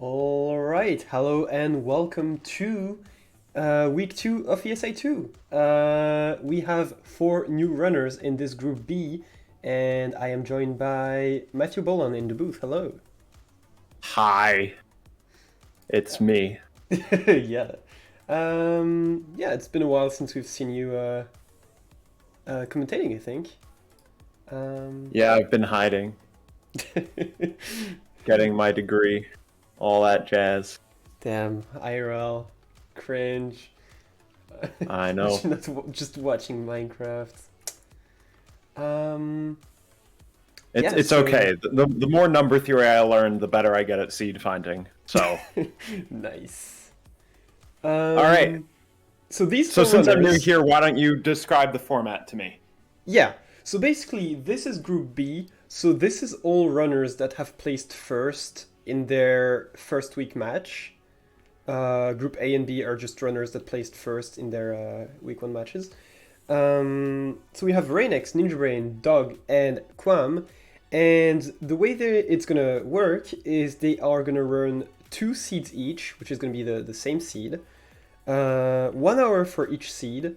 All right, hello and welcome to week two of ESI2. We have four new runners in this group B, and I am joined by Matthew Bolan in the booth. Hello. Hi, it's me. Yeah. Yeah, it's been a while since we've seen you commentating, I think. Um, Yeah, I've been hiding, getting my degree, all that jazz. Damn, IRL, cringe. I know. Imagine just watching Minecraft. Um, It's yeah, it's so okay. The more number theory I learn, the better I get at seed finding. So, nice. all right. Um, so these So four since I'm new runners, here, why don't you describe the format to me? yeah. So basically, this is Group B. So this is all runners that have placed first in their first week match. Group A and B are just runners that placed first in their week one matches. So we have Rainex, Ninja Brain, Dog, and Quam. And the way that it's gonna work is they are gonna run two seeds each, which is gonna be the same seed. 1 hour for each seed,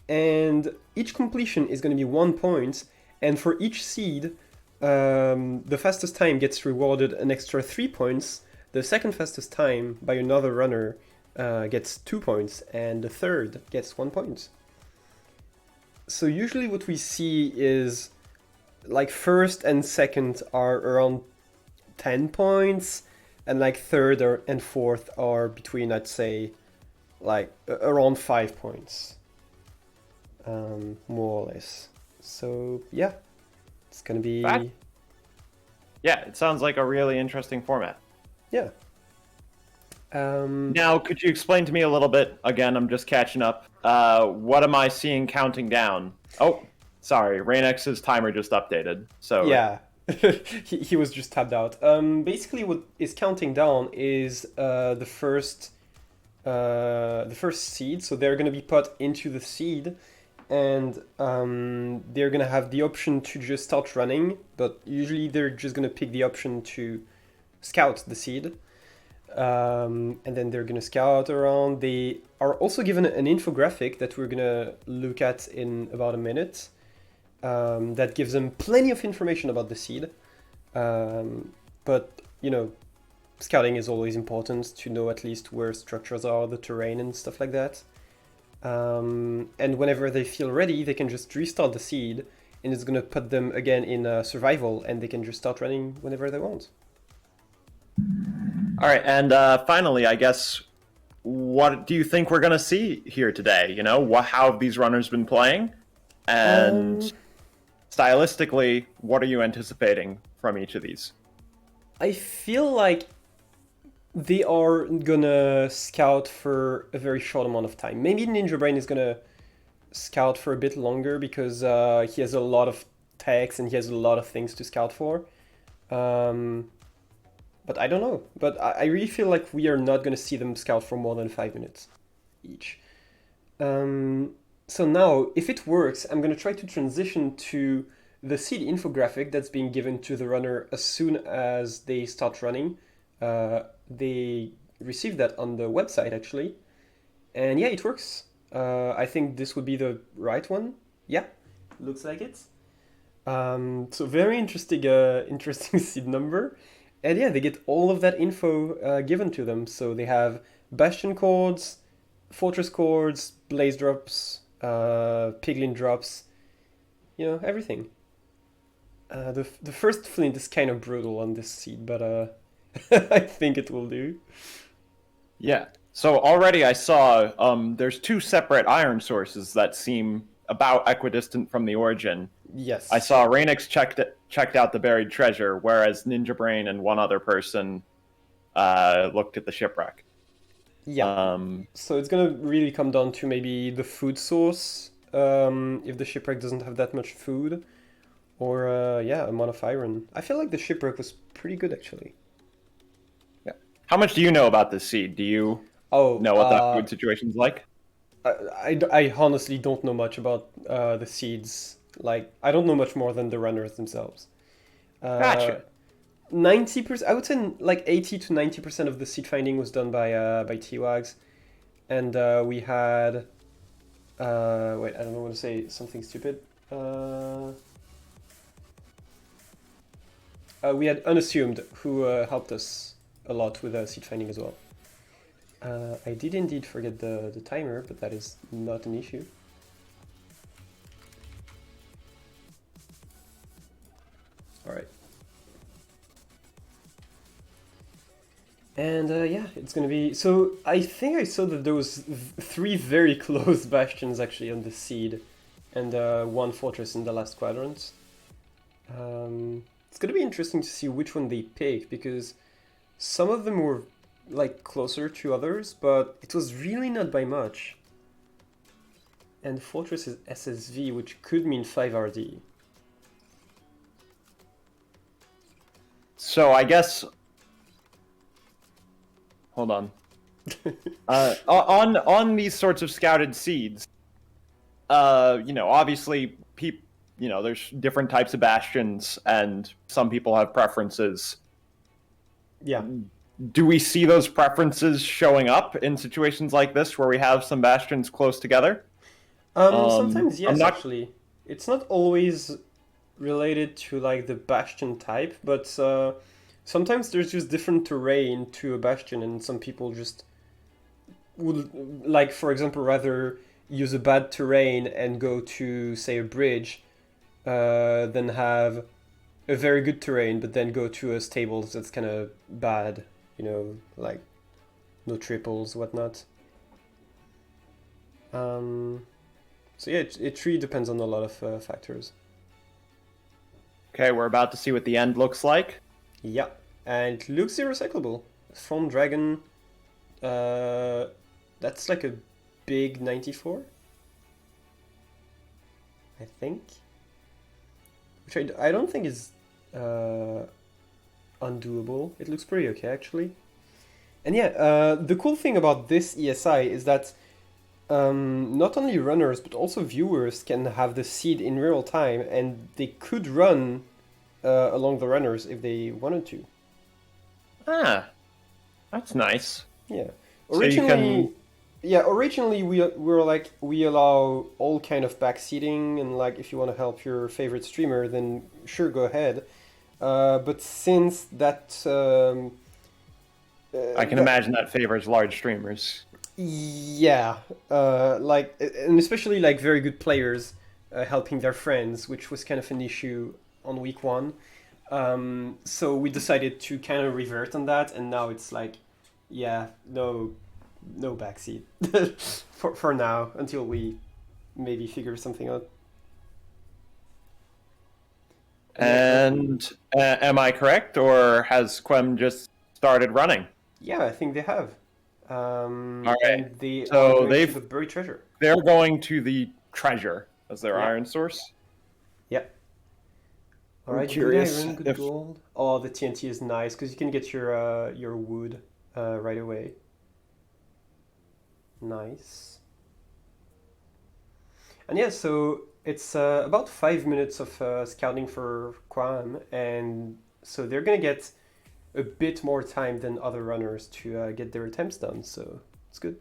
and each completion is going to be 1 point. And for each seed, the fastest time gets rewarded an extra 3 points. The second fastest time by another runner gets 2 points, and the third gets 1 point. So usually what we see is like first and second are around 10 points, and like third and fourth are between, I'd say, like around 5 points, more or less. So yeah, it's gonna That be Yeah, it sounds like a really interesting format. yeah. Um, Now, could you explain to me a little bit? Again, I'm just catching up. What am I seeing counting down? Oh, sorry, Rainex's timer just updated. So, yeah, he was just tapped out. Basically, what is counting down is the first seed. So they're gonna be put into the seed, and they're gonna have the option to just start running. But usually, they're just gonna pick the option to scout the seed. And then they're gonna scout around. They are also given an infographic that we're gonna look at in about a minute. That gives them plenty of information about the seed. But scouting is always important to know at least where structures are, the terrain, and stuff like that. And whenever they feel ready, they can just restart the seed, and it's gonna put them again in survival, and they can just start running whenever they want. all right, and finally, I guess, what do you think we're going to see here today? How have these runners been playing? And Um, stylistically, what are you anticipating from each of these? I feel like they are gonna scout for a very short amount of time. Maybe Ninja Brain is gonna scout for a bit longer because he has a lot of techs and he has a lot of things to scout for. Um, but I don't know. But I really feel like we are not gonna see them scout for more than 5 minutes each. Um, so now, if it works, I'm gonna try to transition to the seed infographic that's being given to the runner as soon as they start running. They receive that on the website actually, and yeah, it works. I think this would be the right one. Yeah, looks like it. So very interesting, interesting seed number, and yeah, they get all of that info given to them. So they have bastion chords, fortress chords, blaze drops, piglin drops, everything. The first flint is kind of brutal on this seed, but I think it will do. Yeah. So already I saw there's two separate iron sources that seem about equidistant from the origin. I Yes. saw Rainix checked out the buried treasure, whereas Ninja Brain and one other person looked at the shipwreck. Yeah. Um, So it's gonna really come down to maybe the food source, if the shipwreck doesn't have that much food, or yeah, amount of iron. I feel like the shipwreck was pretty good actually. yeah. How much do you know about this seed? Do you Oh, know what that food situation's like? I honestly don't know much about the seeds. Like, I don't know much more than the runners themselves. Uh, Gotcha. 90%, I would say like 80 to 90% of the seed finding was done by T-Wags. And we had, wait, I don't want to say something stupid. We had Unassumed, who helped us a lot with seed finding as well. I did indeed forget the timer, but that is not an issue. All right. And yeah, it's gonna be. So I think I saw that there was three very close bastions actually on the seed, and one fortress in the last quadrant. It's gonna be interesting to see which one they pick because some of them were like closer to others, but it was really not by much. And the fortress is SSV, which could mean 5 RD. So I guess. Hold on. On these sorts of scouted seeds, obviously, there's different types of bastions, and some people have preferences. Yeah. Do we see those preferences showing up in situations like this where we have some bastions close together? Sometimes yes, not... actually. It's not always related to like the bastion type, but sometimes there's just different terrain to a bastion, and some people just would, like, for example, rather use a bad terrain and go to, say, a bridge, than have a very good terrain, but then go to a stables that's kind of bad, like no triples, whatnot. So yeah, it really depends on a lot of factors. Okay, we're about to see what the end looks like. Yeah, and it looks recyclable. From Dragon, that's like a big 94, I think. Which I don't think is undoable. It looks pretty okay, actually. And yeah, the cool thing about this ESI is that not only runners, but also viewers can have the seed in real time, and they could run along the runners if they wanted to. Ah, that's nice. Yeah. So you can... Originally we were like we allow all kind of backseating, and like if you want to help your favorite streamer, then sure, go ahead. But since that, I can imagine that favors large streamers. yeah, and especially like very good players helping their friends, which was kind of an issue on week one. So we decided to kind of revert on that, and now it's like, yeah, no backseat for now until we maybe figure something out. And am I correct, or has Quem just started running? Yeah, I think they have. All right. And they So are going they've to the buried treasure. they're going to the treasure as their Yeah. iron source. Yeah. All I'm right, curious good iron, good if- gold. Oh, the TNT is nice because you can get your wood right away. Nice. And yeah, so it's about 5 minutes of scouting for Quam, and so they're gonna get a bit more time than other runners to get their attempts done. So it's good.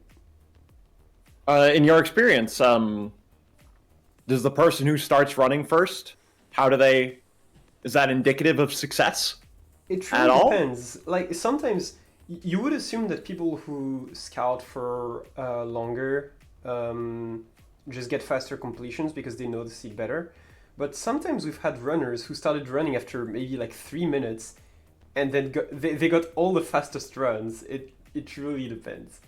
In your experience, does the person who starts running first, how do they? Is that indicative of success? It At really all? depends. Like sometimes you would assume that people who scout for longer just get faster completions because they know the seed better. But sometimes we've had runners who started running after maybe like 3 minutes, and then they got all the fastest runs. It really depends.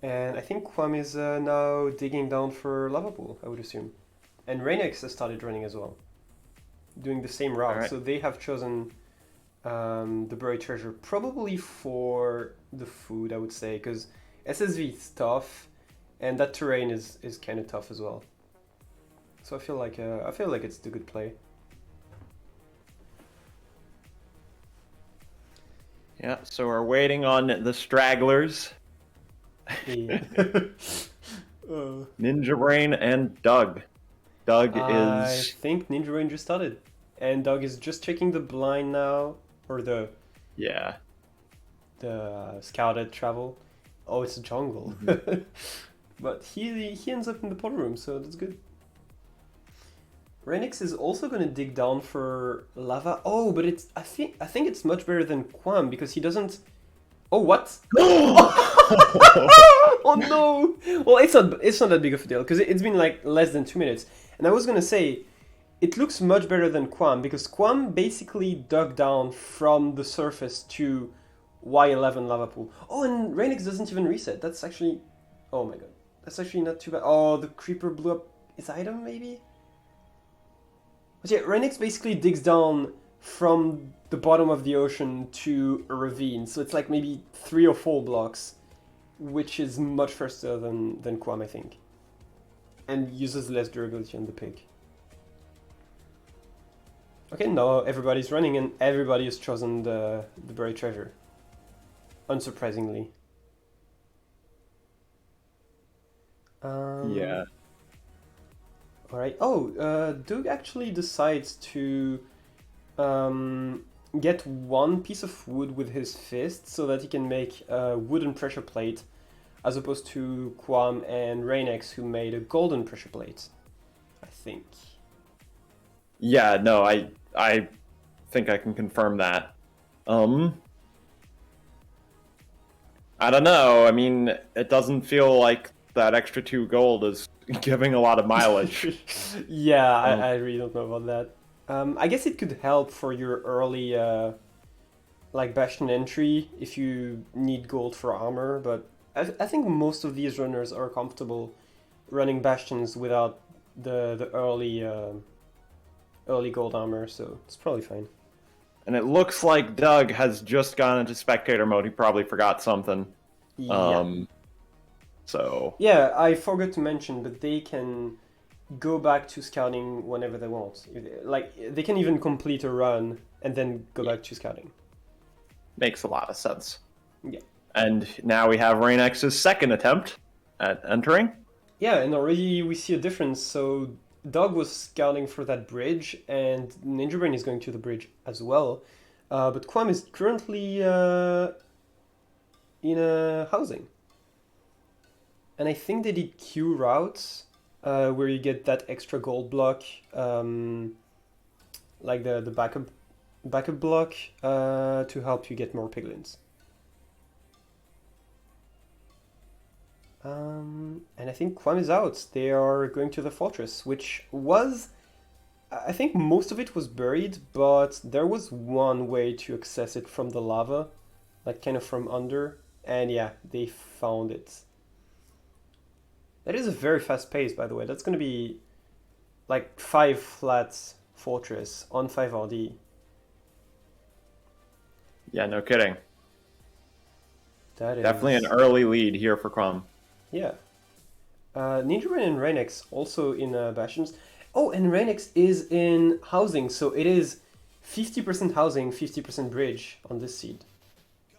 And I think Kwame is now digging down for lava pool, I would assume. And Rainex has started running as well, doing the same route. Alright. So they have chosen the buried treasure probably for the food, I would say, because SSV is tough, and that terrain is kind of tough as well. So I feel like it's the good play. Yeah. So we're waiting on the stragglers, Yeah. Ninja Brain and Doug. Doug I is think Ninja Ranger started. and Doug is just checking the blind now, or Yeah. the scouted travel. Oh, it's a jungle. But he ends up in the pod room, so that's good. Renix is also gonna dig down for lava. Oh, but it's I think it's much better than Quam because he doesn't. Oh, what? Oh no! Well, it's not that big of a deal because it's been like less than 2 minutes. And I was gonna say, it looks much better than Quam because Quam basically dug down from the surface to Y11 lava pool. Oh, and Renix doesn't even reset. That's actually, oh my god, that's actually not too bad. Oh, the creeper blew up his item maybe. But yeah, Renix basically digs down from the bottom of the ocean to a ravine, so it's like maybe 3 or 4 blocks, which is much faster than Quam, I think, and uses less durability on the pig. Okay, now everybody's running and everybody has chosen the buried treasure. Unsurprisingly. Yeah. Alright. Oh, Doug actually decides to get one piece of wood with his fist so that he can make a wooden pressure plate, as opposed to Quam and Rainex who made a golden pressure plate, I think. Yeah, no, I think I can confirm that. I don't know. I mean, it doesn't feel like that extra 2 gold is giving a lot of mileage. Yeah, Um, I really don't know about that. I guess it could help for your early like Bastion entry if you need gold for armor, but I think most of these runners are comfortable running Bastions without the early gold armor, so it's probably fine. and it looks like Doug has just gone into spectator mode. He probably forgot something. Yeah. So Yeah, I forgot to mention, but they can go back to scouting whenever they want. Like, they can even complete a run and then go back to scouting. makes a lot of sense. Yeah. And now we have Rainex's second attempt at entering. Yeah, and already we see a difference. So Dog was scouting for that bridge, and Ninja Brain is going to the bridge as well. But Quam is currently in a housing. And I think they did Q routes, where you get that extra gold block, like the backup block, to help you get more piglins. And I think Quam is out. They are going to the fortress, which was, I think most of it was buried, but there was one way to access it from the lava, like kind of from under. And yeah, they found it. That is a very fast pace, by the way. That's going to be like 5 flats fortress on 5 RD. Yeah, no kidding. That is Definitely an early lead here for Crom. Yeah. Ninja Rain and Reinex also in Bastions. Oh, and Reinex is in housing, so it is 50% housing, 50% bridge on this seed.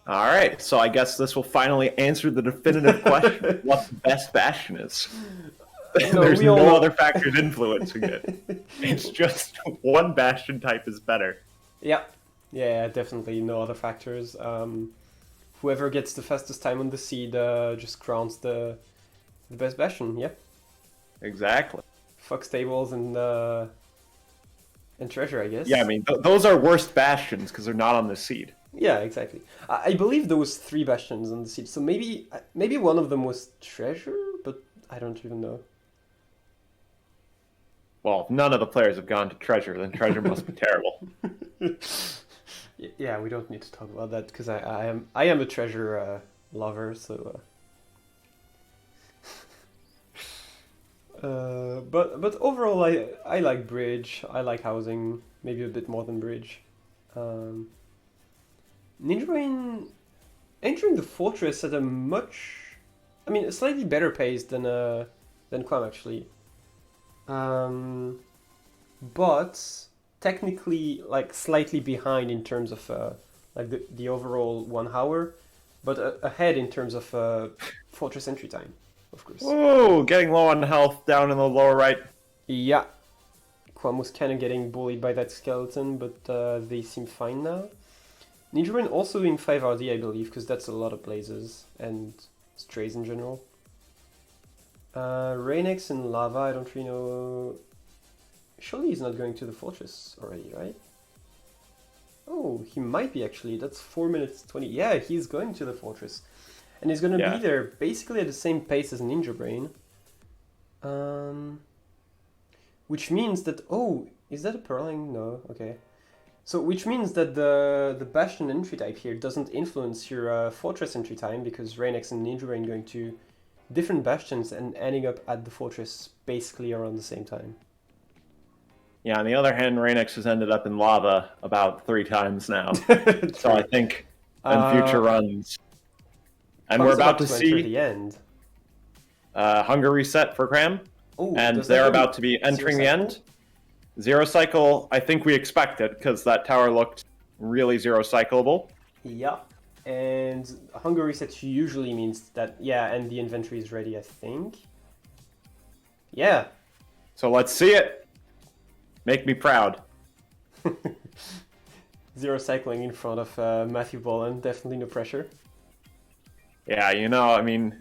All right, so I guess this will finally answer the definitive question: what the best bastion is. There's we all no know. other factors influencing it. It's just one bastion type is better. Yeah, yeah, definitely no other factors. Whoever gets the fastest time on the seed just crowns the best bastion. Yeah, Exactly. fuck stables and treasure, I guess. Yeah, I mean, those are worst bastions because they're not on the seed. Yeah, exactly. I believe there was 3 bastions on the seed, so maybe one of them was treasure, but I don't even know. Well, if none of the players have gone to treasure, then treasure must be terrible. Yeah, we don't need to talk about that because I am a treasure lover, so. But overall, I like bridge. I like housing, maybe a bit more than bridge. Ninja Rain entering the fortress at a a slightly better pace than Quam actually. But technically like slightly behind in terms of like the overall 1 hour, but ahead in terms of fortress entry time, of course. Whoa, getting low on health down in the lower right. Yeah, Quam was kind of getting bullied by that skeleton, but they seem fine now. Ninja Brain also doing 5 RD, I believe, because that's a lot of blazes and strays in general. Rainex and Lava, I don't really know. Surely he's not going to the fortress already, right? Oh, he might be actually. That's 4 minutes 20. Yeah, he's going to the fortress. And he's gonna be there basically at the same pace as Ninja Brain. Which means that... Oh, is that a Purling? No, okay. So, which means that the Bastion entry type here doesn't influence your fortress entry time, because Rainex and Ninja Brain going to different bastions and ending up at the fortress basically around the same time. Yeah, on the other hand, Rainex has ended up in lava about 3 times now. So I think in future runs... And we're about to see the end. Hunger Reset for Cram. Ooh, And they're about to be entering the end. Zero Cycle, I think we expected, because that tower looked really zero cyclable. Yeah, and Hunger Reset usually means that, yeah, and the inventory is ready, I think. Yeah. So let's see it. Make me proud. Zero cycling in front of Matthew Boland, definitely no pressure. Yeah, you know, I mean,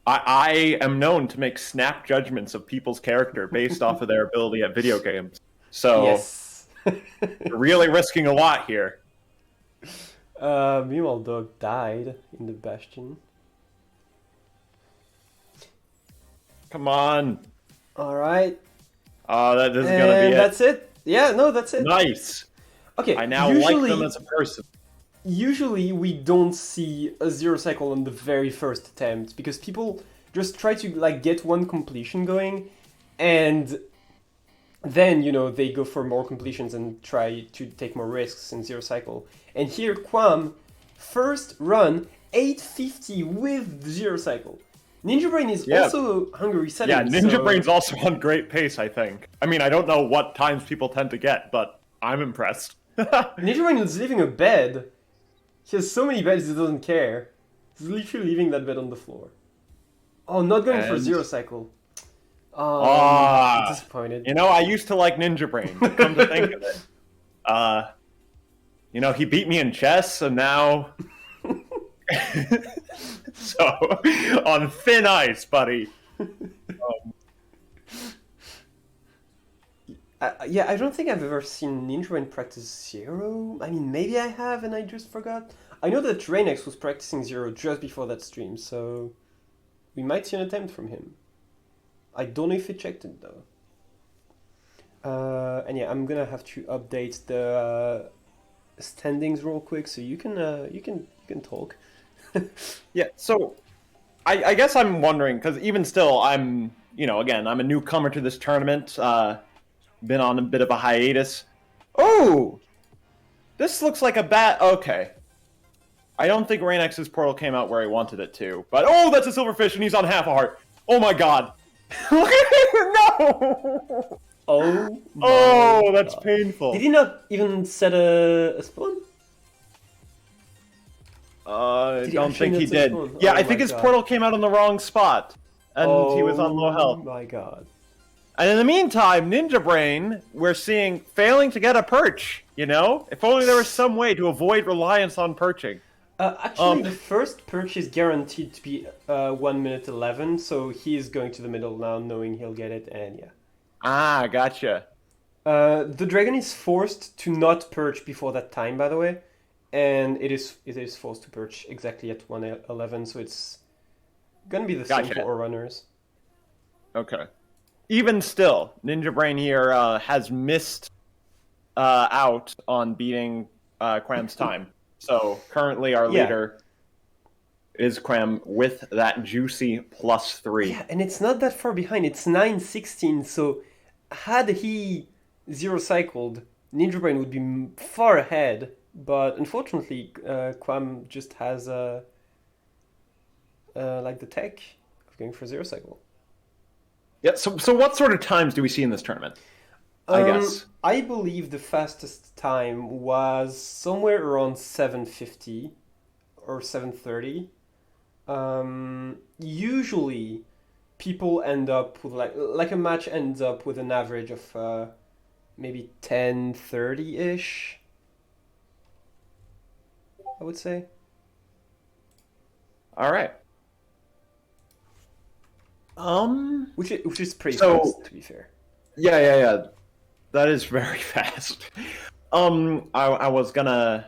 I am known to make snap judgments of people's character based off of their ability at video games. So, yes. really risking a lot here. Meanwhile, Dog died in the Bastion. Come on. Alright. Oh, this is going to be it. That's it. Yeah, no, that's it. Nice. Okay, I now like them as a person. Usually we don't see a zero cycle on the very first attempt because people just try to like get one completion going and then, you know, they go for more completions and try to take more risks in zero cycle. And here Quam, first run, 850 with zero cycle. Ninja Brain is also Hunger Resetting. Yeah, Ninja Brain's also on great pace, I think. I mean, I don't know what times people tend to get, but I'm impressed. Ninja Brain is leaving a bed. He has so many beds he doesn't care. He's literally leaving that bed on the floor. Oh, not going for zero cycle. Oh, I'm disappointed. You know, I used to like Ninja Brain. Come to think of it. You know, he beat me in chess, and now... So, on thin ice, buddy. Yeah, I don't think I've ever seen Ninja Brain practice zero. I mean, maybe I have and I just forgot. I know that Rainex was practicing zero just before that stream, so we might see an attempt from him. I don't know if he checked it though. And yeah, I'm gonna have to update the standings real quick, so you can talk. Yeah, so I guess I'm wondering, because even still, I'm, you know, again, I'm a newcomer to this tournament. Been on a bit of a hiatus. Oh! This looks like a bat. Okay. I don't think Rainex's portal came out where he wanted it to. But, oh, that's a silverfish and he's on half a heart. Oh my god. Look at it! No! Oh, that's painful. Did he not even set a spawn? I don't think he did. Yeah, I think his portal came out on the wrong spot. And he was on low health. Oh my god. And in the meantime, Ninja Brain, we're seeing failing to get a perch, you know? If only there was some way to avoid reliance on perching. Actually, the first perch is guaranteed to be 1 minute 11, so he's going to the middle now, knowing he'll get it, and yeah. Ah, gotcha. The dragon is forced to not perch before that time, by the way, and it is forced to perch exactly at 1:11, so it's gonna be the same for all runners. Okay. Even still, Ninja Brain here has missed out on beating Cram's time. So currently our leader is Cram with that juicy +3. Yeah, and it's not that far behind. It's 9:16. So had he zero cycled, Ninja Brain would be far ahead. But unfortunately, Quam just has like the tech of going for zero cycle. Yeah. So what sort of times do we see in this tournament? I guess I believe the fastest time was somewhere around 7:50 or 7:30. Usually, people end up with like a match ends up with an average of maybe 10:30-ish, I would say. All right. Which is pretty So fast, to be fair. yeah. That is very fast. I was gonna.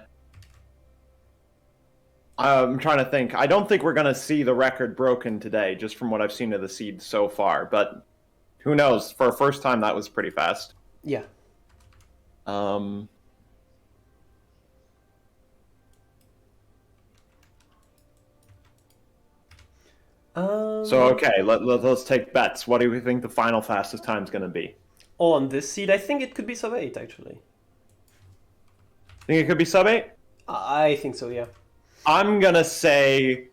I'm trying to think. I don't think we're gonna see the record broken today, just from what I've seen of the seeds so far. But who knows? For a first time, that was pretty fast. Yeah. Um, so Um, okay, let's take bets. What do we think the final fastest time is gonna be? on this seed, I think it could be sub 8, actually. Think it could be sub 8? I think so, yeah. I'm gonna say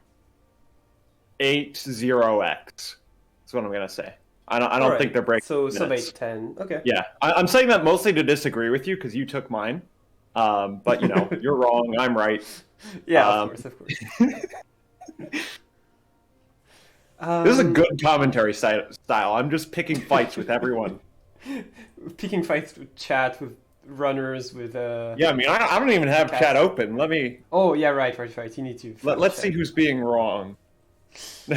80x. That's what I'm gonna say. I don't think they're breaking So sub minutes. 8, 10. Okay. Yeah, I'm saying that mostly to disagree with you because you took mine. But you know, you're wrong. I'm right. Yeah, Um, of course. This is a good commentary style. I'm just picking fights with everyone. Picking fights with chat, with runners, with Yeah, I mean, I don't even have Cats. chat open. Let me Oh yeah, right. You need to. let's see who's being wrong. The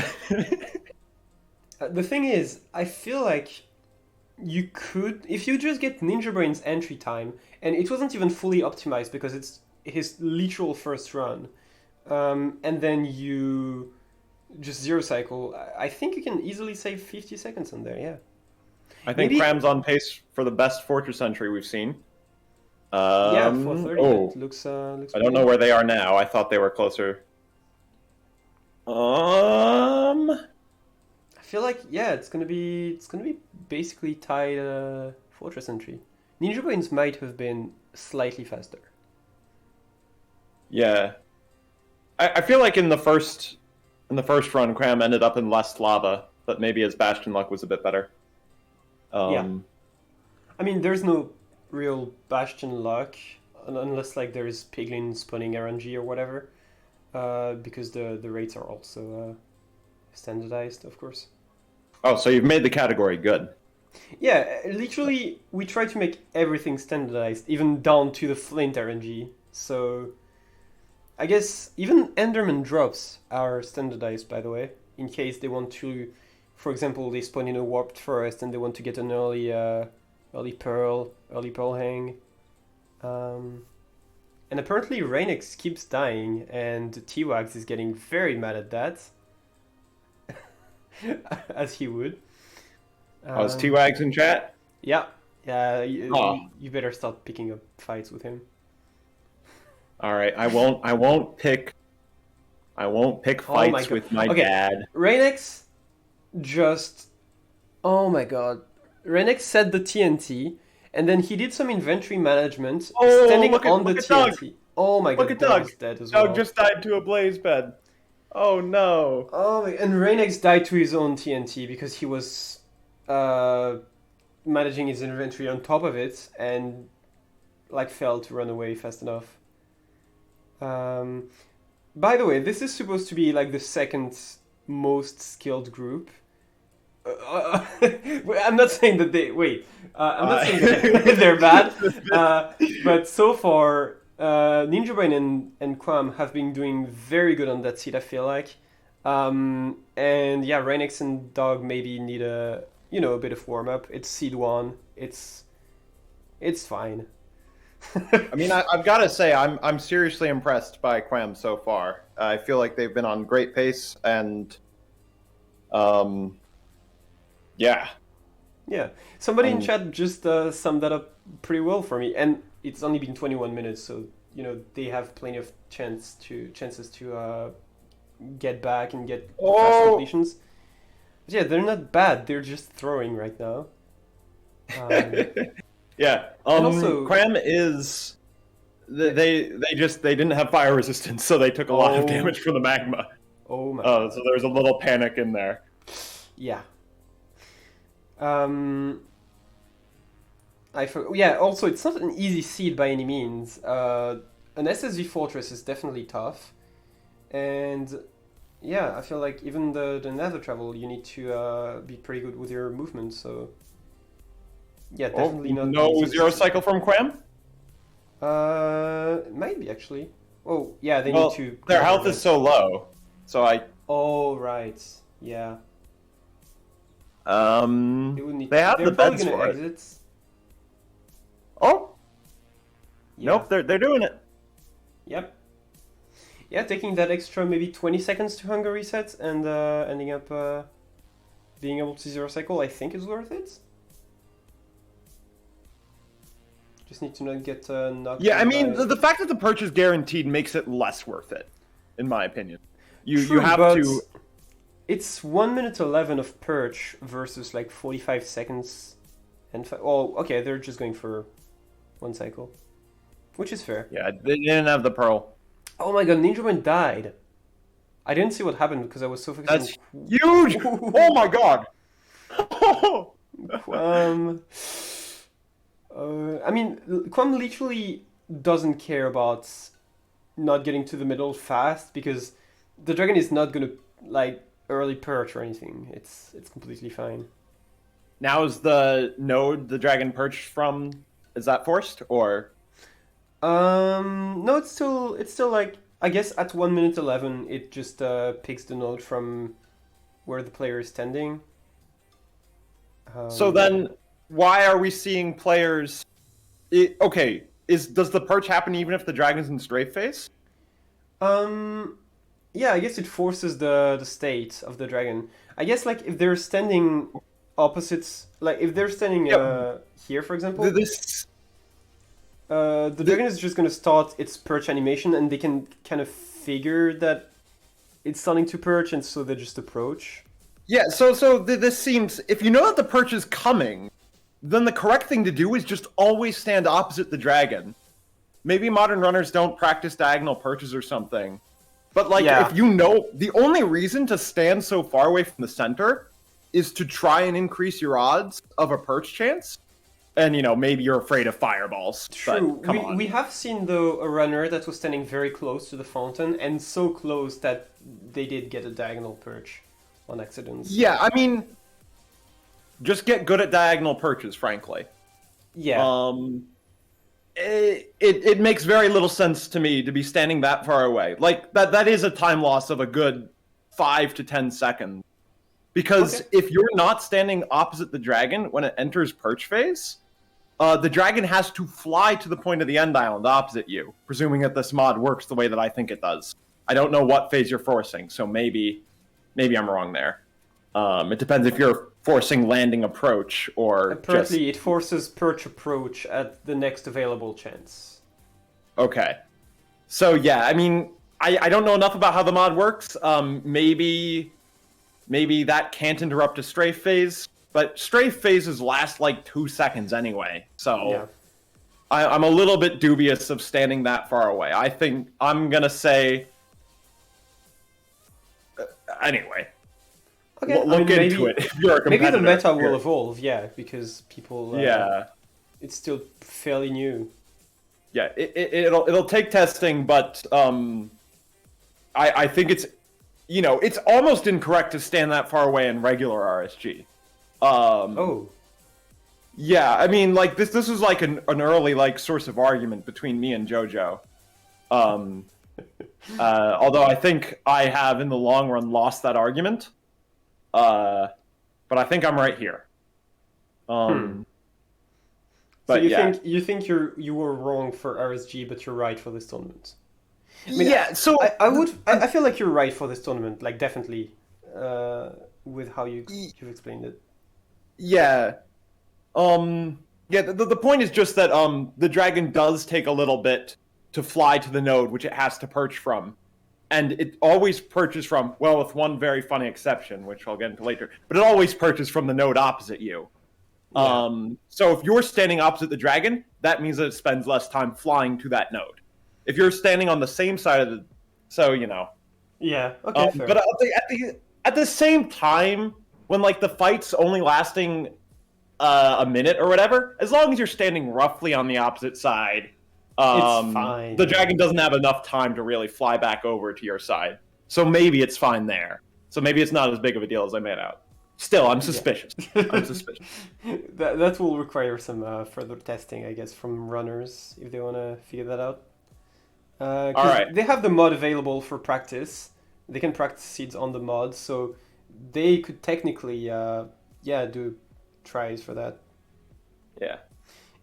thing is, I feel like you could, if you just get Ninja Brain's entry time, and it wasn't even fully optimized because it's his literal first run, and then you just zero cycle. I think you can easily save 50 seconds on there. Yeah. I think Maybe. Cram's on pace for the best Fortress entry we've seen. Yeah, 430. Oh, It looks. Looks I don't know where they are now. I thought they were closer. I feel like it's gonna be basically tied Fortress entry. Ninja Brains might have been slightly faster. Yeah, I feel like in the first run, Cram ended up in less lava, but maybe his Bastion luck was a bit better. Yeah. I mean, there's no real Bastion luck unless like there is Piglin spawning RNG or whatever, because the rates are also standardized, of course. Oh, so you've made the category good. Yeah, literally, we try to make everything standardized, even down to the Flint RNG. So, I guess even Enderman drops are standardized, by the way, in case they want to, for example, they spawn in a warped forest and they want to get an early pearl hang. And apparently Rainex keeps dying, and T-Wags is getting very mad at that, as he would. Oh, is T-Wags in chat? Yeah, Oh. you better start picking up fights with him. All right, I won't pick fights with my dad. Rainex just, oh my god, Rainex set the TNT, and then he did some inventory management, standing on the TNT. Doug. Oh my god, Look at Doug. is dead as well. Doug just died to a blaze bed. Oh no. Oh, and Rainex died to his own TNT because he was managing his inventory on top of it and like failed to run away fast enough. By the way, this is supposed to be like the second most skilled group. I'm not saying that they wait. I'm not saying that they're bad, but so far, Ninja Brain and Quam have been doing very good on that seed. I feel like, and yeah, Rainex and Dog maybe need a bit of warm up. It's seed 1. It's fine. I mean, I've got to say, I'm seriously impressed by Quam so far. I feel like they've been on great pace, and yeah. Yeah, somebody in chat just summed that up pretty well for me, and it's only been 21 minutes, so they have plenty of chances to get back and get fast completions. But yeah, they're not bad. They're just throwing right now. Yeah. Also, Cram is they didn't have fire resistance, so they took a lot of damage from the magma. Oh my god. So there's a little panic in there. Yeah. Also, it's not an easy seed by any means. An SSV Fortress is definitely tough. And yeah, I feel like even the nether travel, you need to be pretty good with your movement, so Yeah, Oh, definitely not the no easiest zero to cycle from Quam? maybe actually. Oh, yeah, they need Well, to their clear their health is events. so low. So Oh, right. Yeah. They would need they to. have They're the probably beds gonna for it. exit. Oh, Yeah. nope, they're doing it. Yep. Yeah, taking that extra maybe 20 seconds to hunger reset and ending up being able to zero cycle, I think is worth it. Just need to not get knocked Yeah, I in mean, by. the fact that the perch is guaranteed makes it less worth it, in my opinion. You True, have but to. it's 1 minute 11 of perch versus like 45 seconds and. Oh, okay, they're just going for one cycle, which is fair. Yeah, they didn't have the pearl. Oh my god, Ninja Man died. I didn't see what happened because I was so focused That's on. huge. Oh my god. Um, I mean, Quam literally doesn't care about not getting to the middle fast because the dragon is not gonna like early perch or anything. It's completely fine. Now is the node the dragon perched from? Is that forced or? No, it's still like I guess at 1 minute 11 it just picks the node from where the player is standing. So Um, then, why are we seeing players? Okay, does the perch happen even if the dragon's in strafe phase? um, yeah, I guess it forces the state of the dragon. I guess like if they're standing opposites, like if they're standing Yep. here, for example, This. the dragon is just gonna start its perch animation, and they can kind of figure that it's starting to perch, and so they just approach. Yeah. This seems if you know that the perch is coming, then the correct thing to do is just always stand opposite the dragon. Maybe modern runners don't practice diagonal perches or something. But like Yeah, if you know the only reason to stand so far away from the center is to try and increase your odds of a perch chance. And maybe you're afraid of fireballs. true. But come We on. have seen though a runner that was standing very close to the fountain, and so close that they did get a diagonal perch on accident. Yeah, I mean just get good at diagonal perches, frankly. Yeah, It makes very little sense to me to be standing that far away. Like that is a time loss of a good 5 to 10 seconds. Because okay. if you're not standing opposite the dragon when it enters perch phase, the dragon has to fly to the point of the end island opposite you, presuming that this mod works the way that I think it does. I don't know what phase you're forcing, so maybe I'm wrong there. It depends if you're forcing landing approach or just Apparently, it forces perch approach at the next available chance. okay. So yeah, I mean, I don't know enough about how the mod works. Maybe that can't interrupt a strafe phase, but strafe phases last like 2 seconds anyway. So Yeah. I'm a little bit dubious of standing that far away. I think I'm gonna say anyway. Okay. I Look mean, into it if you're a maybe the competitor. meta will evolve. Yeah, because people. Yeah. It's still fairly new. Yeah, it'll take testing, but I think it's almost incorrect to stand that far away in regular RSG. Oh. Yeah, I mean, like this is like an early like source of argument between me and JoJo. Although I think I have in the long run lost that argument. But I think I'm right here. So But yeah. you think you were wrong for RSG, but you're right for this tournament. I mean, Yeah, so I feel like you're right for this tournament, like definitely, with how you've explained it. yeah. Yeah, the point is just that the dragon does take a little bit to fly to the node which it has to perch from. And it always perches from, well, with one very funny exception, which I'll get into later, but it always perches from the node opposite you. Yeah. So if you're standing opposite the dragon, that means that it spends less time flying to that node. If you're standing on the same side of the, so Yeah. Okay. Fair. but at the same time, when like the fight's only lasting a minute or whatever, as long as you're standing roughly on the opposite side, It's fine. the dragon doesn't have enough time to really fly back over to your side. So maybe it's fine there. So maybe it's not as big of a deal as I made out. Still, I'm suspicious. I'm suspicious. That will require some further testing, I guess, from runners if they want to figure that out. All Because right. they have the mod available for practice. They can practice seeds on the mod, so they could technically, yeah, do tries for that. Yeah.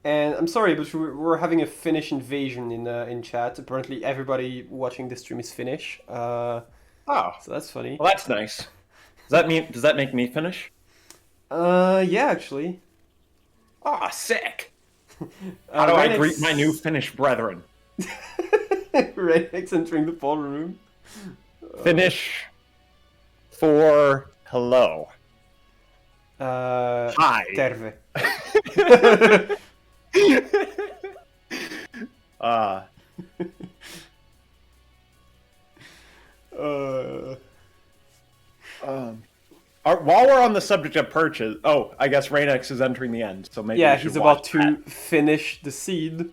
And I'm sorry, but we're having a Finnish invasion in chat. Apparently, everybody watching the stream is Finnish. Oh, So that's funny. well, that's nice. Does that make me finish? Yeah, actually. Ah, sick. How do I greet my new Finnish brethren? Renex entering the ballroom. Finnish for hello. Hi. Terve. uh, Uh, while we're on the subject of purchase, oh, I guess Rainex is entering the end, so maybe yeah, we should he's about watch to that. finish the seed.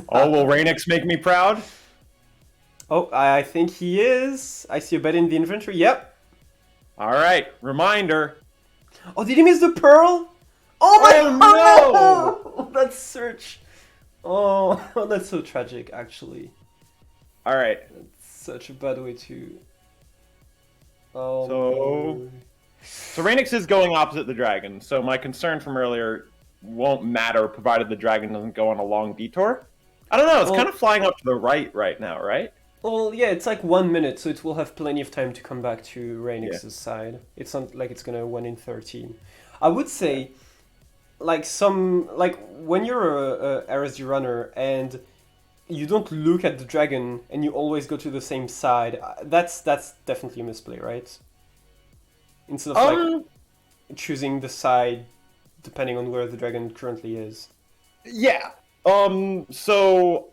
Oh, will Rainex make me proud? Oh, I think he is. I see a bet in the inventory. Yep. All right, reminder. Oh, did he miss the pearl? Oh my Oh, no! That's search. Oh, that's so tragic, actually. All right. Such a bad way to. Oh. So Rainex is going opposite the dragon, so my concern from earlier won't matter provided the dragon doesn't go on a long detour. I don't know, it's kind of flying up to the right now, right? Well, yeah, it's like 1 minute, so it will have plenty of time to come back to Rainyx's side. It's not like it's gonna 1 in 13. I would say, like when you're a RSD runner and you don't look at the dragon and you always go to the same side, that's definitely a misplay, right? Instead of like choosing the side depending on where the dragon currently is. Yeah. So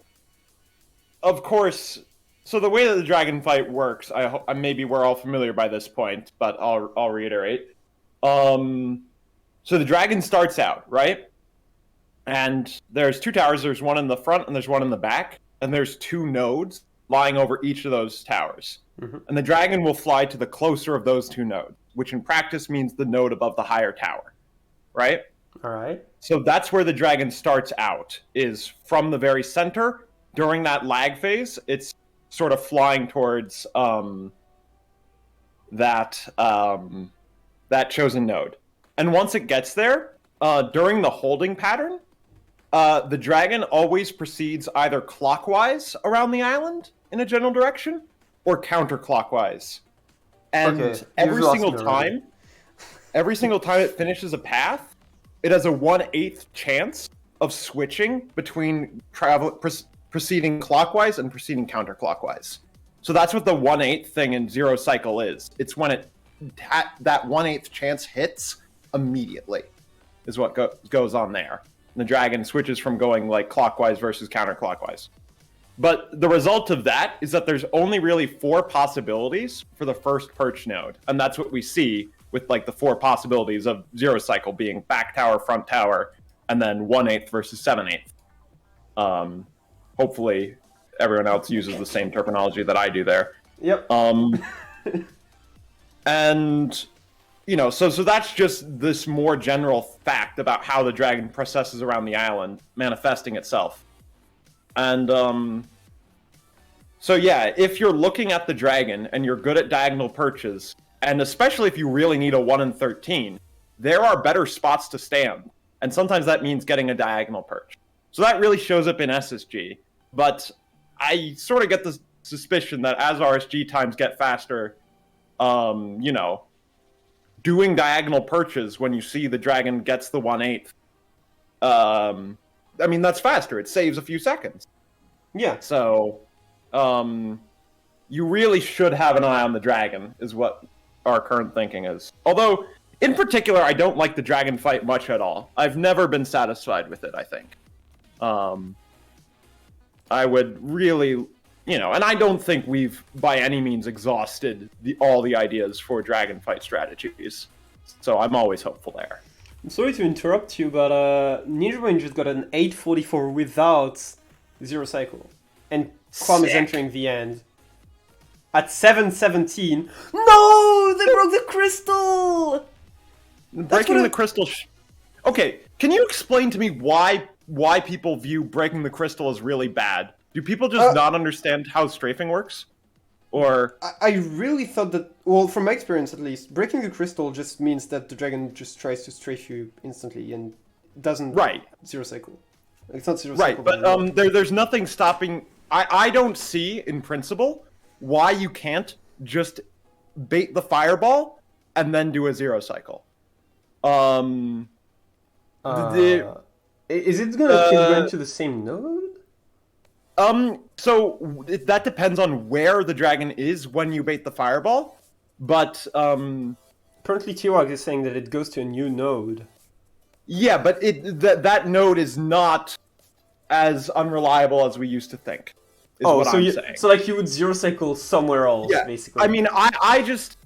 of course, so the way that the dragon fight works, maybe we're all familiar by this point, but I'll reiterate. So the dragon starts out, right? And there's two towers. There's one in the front and there's one in the back. And there's two nodes lying over each of those towers. Mm-hmm. And the dragon will fly to the closer of those two nodes, which in practice means the node above the higher tower, right? All right. So that's where the dragon starts out, is from the very center. During that lag phase, it's sort of flying towards that chosen node. And once it gets there, during the holding pattern, the dragon always proceeds either clockwise around the island in a general direction or counterclockwise. And every single time it finishes a path, it has a 1/8 chance of switching between proceeding clockwise and proceeding counterclockwise. So that's what the 1/8 thing in Zero Cycle is. It's when that 1/8 chance hits immediately, is what goes on there. And the dragon switches from going like clockwise versus counterclockwise. But the result of that is that there's only really 4 possibilities for the first perch node, and that's what we see with like the 4 possibilities of Zero Cycle being back tower, front tower, and then 1/8 versus 7/8. Hopefully, everyone else uses the same terminology that I do there. Yep. And so that's just this more general fact about how the dragon processes around the island, manifesting itself. And so yeah, if you're looking at the dragon and you're good at diagonal perches, and especially if you really need a 1 in 13, there are better spots to stand. And sometimes that means getting a diagonal perch. So that really shows up in SSG. But I sort of get the suspicion that as RSG times get faster, doing diagonal perches when you see the dragon gets the 1/8, that's faster. It saves a few seconds. Yeah. So, you really should have an eye on the dragon, is what our current thinking is. Although, in particular, I don't like the dragon fight much at all. I've never been satisfied with it, I think. I would really, and I don't think we've by any means exhausted all the ideas for dragon fight strategies. So I'm always hopeful there. I'm sorry to interrupt you, but Ninja Brain just got an 844 without Zero Cycle. And Quam is entering the end. at 7:17. No, they broke the crystal. Breaking the crystal. Okay, can you explain to me why people view breaking the crystal as really bad? Do people just not understand how strafing works? Or I really thought that, well, from my experience at least, breaking the crystal just means that the dragon just tries to strafe you instantly and doesn't zero cycle. It's not zero cycle. Right, but there's nothing stopping. I don't see in principle why you can't just bait the fireball and then do a zero cycle. Is it gonna kill you into the same node? So that depends on where the dragon is when you bait the fireball, but Apparently T-Wag is saying that it goes to a new node. Yeah, but that node is not as unreliable as we used to think. Is what I'm saying. So like you would zero cycle somewhere else, basically. I mean, I just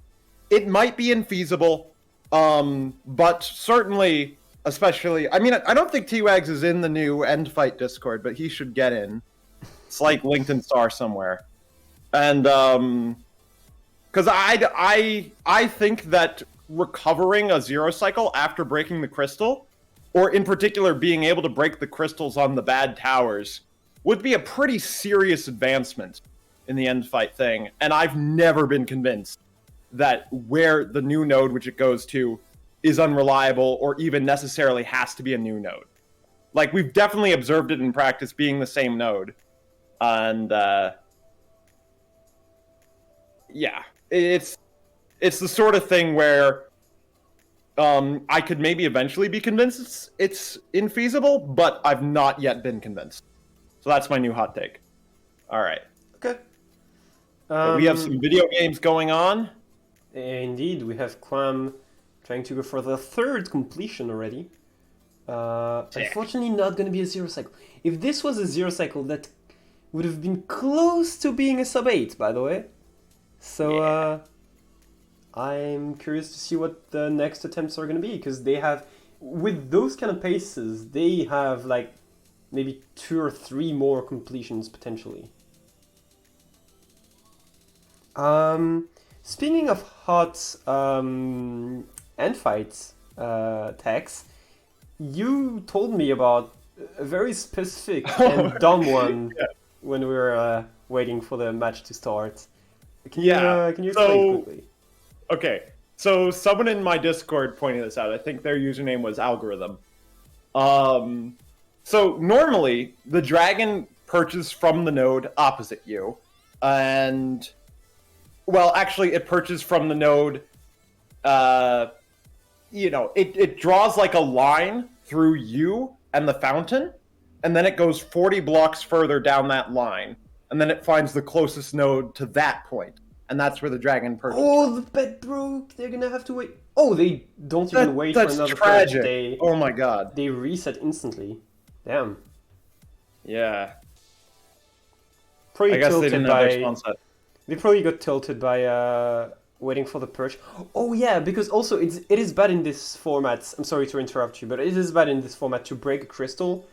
it might be infeasible, but certainly, especially, I mean, I don't think T-Wags is in the new End Fight Discord, but he should get in. It's like LinkedIn star somewhere, and because I think that recovering a zero cycle after breaking the crystal, or in particular being able to break the crystals on the bad towers, would be a pretty serious advancement in the end fight thing. And I've never been convinced that where the new node which it goes to is unreliable or even necessarily has to be a new node. Like, we've definitely observed it in practice being the same node. And yeah, it's the sort of thing where I could maybe eventually be convinced it's infeasible, but I've not yet been convinced. So that's my new hot take. All right. Okay. We have some video games going on. Indeed, we have Quam trying to go for the third completion already. Unfortunately, not going to be a zero cycle. If this was a zero cycle, that would have been close to being a sub 8, by the way. So I'm curious to see what the next attempts are going to be, because they have, with those kind of paces, they have like maybe 2 or 3 more completions potentially. Speaking of hot end fights techs, you told me about a very specific and dumb one when we were waiting for the match to start. Can you explain quickly? Okay, so someone in my Discord pointed this out. I think their username was Algorithm. So normally the dragon perches from the node opposite you, and well, actually, it perches from the node. It draws like a line through you and the fountain, and then it goes 40 blocks further down that line, and then it finds the closest node to that point, and that's where the dragon perches. Oh, the bed broke. They're gonna have to wait. Oh, they don't even wait for another tragic. Perch. Oh my god. They reset instantly. Damn. Yeah. Probably I guess they didn't have their spawn set. They probably got tilted by waiting for the perch. Oh yeah, because also it is bad in this format. I'm sorry to interrupt you, but it is bad in this format to break a crystal,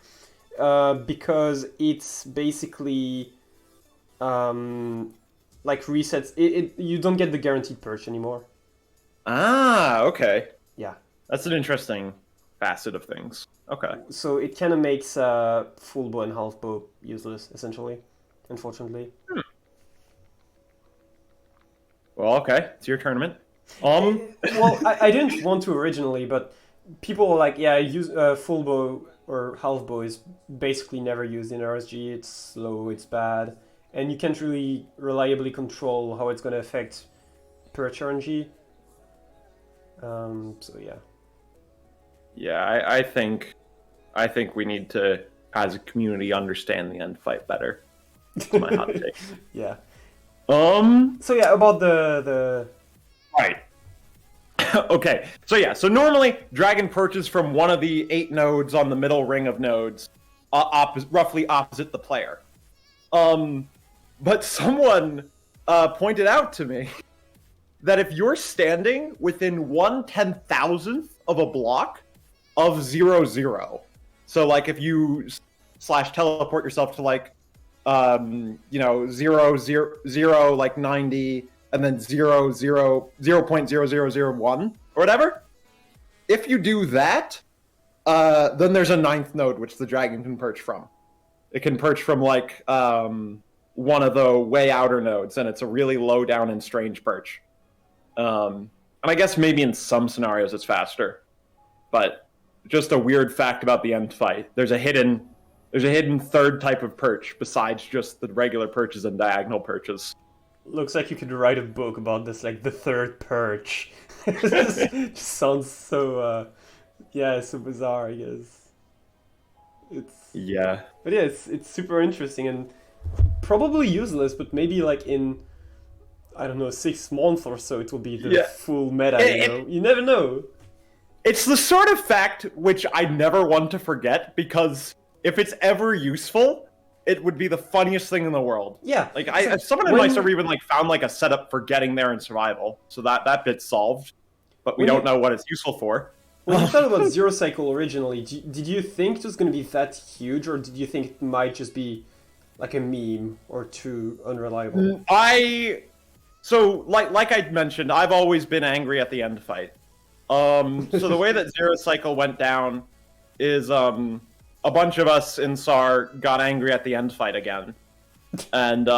because it's basically like resets. You don't get the guaranteed perch anymore. Ah, okay. Yeah. That's an interesting facet of things. Okay. So it kind of makes full bow and half bow useless, essentially, unfortunately. Well, okay, it's your tournament. Well, I didn't want to originally, but people were like, yeah, use full bow or half bow is basically never used in RSG. It's slow, it's bad, and you can't really reliably control how it's going to affect perch RNG. So yeah. Yeah, I think we need to, as a community, understand the end fight better. That's my hot take. Yeah. So yeah, about the right. Okay. So normally dragon perches from one of the 8 nodes on the middle ring of nodes, roughly opposite the player. But someone pointed out to me that if you're standing within 1/10,000th of a block of 0, 0, so like if you / teleport yourself to like you know, 0, like 90, and then 0.0001 or whatever. If you do that, then there's a ninth node which the dragon can perch from. It can perch from like one of the way outer nodes, and it's a really low down and strange perch. And I guess maybe in some scenarios it's faster, but just a weird fact about the end fight. There's a hidden third type of perch besides just the regular perches and diagonal perches. Looks like you could write a book about this, like the third perch. Just sounds so, yeah, so bizarre, I guess. Yeah. But yeah, it's super interesting and probably useless, but maybe like in, I don't know, 6 months or so, it will be the full meta, you know? You never know. It's the sort of fact which I never want to forget, because if it's ever useful, it would be the funniest thing in the world. Yeah. Like, someone in my server even like found like a setup for getting there in survival, so that bit's solved, but we don't know what it's useful for. When you thought about Zero Cycle originally, did you think it was going to be that huge, or did you think it might just be like a meme or too unreliable? So like I mentioned, I've always been angry at the end fight. So the way that Zero Cycle went down is a bunch of us in SAR got angry at the end fight again, and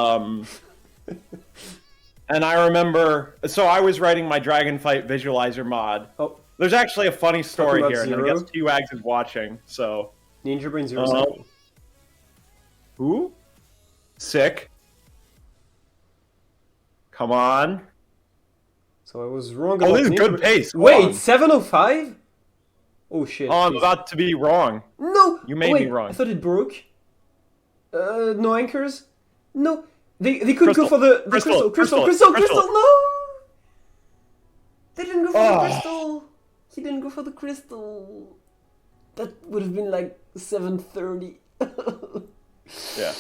I remember, so I was writing my Dragon Fight Visualizer mod. Oh. There's actually a funny story here, Zero? and I guess T-Wags is watching, so... Ninja Brain Zero Cycle. Who? Sick. Come on. So I was wrong Oh, about this is Ninja good Brain. pace. Come Wait, on. 705? Oh shit. Oh, I'm about to be wrong. No! You made wait, me wrong. I thought it broke. No anchors? No. They could Crystal. go for the Crystal. crystal, no! They didn't go for the Oh. crystal. He didn't go for the crystal. That would have been like 730. Yeah.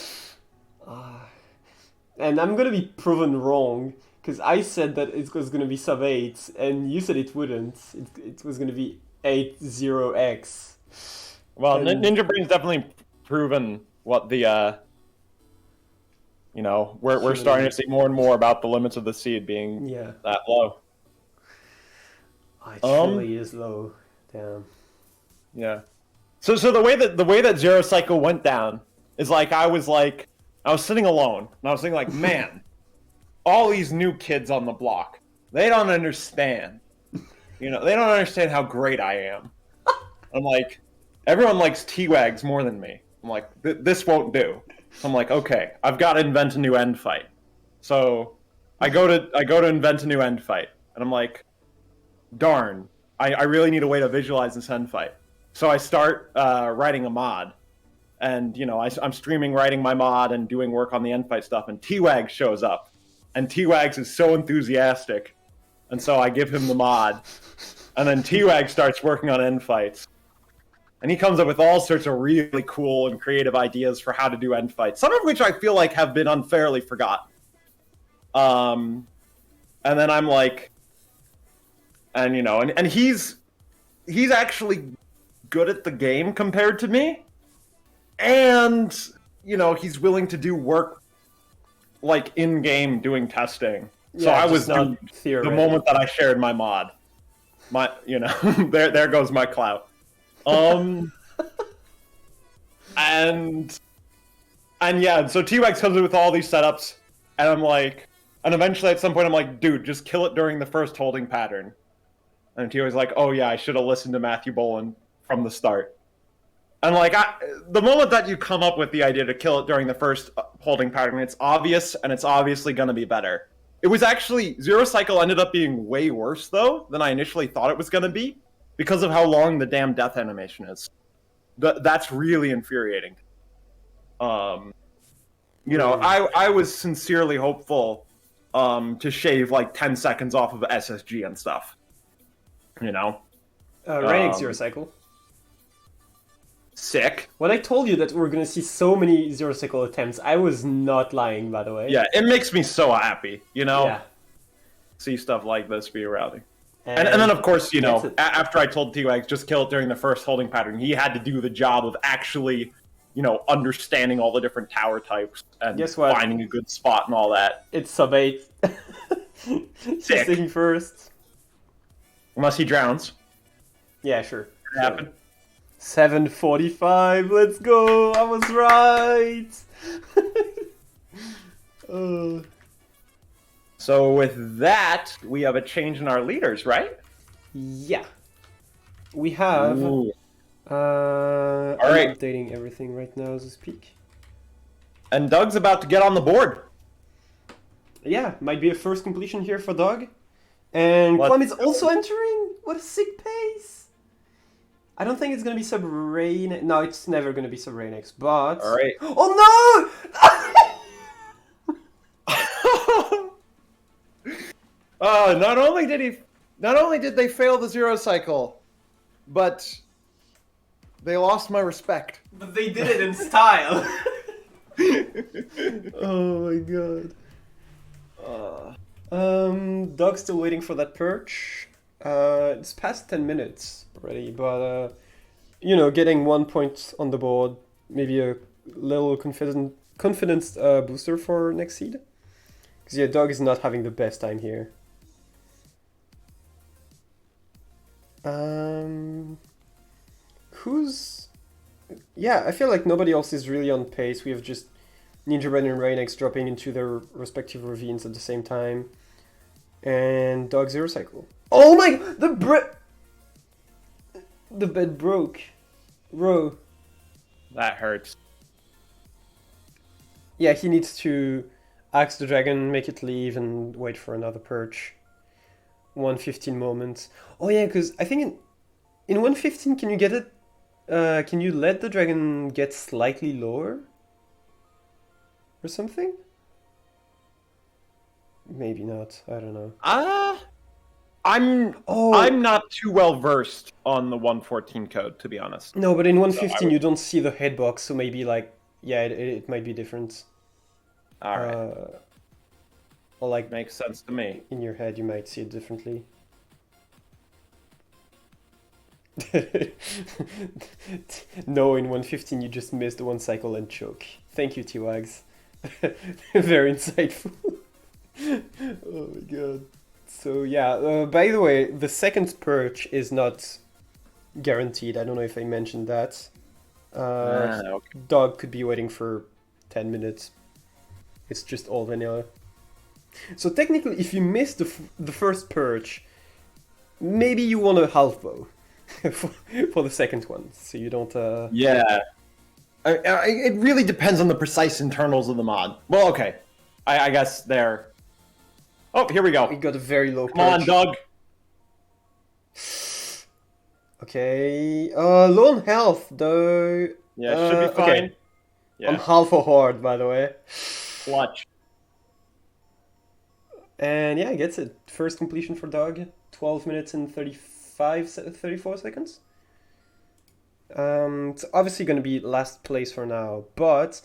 And I'm gonna be proven wrong, because I said that it was gonna be sub 8, and you said it wouldn't. It was gonna be 80x. Well, And- Ninja Brain's definitely proven what the, you know, we're starting to see more and more about the limits of the seed being Yeah. that low. Oh, it truly is low. Damn. Yeah. So the way that Zero Cycle went down is like I was sitting alone, and I was thinking like, man, all these new kids on the block, they don't understand. You know, they don't understand how great I am. I'm like, everyone likes T-Wags more than me. I'm like, this won't do. So I'm like, okay, I've got to invent a new end fight. So I go to invent a new end fight, and I'm like, darn, I really need a way to visualize this end fight. So I start writing a mod, and you know I'm streaming writing my mod and doing work on the end fight stuff, and T-Wags shows up, and T-Wags is so enthusiastic, and so I give him the mod, and then T-Wags starts working on end fights, and he comes up with all sorts of really cool and creative ideas for how to do end fights, some of which I feel like have been unfairly forgotten. And then I'm like, and you know, and he's actually good at the game compared to me, and you know, he's willing to do work like in game doing testing. So Yeah, I just was not duped the theoretic. moment that I shared my mod. My, you know, there goes my clout. And yeah, so T-Rex comes in with all these setups, and I'm like, and eventually at some point I'm like, dude, just kill it during the first holding pattern. And T-Rex like, oh yeah, I should have listened to Matthew Boland from the start. And like, the moment that you come up with the idea to kill it during the first holding pattern, it's obvious, and it's obviously going to be better. It was actually, Zero Cycle ended up being way worse, though, than I initially thought it was going to be, because of how long the damn death animation is. That's really infuriating. You know, I was sincerely hopeful to shave like 10 seconds off of SSG and stuff. You know? Raining Zero Cycle. Sick. When I told you that we're gonna see so many Zero Cycle attempts, I was not lying, by the way. Yeah, it makes me so happy, you know? Yeah. See stuff like this be rowdy. And then, of course, you know, after I told T-Wags just kill it during the first holding pattern, he had to do the job of actually, understanding all the different tower types and Guess what? finding a good spot and all that. It's sub 8. He's Sick. taking first. Unless he drowns. Yeah, sure. Could happen. 7:45. Let's go. I was right. uh, So with that, we have a change in our leaders, right? yeah. We have. Ooh. I'm right. updating everything right now as we speak. And Doug's about to get on the board. Yeah, might be a first completion here for Doug. And Let's Quam is also entering. What a sick pace. I don't think it's gonna be sub Rain. No, it's never gonna be sub Rain-X, but. All right. Oh no! Not only did they fail the zero cycle, but they lost my respect. But they did it in style. Oh my god. Dog's still waiting for that perch. It's past 10 minutes already, but getting 1 point on the board, maybe a little confidence booster for next seed. Because yeah, Dog is not having the best time here. Yeah, I feel like nobody else is really on pace. We have just Ninja Bread and Rain-X dropping into their respective ravines at the same time. And Dog Zero Cycle. Oh my! The bed broke. Bro. That hurts. Yeah, he needs to axe the dragon, make it leave, and wait for another perch. 115 moments. Oh yeah, because I think in 115, can you get it? Can you let the dragon get slightly lower? Or something? Maybe not. I don't know. I'm not too well versed on the 114 code, to be honest. No, but in 115 you don't see the hitbox, so maybe it might be different. All right. Or like makes sense to me. In your head, you might see it differently. No, in 115 you just missed one cycle and choke. Thank you, T-Wags. Very insightful. Oh my god. So yeah, by the way, the second perch is not guaranteed. I don't know if I mentioned that. Okay. Dog could be waiting for 10 minutes. It's just all vanilla. So technically, if you miss the first perch, maybe you want a half bow for the second one, so you don't... Yeah. It really depends on the precise internals of the mod. Well, okay. I guess they're... Oh, here we go. We got a very low perch. Come on, Doug. Okay. Low on health, though. Yeah, should be fine. Okay. Yeah. On half a horde, by the way. Clutch. And yeah, gets it. First completion for Doug. 12 minutes and 34 seconds. It's obviously going to be last place for now, but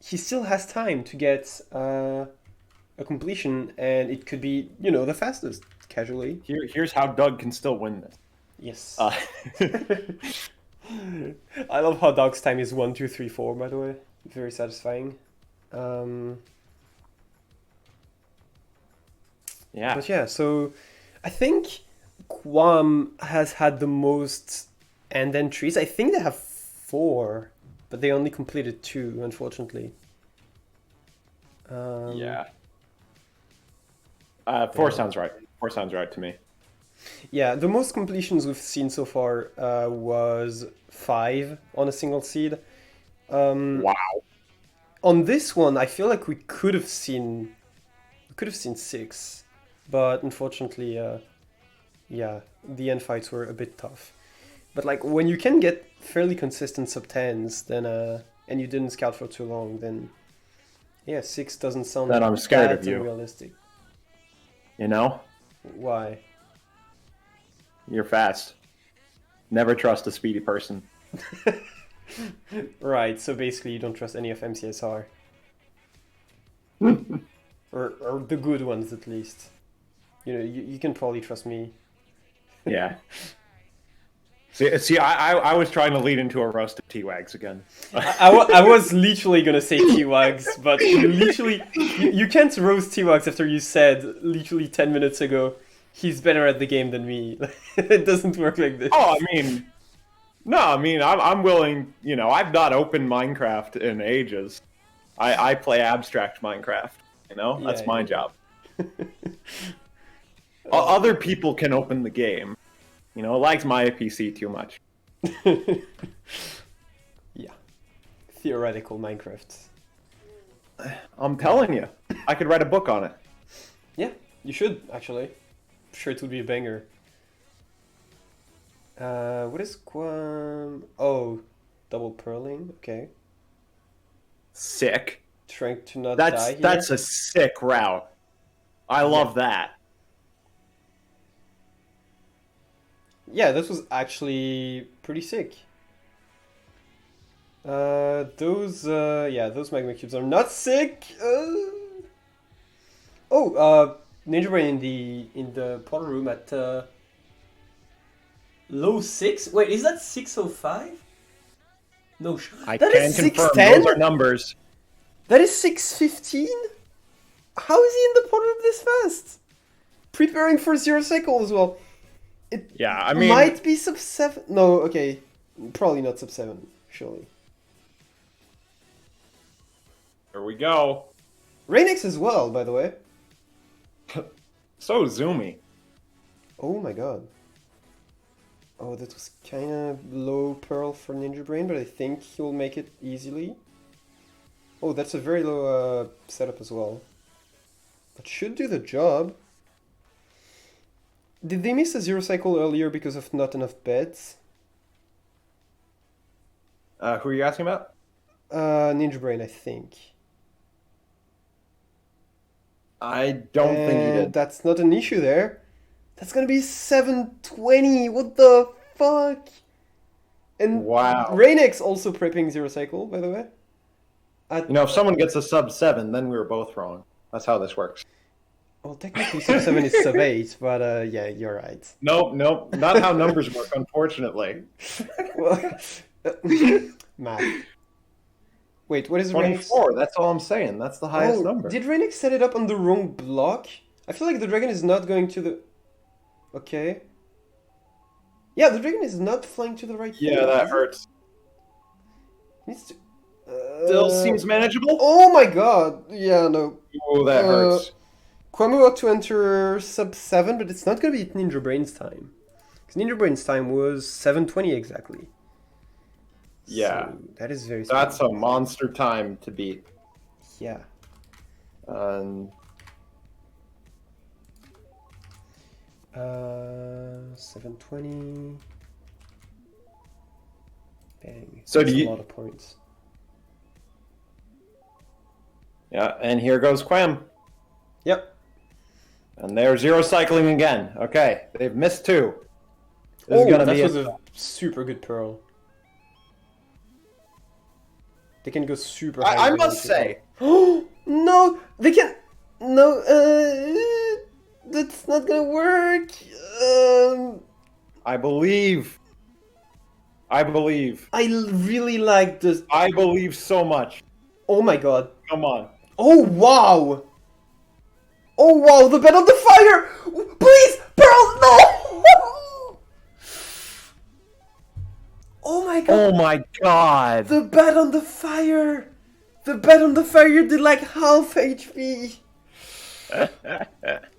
he still has time to get a completion, and it could be, the fastest, casually. Here's how Doug can still win this. Yes. I love how Dog's time is 1, 2, 3, 4, by the way. Very satisfying. Yeah. But yeah, so I think Quam has had the most end entries. I think they have 4, but they only completed 2, unfortunately. Yeah. 4 sounds right. 4 sounds right to me. Yeah, the most completions we've seen so far was 5 on a single seed. Wow. On this one, I feel like we could have seen 6, but unfortunately, yeah, the end fights were a bit tough. But like when you can get fairly consistent sub 10s, then and you didn't scout for too long, then yeah, 6 doesn't sound then I'm scared that of you. unrealistic. You know? Why? You're fast. Never trust a speedy person. Right, so basically you don't trust any of MCSR. or the good ones, at least. You can probably trust me. Yeah. See, I was trying to lead into a roast of T-Wags again. I was literally gonna say T-Wags, but you can't roast T-Wags after you said literally 10 minutes ago he's better at the game than me. It doesn't work like this. Oh, I mean, no, I mean, I'm willing. You know, I've not opened Minecraft in ages. I play abstract Minecraft. You know, that's my job. Other people can open the game. You know, it likes my PC too much. Yeah. Theoretical Minecraft. I'm telling you, I could write a book on it. Yeah, you should, actually. I'm sure it would be a banger. What is Quam? Oh, double purling, okay. Sick. Trying to not die here. That's a sick route. I love that. Yeah, this was actually pretty sick. Those magma cubes are not sick. Ninja Brain in the portal room at low 6. Wait, is that 605? No, I that can is confirm 610. those are numbers. That is 615. How is he in the portal room this fast? Preparing for zero cycle as well. It I mean, might be sub 7. No, okay. Probably not sub 7, surely. Here we go. Rainix as well, by the way. So zoomy. Oh my god. Oh, that was kind of low pearl for Ninja Brain, but I think he'll make it easily. Oh, that's a very low setup as well. That should do the job. Did they miss a zero cycle earlier because of not enough beds? Who are you asking about? Ninja Brain, I think. I don't think he did. That's not an issue there. That's gonna be 720. What the fuck? And Wow. Rainix also prepping zero cycle, by the way. You know, if someone gets a sub 7, then we were both wrong. That's how this works. Well, technically sub 7 is sub 8, but yeah, you're right. Nope, not how numbers work, unfortunately. Well, math. Wait, what is Rainix? 24, that's all I'm saying. That's the highest number. Did Rainix set it up on the wrong block? I feel like the dragon is not going to the... Okay. Yeah, the dragon is not flying to the right thing. Yeah, that hurts. Needs to... Still seems manageable. Oh my god! Yeah, no. Oh, that hurts. Kwame ought to enter sub 7, but it's not gonna be at Ninja Brain's time. Because Ninja Brain's time was 720 exactly. Yeah. So that is very That's smart. a monster time to beat. Yeah. 720. Bang. So That's do you- a lot of points. Yeah, and here goes Quam. Yep. And they're zero cycling again. Okay, they've missed 2. This is gonna that be was a super good pearl. They can go super high. I must say. Oh no! They can. No. That's not gonna work. I believe. I really like this. I believe so much. Oh my god. Come on. Oh wow. Oh wow. The bed on the fire. Please, Pearl. No. Oh my god. Oh my god. The bed on the fire. The bed on the fire did like half HP.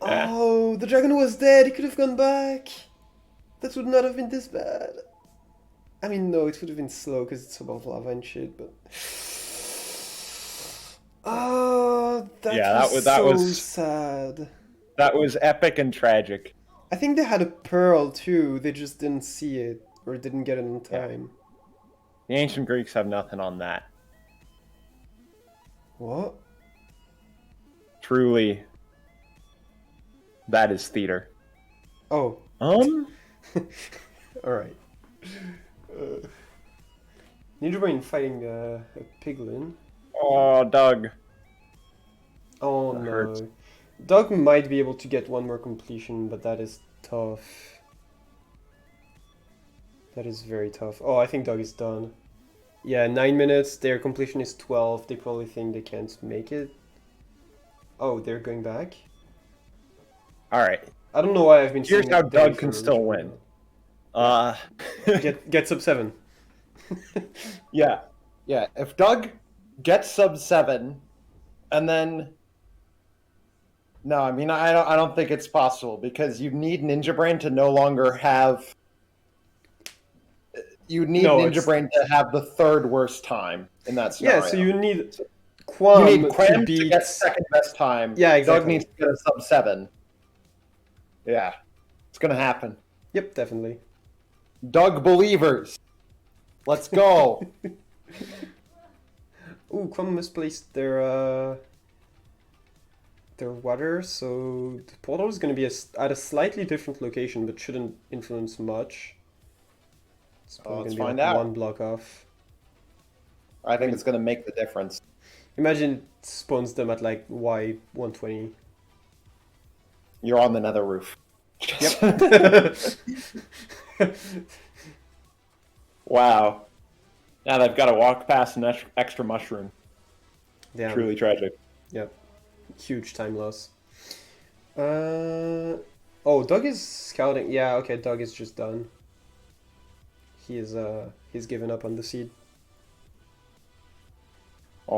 Oh, the dragon was dead. He could have gone back. That would not have been this bad. I mean, no, it would have been slow because it's above lava and shit, but... Oh, that was so sad. That was epic and tragic. I think they had a pearl too. They just didn't see it or didn't get it in time. The ancient Greeks have nothing on that. What? Truly, that is theater. Oh. Alright. Ninja Brain fighting a piglin. Oh, Doug. Oh That no. hurts. Doug might be able to get one more completion, but that is tough. That is very tough. Oh, I think Doug is done. Yeah, 9 minutes. Their completion is 12. They probably think they can't make it. Oh, they're going back. All right. I don't know why I've been Here's saying how Danny Doug can for still original. win. Yeah, Uh, get sub 7. yeah, yeah. If Doug gets sub 7, and then no, I mean I don't think it's possible because you need Ninja Brain to no longer have. You need No, Ninja it's Brain to have the third worst time in that yeah. So scenario. you need So you need Quam to Quam to get beat. second best time. Yeah, Doug exactly. needs to get a sub 7. Yeah, it's gonna happen. Yep, definitely. Doug believers, let's go. Ooh, Quam misplaced their water, so the portal is going to be at a slightly different location, but shouldn't influence much. It's probably Let's going to be find like one out. block off. I I think mean, it's gonna make the difference. imagine it spawns them at like Y 120. You're on the nether roof. Yep. Wow. Now they've got to walk past an extra mushroom. Damn. Truly tragic. Yep. Huge time loss. Uh. Oh, Doug is scouting. Yeah. Okay. Doug is just done. He's given up on the seed. Aww.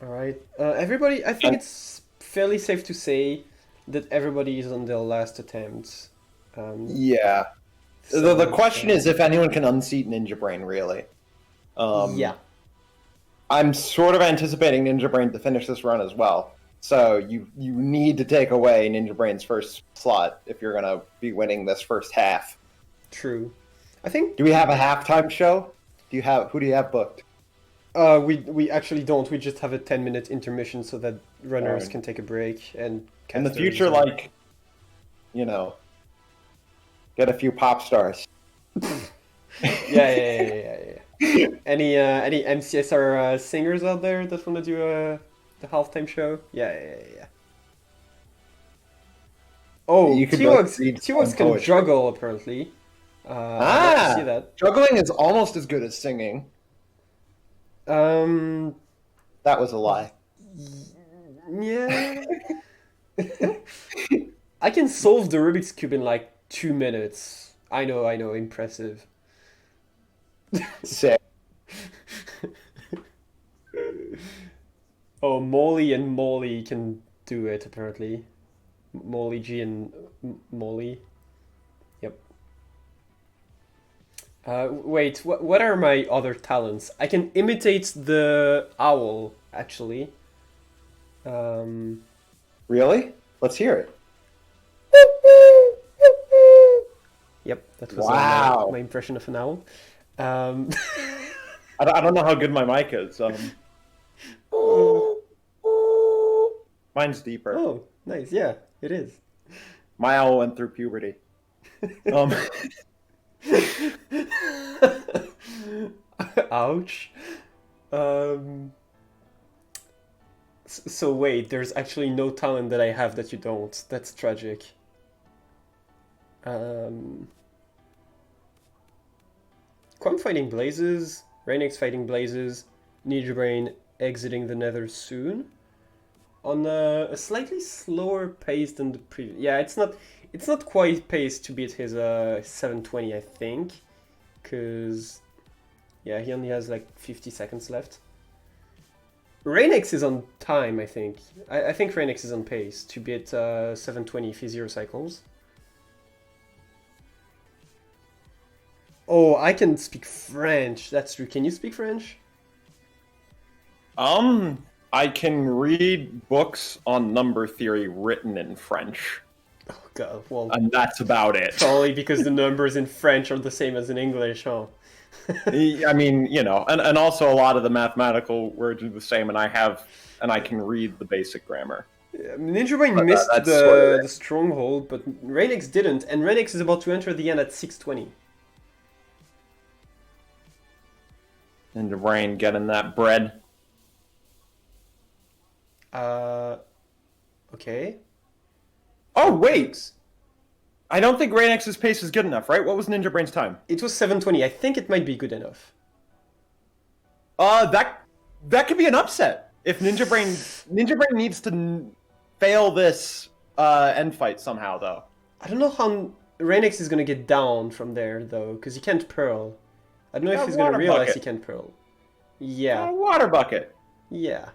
All right. Everybody. I think And it's fairly safe to say that everybody is on their last attempt. yeah. The So question is if anyone can unseat Ninja Brain, really. yeah. I'm sort of anticipating Ninja Brain to finish this run as well. So you need to take away Ninja Brain's first slot if you're gonna be winning this first half. True. I think Do we have a halftime show? Who do you have booked? we actually don't. We just have a 10-minute intermission so that runners Alright. can take a break and In the casters. future, like, you know, get a few pop stars. Yeah. Any MCSR singers out there that want to do the halftime show? Yeah. Oh, You could both T-Wugs read T-Wugs some can poetry. juggle apparently. I'd love to see Ah, that. juggling is almost as good as singing. Um, That was a lie. yeah. I can solve the Rubik's Cube in like 2 minutes. I know, impressive. Sick. Oh, Molly and Molly can do it apparently. Molly G and Molly. Yep. Wait, what are my other talents? I can imitate the owl, actually. Um, Really? Let's hear it. yep, that was my Wow. impression of an owl. Um, I don't know how good my mic is. uh, Mine's deeper. oh, nice. Yeah, it is. My owl went through puberty. Um, Ouch. Um, so wait, there's actually no talent that I have that you don't. That's tragic. Um, Quam fighting Blazes, Rainix fighting Blazes, Ninja Brain exiting the Nether soon. On a slightly slower pace than the previous. Yeah, it's not quite paced to beat his 720, I think, because yeah, he only has like 50 seconds left. Rainix is on time, I think. I think Rainix is on pace to beat 720 if he zero cycles. Oh, I can speak French. That's true. Can you speak French? I can read books on number theory written in French, Oh god, well, and that's about it. probably because the numbers in French are the same as in English, huh? I mean, and also a lot of the mathematical words are the same, and I can read the basic grammar. Ninja Brain But missed that's sort of the it. stronghold, but Rainix didn't, and Rainix is about to enter the end at 620. And the brain getting that bread. Uh, okay. Oh wait, I don't think Rainex's pace is good enough, right? What was Ninja Brain's time? It was 7:20. I think it might be good enough. That could be an upset if Ninja Brain needs to fail this end fight somehow, though. I don't know how Renex is gonna get down from there though, because he can't pearl. I don't know if he's gonna realize he can't pearl. Yeah. Water bucket. Yeah.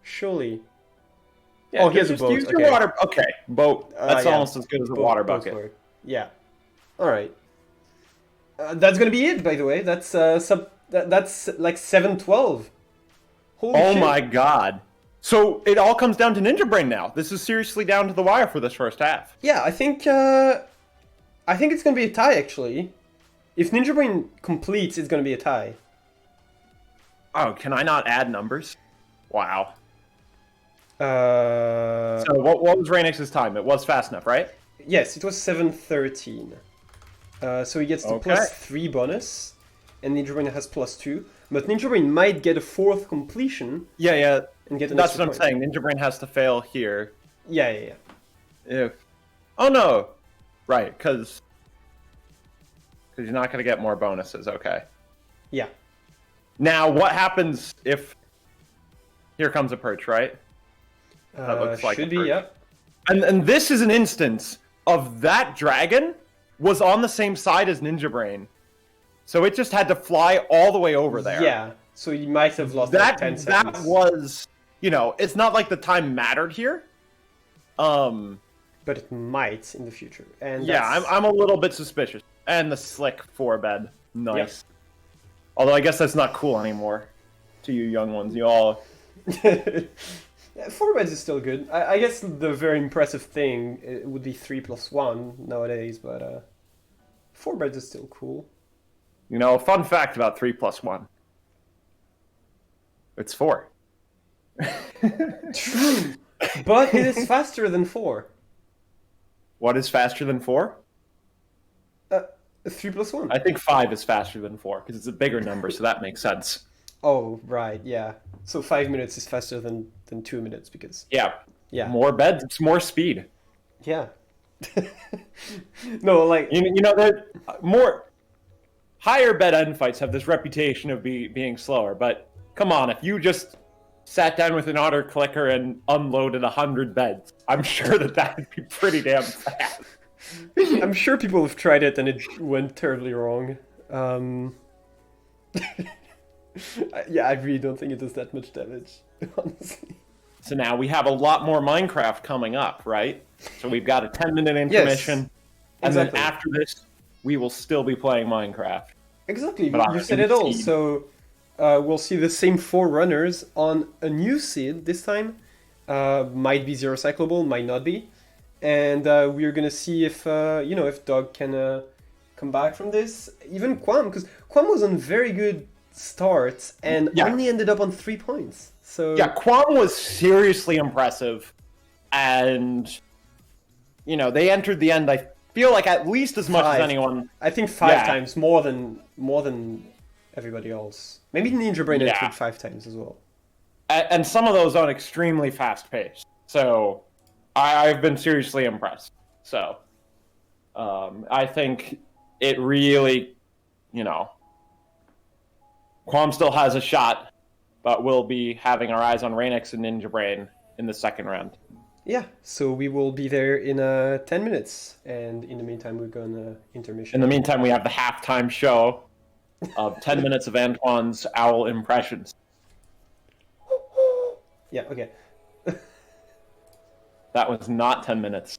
Surely. Yeah, oh, he has a boat. Use your water. Okay, boat. That's yeah. almost as good as a water bucket. Yeah. All right. That's gonna be it. By the way, that's that's like 7:12. Holy shit. My god! So it all comes down to Ninja Brain now. This is seriously down to the wire for this first half. Yeah, I think it's gonna be a tie actually. If Ninja Brain completes, it's gonna be a tie. Oh, can I not add numbers? Wow. So what was Rainex's time? It was fast enough, right? Yes, it was 7:13. So he gets the +3 bonus, and Ninja Brain has +2. But Ninja Brain might get a 4th completion. Yeah. And get an That's what extra I'm saying. Ninja Brain has to fail here. Yeah. Oh no. Right, because you're not going to get more bonuses. Okay. Yeah. Now, what happens if here comes a perch, right? That looks like should be, yeah. And this is an instance of that dragon was on the same side as Ninja Brain. So it just had to fly all the way over there. Yeah, so you might have lost like 10 seconds. That was, it's not like the time mattered here. But it might in the future. And yeah, I'm a little bit suspicious. And the slick 4-bed. Nice. Yep. Although I guess that's not cool anymore to you young ones. You all... 4 beds is still good. I guess the very impressive thing would be 3+1 nowadays, but 4 beds is still cool. Fun fact about 3+1. It's 4. True, but it is faster than 4. What is faster than 4? 3+1. I think 5 is faster than 4 because it's a bigger number, so that makes sense. Oh, right, yeah. So 5 minutes is faster than 2 minutes because... Yeah. More beds, it's more speed. Yeah. No, like... more... Higher bed end fights have this reputation of being slower, but come on, if you just sat down with an auto clicker and unloaded 100 beds, I'm sure that would be pretty damn fast. I'm sure people have tried it and it went terribly wrong. Yeah, I really don't think it does that much damage, honestly. So now we have a lot more Minecraft coming up, right? So we've got a 10-minute intermission, yes, and exactly. then after this, we will still be playing Minecraft. Exactly, you said it all. So we'll see the same 4 runners on a new seed this time. Might be zero cyclable, might not be. And we're gonna see if if Dog can come back from this. Even Quam, because Quam was on very good start and only ended up on 3 points. So yeah, Quam was seriously impressive, and they entered the end. I feel like at least as much as anyone. I think 5 times more than everybody else. Maybe Ninja Brain entered 5 times as well. And some of those on extremely fast pace. So I've been seriously impressed. So I think it really, Quam still has a shot, but we'll be having our eyes on Rainix and Ninja Brain in the second round. Yeah, so we will be there in 10 minutes, and in the meantime, we're going to intermission. In the meantime, we have the halftime show of 10 minutes of Antoine's owl impressions. Yeah, okay. That was not 10 minutes.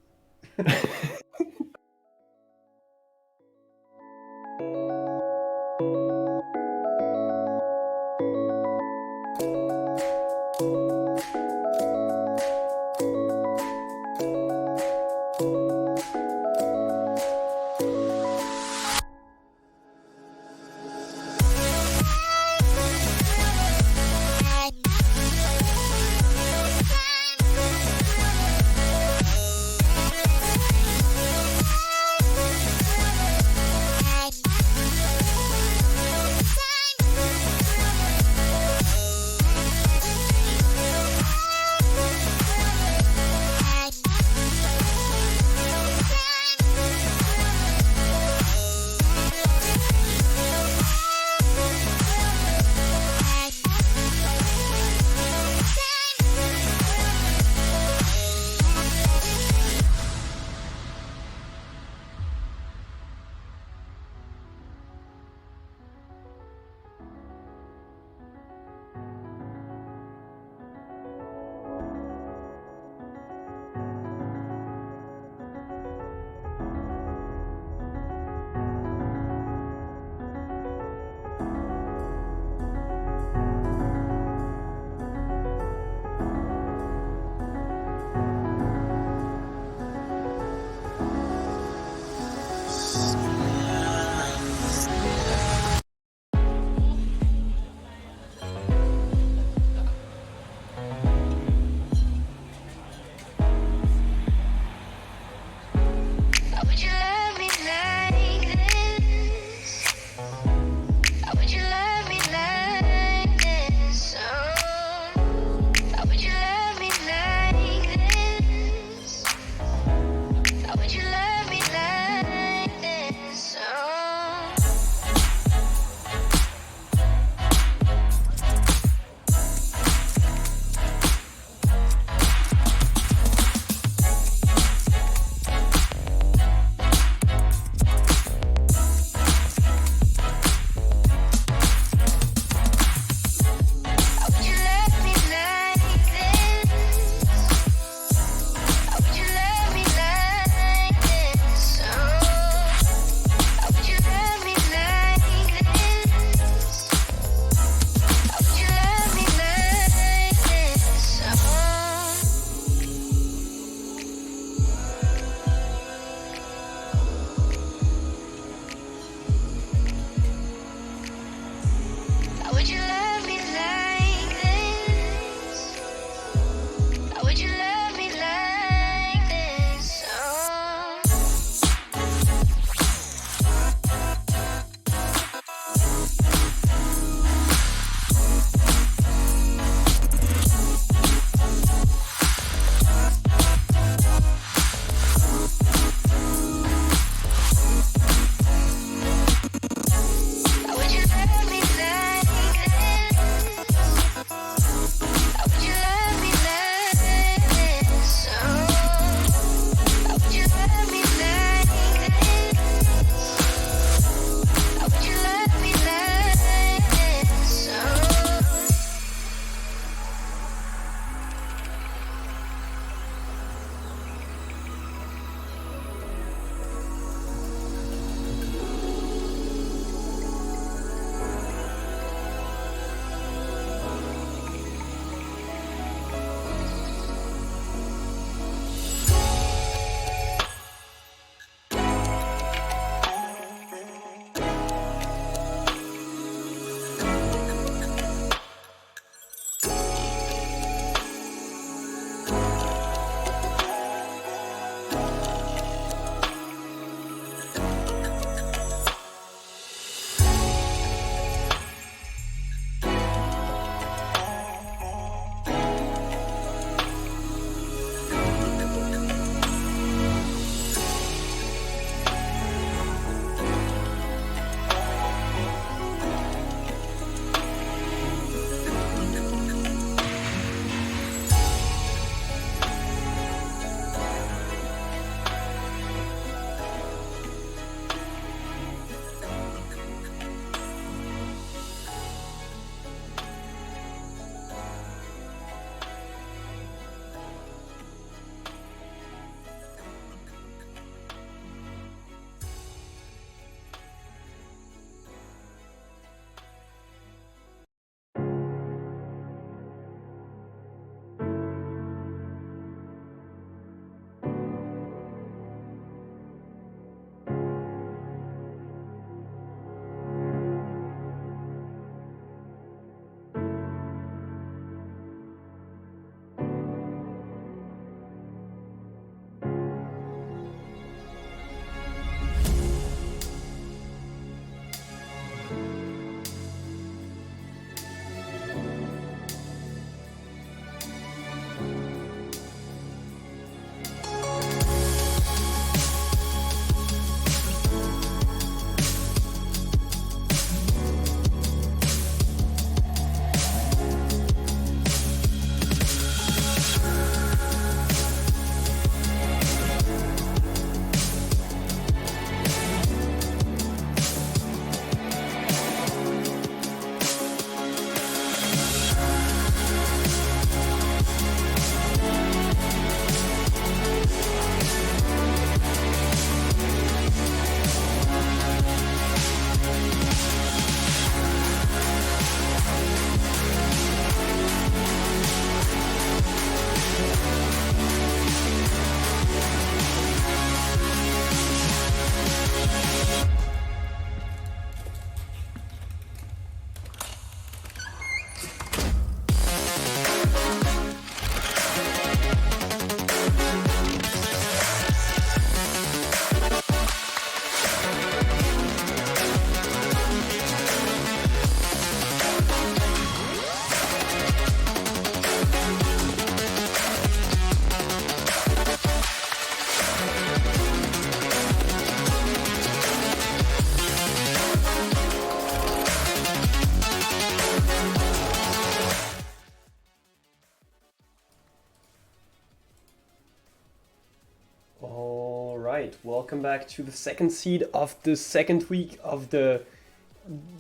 right, welcome back to the second seed of the second week of the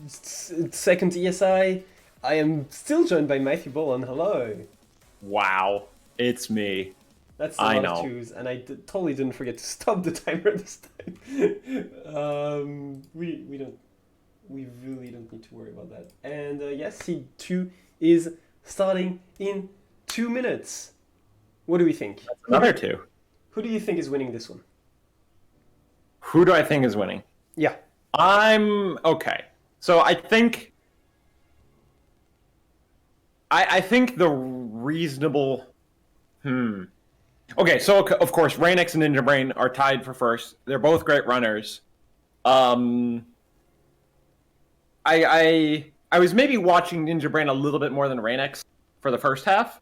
second ESI. I am still joined by Matthew Boland. Hello. Wow, it's me. That's a I lot know. of twos, and I totally didn't forget to stop the timer this time. We really don't need to worry about that. And yes, seed 2 is starting in 2 minutes. What do we think? Another two. Who do you think is winning this one? Who do I think is winning? Yeah. I'm okay. So I think I think the reasonable Okay, so of course Rainix and Ninja Brain are tied for first. They're both great runners. I was maybe watching Ninja Brain a little bit more than Rainix for the first half.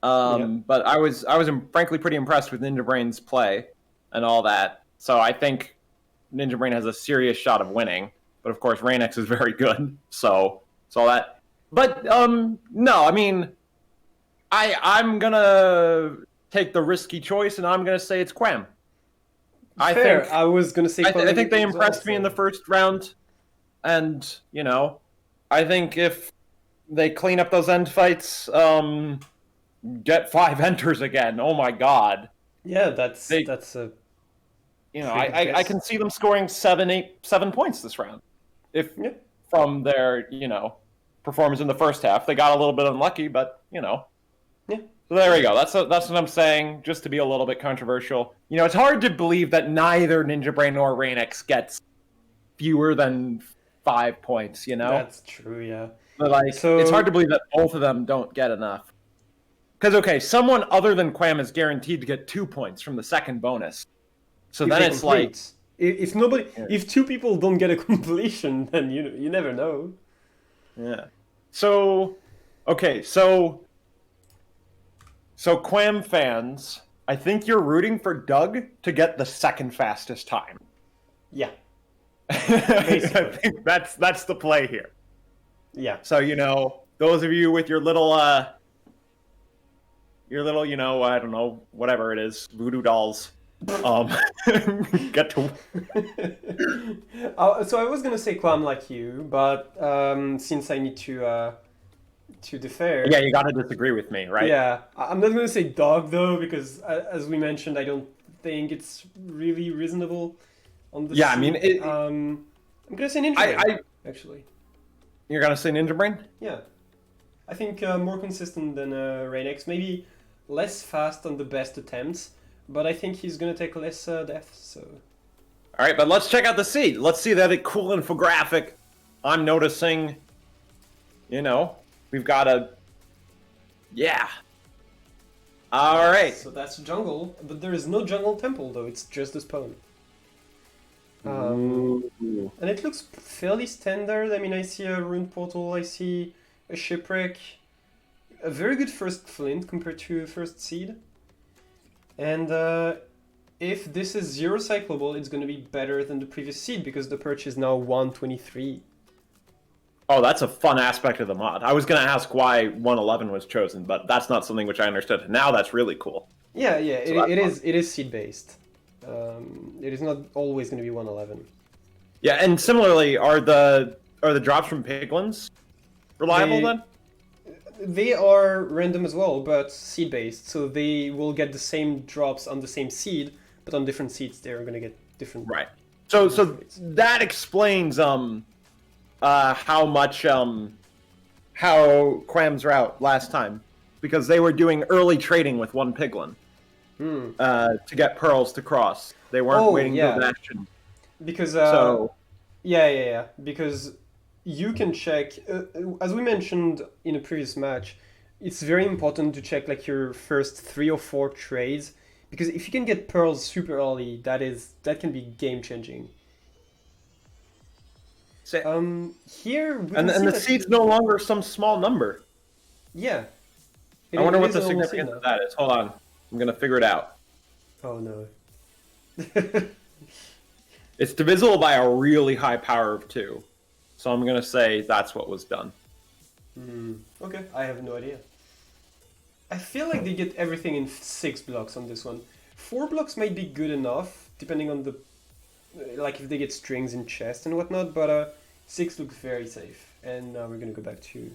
But I was frankly pretty impressed with Ninja Brain's play and all that. So I think Ninja Brain has a serious shot of winning. But of course Rainix is very good. So that. But no, I mean, I'm gonna take the risky choice, and I'm gonna say it's Quam. Fair. I was gonna say. I think they impressed me in the first round, and I think if they clean up those end fights, get 5 enters again. Oh my god. Yeah, that's a. I can see them scoring 7 points this round, if from their performance in the first half. They got a little bit unlucky, but Yeah. So there we go. That's what I'm saying. Just to be a little bit controversial. It's hard to believe that neither Ninja Brain nor Rainix gets fewer than 5 points. That's true. Yeah. But it's hard to believe that both of them don't get enough. Because someone other than Quam is guaranteed to get 2 points from the second bonus. So then it's like, if 2 people don't get a completion, then you never know. Yeah. So Quam fans, I think you're rooting for Doug to get the second fastest time. Yeah. I think that's the play here. Yeah. So those of you with your little I don't know, whatever it is, voodoo dolls, get to. So I was gonna say Quam like you, but since I need to defer. Yeah, you gotta disagree with me, right? Yeah, I'm not gonna say dog though, because as we mentioned, I don't think it's really reasonable on the. Yeah, I mean, I'm gonna say Ninja Brain, actually. You're gonna say Ninja Brain? Yeah, I think more consistent than Rainix. Maybe less fast on the best attempts, but I think he's gonna take less deaths. So. All right, but let's check out the seed. Let's see that cool infographic. I'm noticing. We've got yeah. All right. So that's jungle, but there is no jungle temple though. It's just a spawn. And it looks fairly standard. I mean, I see a rune portal. I see a shipwreck. A very good first flint compared to first seed. And if this is 0 cyclable, it's going to be better than the previous seed because the perch is now 123. Oh, that's a fun aspect of the mod. I was going to ask why 111 was chosen, but that's not something which I understood. Now that's really cool. Yeah, it is seed based. It is not always going to be 111. Yeah, and similarly, are the drops from piglins reliable then? They are random as well, but seed based. So they will get the same drops on the same seed, but on different seeds they're going to get different. Right. So that explains how much how Quam's route last time, because they were doing early trading with 1 piglin to get pearls to cross. They weren't waiting till action. Because so because you can check as we mentioned in a previous match. It's very important to check like your first 3 or 4 trades, because if you can get pearls super early, that can be game changing. Here we and the seed's no longer some small number. Yeah. I wonder what the significance of that is. Hold on, I'm gonna figure it out. Oh no. It's divisible by a really high power of 2, so I'm gonna say that's what was done. Okay, I have no idea. I feel like they get everything in 6 blocks on this one. 4 blocks might be good enough, depending on the like if they get strings in chest and whatnot. But 6 looks very safe, and now we're gonna go back to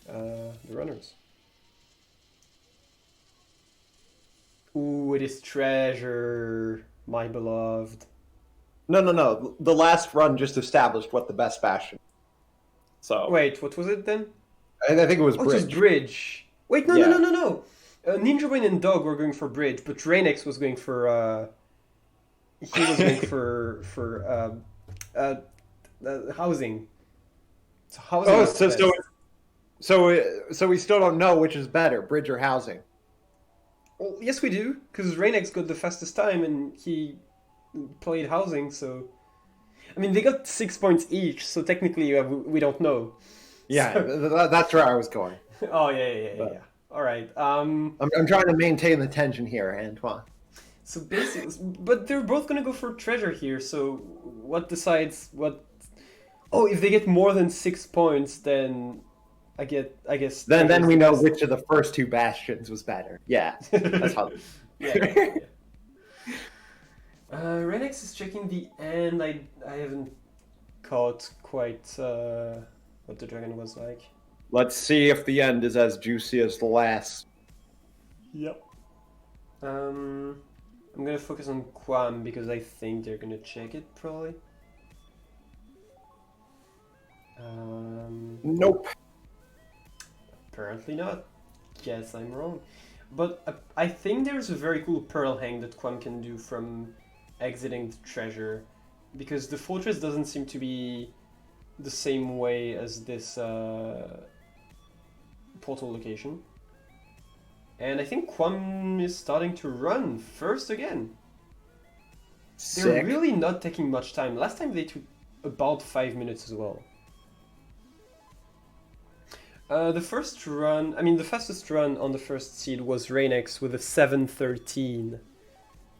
the runners. Ooh, it is treasure, my beloved. No. The last run just established what the best bastion. So Wait, what was it then? I think it was Oh, it was bridge. bridge. Wait, no, no, Yeah. no, no, no. Ninja Brain and Dog were going for bridge, but Rainex was going for. He was going for housing. So housing Oh, is the best. so we still don't know which is better, bridge or housing. Well, yes, we do, because Rainex got the fastest time and he played housing. So, I mean, they got 6 points each. So technically, we don't know. Yeah, So- that's where I was going. Oh yeah. But All right. I'm trying to maintain the tension here, Antoine. So basically, but they're both gonna go for treasure here. So what decides what? Oh, if they get more than 6 points, then I guess. Then we know best. which of the first two bastions was better. Yeah, that's how. Yeah. Renix is checking the end. I haven't caught quite what the dragon was like. Let's see if the end is as juicy as the last. Yep. I'm gonna focus on Quam because I think they're gonna check it probably. Nope. Apparently not. Guess I'm wrong. But I think there's a very cool pearl hang that Quam can do from exiting the treasure, because the fortress doesn't seem to be the same way as this portal location. And I think Quam is starting to run first again. They're Sick. really not taking much time. Last time they took about 5 minutes as well. The fastest run on the first seed was Rainex with a 7:13,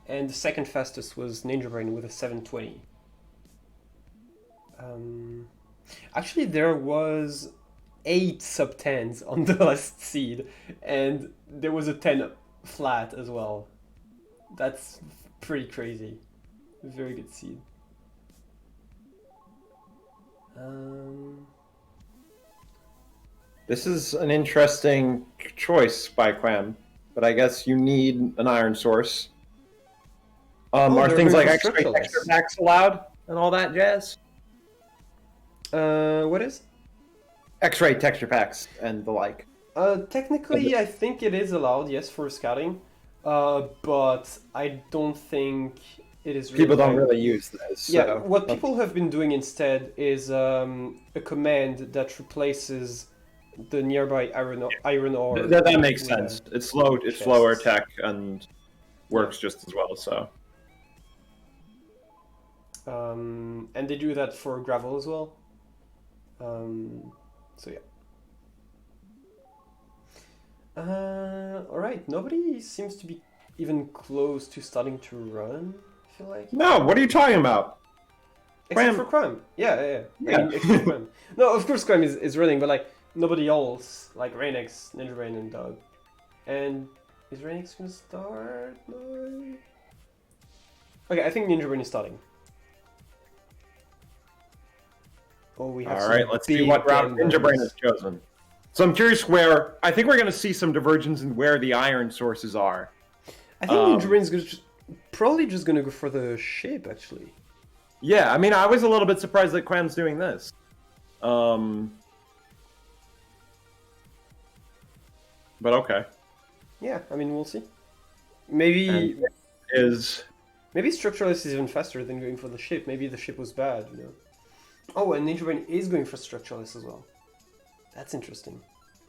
and the second fastest was Ninja Brain with a 7:20. Actually, there was 8 sub 10s on the last seed, and there was a 10 flat as well. That's pretty crazy. Very good seed. This is an interesting choice by Quam, but I guess you need an iron source. Are they're things going like for X-ray structureless. texture packs allowed and all that jazz? What is? X-ray texture packs and the like. Technically, I think it is allowed, yes, for scouting. But I don't think it is really People don't going- really use this. Yeah, so- what people have been doing instead is a command that replaces the nearby iron ore. That makes with sense. a- It's slow. It's chests. slower tech and works just as well. So and they do that for gravel as well. So yeah. All right. Nobody seems to be even close to starting to run. I feel like. no, what are you talking about? Except Cram. for Crime. Yeah. Yeah. I mean, except for Crime. No, of course Crime is running, but like nobody else, like Rainex, Ninja Brain, and Dog. And is Rainex gonna start? No. Okay, I think Ninja Brain is starting. Oh, we have All some right, let's see big what route Ninja Brain gambas. has chosen. So I'm curious where I think we're going to see some divergence in where the iron sources are. I think Ninja Brain's probably just gonna go for the shape, actually. Yeah, I mean, I was a little bit surprised that Quam's doing this. But okay. Yeah, I mean, we'll see. Maybe And is maybe Structureless is even faster than going for the ship. Maybe the ship was bad, you know. Oh, and Ninja Brain is going for Structureless as well. That's interesting.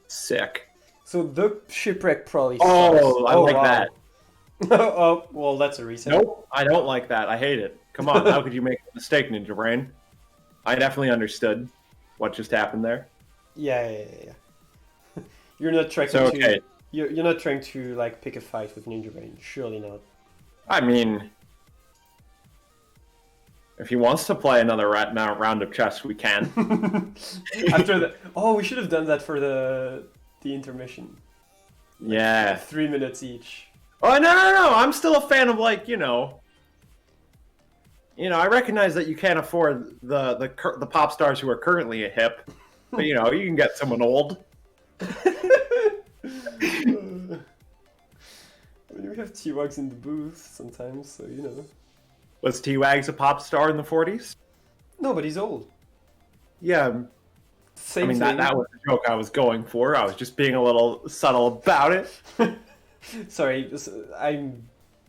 sick. So the shipwreck probably Oh, sucks. I like wow. that. Oh, well, that's a reset. Nope, I don't like that. I hate it. Come on, how could you make a mistake, Ninja Brain? I definitely understood what just happened there. Yeah. You're not trying So, to. okay. You're not trying to like pick a fight with Ninja Brain. Surely not. I mean, if he wants to play another round of chess, we can. After the we should have done that for the intermission. Yeah. 3 minutes each. Oh no! I'm still a fan of like I recognize that you can't afford the pop stars who are currently a hip, but you can get someone old. I mean, we have T-Wags in the booth sometimes, so you know. Was T-Wags a pop star in the 40s? No, but he's old. Yeah, I Same mean thing. that was the joke I was going for. I was just being a little subtle about it. Sorry, I'm.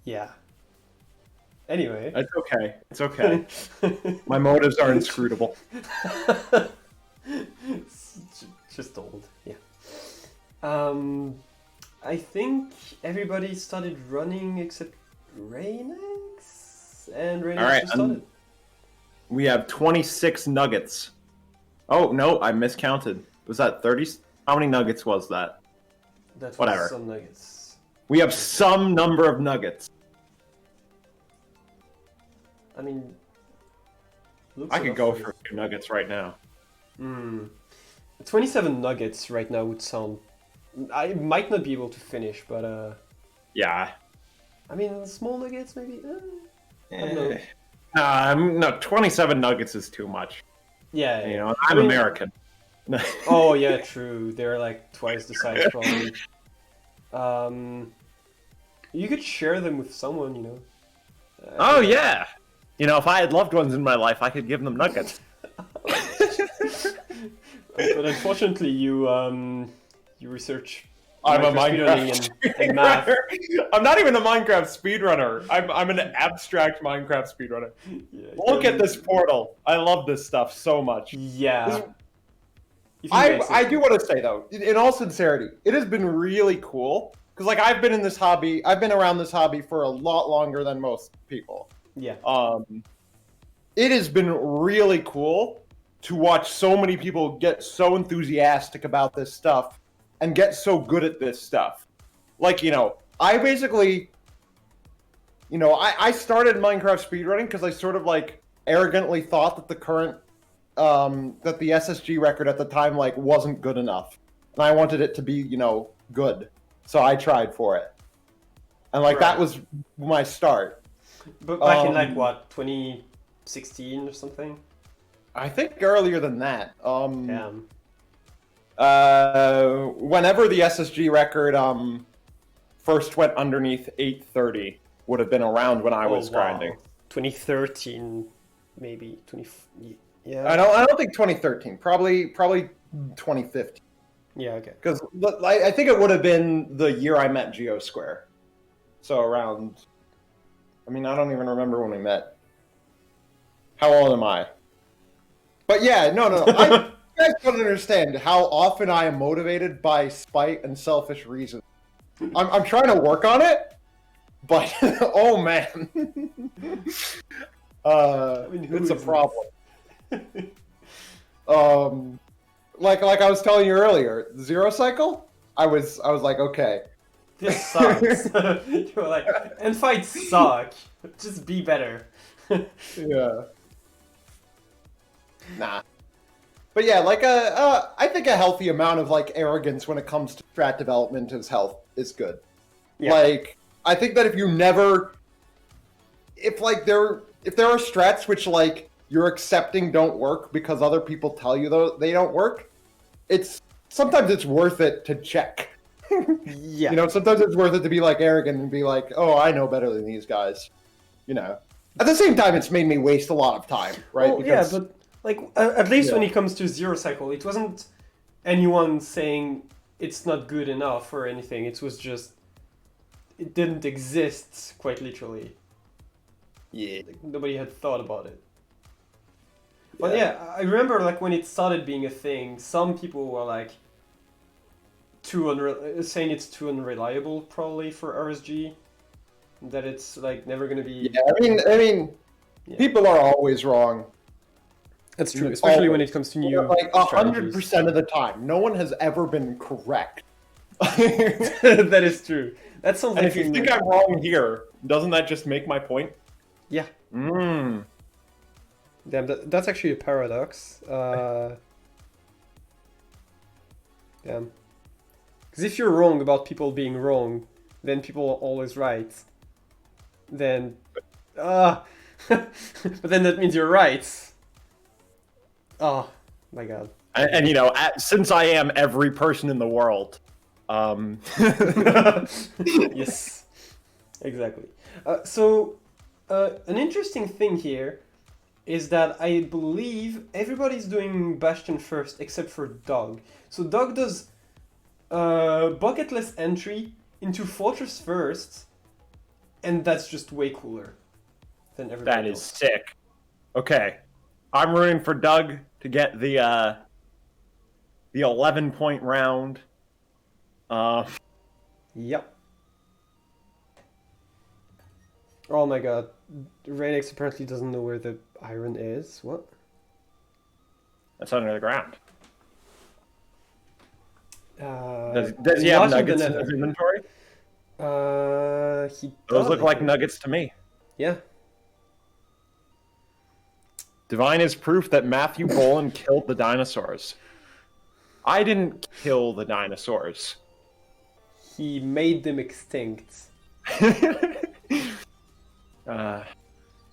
Yeah. Anyway. It's okay. It's okay. My motives are inscrutable. Just old, yeah. I think everybody started running except Raynex, and Raynex All right, just started. we have 26 nuggets. Oh no, I miscounted. Was that 30? How many nuggets was that? That was Whatever. some nuggets. We have some number of nuggets. I mean, looks I could enough go for for a few nuggets right now. 27 nuggets right now would sound. I might not be able to finish, but Yeah. I mean, small nuggets maybe. I don't know. No, 27 nuggets is too much. Yeah, You yeah. know, I I'm mean- American. Oh yeah, true. They're like twice the size probably. You could share them with someone, you know. Oh yeah. If I had loved ones in my life, I could give them nuggets. But unfortunately, you research. I'm a Minecraft Minecraft speedrunning and math. speedrunner. I'm not even a Minecraft speedrunner. I'm an abstract Minecraft speedrunner. Yeah, Look at this portal. I love this stuff so much. Yeah. If you I guys- I do want to say though, in all sincerity, it has been really cool because like I've been around this hobby for a lot longer than most people. Yeah. It has been really cool to watch so many people get so enthusiastic about this stuff and get so good at this stuff. Like, I basically, I started Minecraft speedrunning because I sort of like arrogantly thought that the current, that the SSG record at the time like wasn't good enough. And I wanted it to be, good. So I tried for it. And like that Right. was my start. But back in like what, 2016 or something? I think earlier than that. Damn. Whenever the SSG record first went underneath 830 would have been around when I was grinding. 2013, maybe 20. Yeah. I don't think 2013. Probably 2015. Yeah. Okay. Because I think it would have been the year I met GeoSquare. So around. I mean, I don't even remember when we met. How old am I? But yeah, no. You guys don't understand how often I am motivated by spite and selfish reasons. I'm trying to work on it, but oh man, mean, who it's a isn't? problem. Like I was telling you earlier, Zero Cycle. I was like, okay, This sucks. You were like, and fights suck. Just be better. yeah, nah. But yeah, like I think a healthy amount of like arrogance when it comes to strat development is good. Yeah. Like I think that if there are strats which like you're accepting don't work because other people tell you they don't work, sometimes it's worth it to check. Yeah. Sometimes it's worth it to be like arrogant and be like, oh, I know better than these guys. At the same time, it's made me waste a lot of time, right? Well, yeah, but like at least when Yeah. it comes to Zero Cycle, it wasn't anyone saying it's not good enough or anything. It was just it didn't exist, quite literally. yeah. Like, nobody had thought about it. But yeah, I remember like when it started being a thing, some people were like saying it's too unreliable probably for RSG, that it's like never gonna be. Yeah, I mean, Yeah. people are always wrong. That's true, especially when it comes to new Like strategies. 100% of the time, no one has ever been correct. That is true. That sounds And like if you in- think I'm wrong here, doesn't that just make my point? yeah. Mm. Damn, that's actually a paradox. Damn. Because if you're wrong about people being wrong, then people are always right. Then, ah, but then that means you're right. Oh my god. And since I am every person in the world, um, Yes, exactly. So, an interesting thing here is that I believe everybody's doing Bastion first except for Dog. So Dog does bucket list entry into Fortress first, and that's just way cooler than everybody that is else. sick. Okay, I'm rooting for Doug to get the 11-point round. Yep. Oh my god. Radix apparently doesn't know where the iron is. What? That's under the ground. Does And he have not in the nuggets in nether. his inventory? He Those does, look I like think. nuggets to me. Yeah. Divine is proof that Matthew Boland killed the dinosaurs. I didn't kill the dinosaurs. He made them extinct.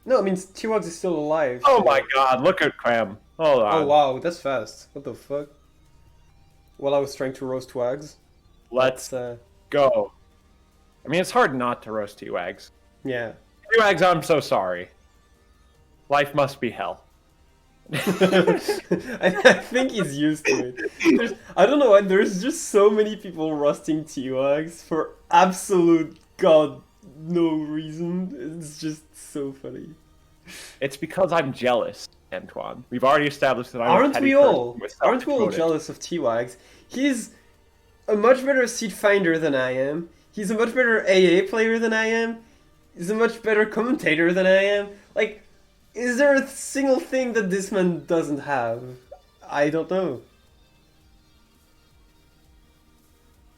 No, I mean, T-Rex is still alive. Oh my god, look at Cram. Hold on. Oh wow, that's fast. What the fuck? While I was trying to roast wags. Let's That's, go. I mean, it's hard not to roast T-Wags. yeah. T-Wags, I'm so sorry. Life must be hell. I think he's used to it. I don't know why, there's just so many people roasting T-Wags for absolute god no reason. It's just so funny. It's because I'm jealous, Antoine. We've already established that I'm a Aren't petty we person all? with Aren't we all self-motive. jealous of T-Wags? He's a much better seed finder than I am. He's a much better AA player than I am. He's a much better commentator than I am. Like, is there a single thing that this man doesn't have? I don't know.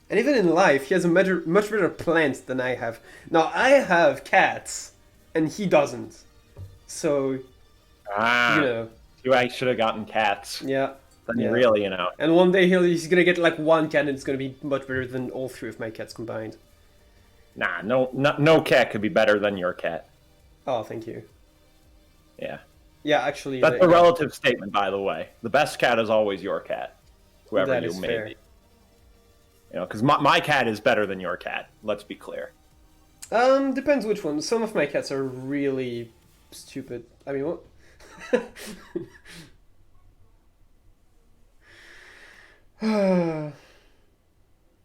And even in life, he has a much better plant than I have. Now, I have cats, and he doesn't. So, Ah, you know, T-Wags should have gotten cats. yeah. Then Yeah. really, And one day he's gonna get like one cat, and it's gonna be much better than all three of my cats combined. Nah, no cat could be better than your cat. Oh, thank you. Yeah. Yeah, actually, That's a yeah, relative statement, by the way. The best cat is always your cat, whoever that you is may fair. be. Because my cat is better than your cat. Let's be clear. Depends which one. Some of my cats are really stupid. I mean, what?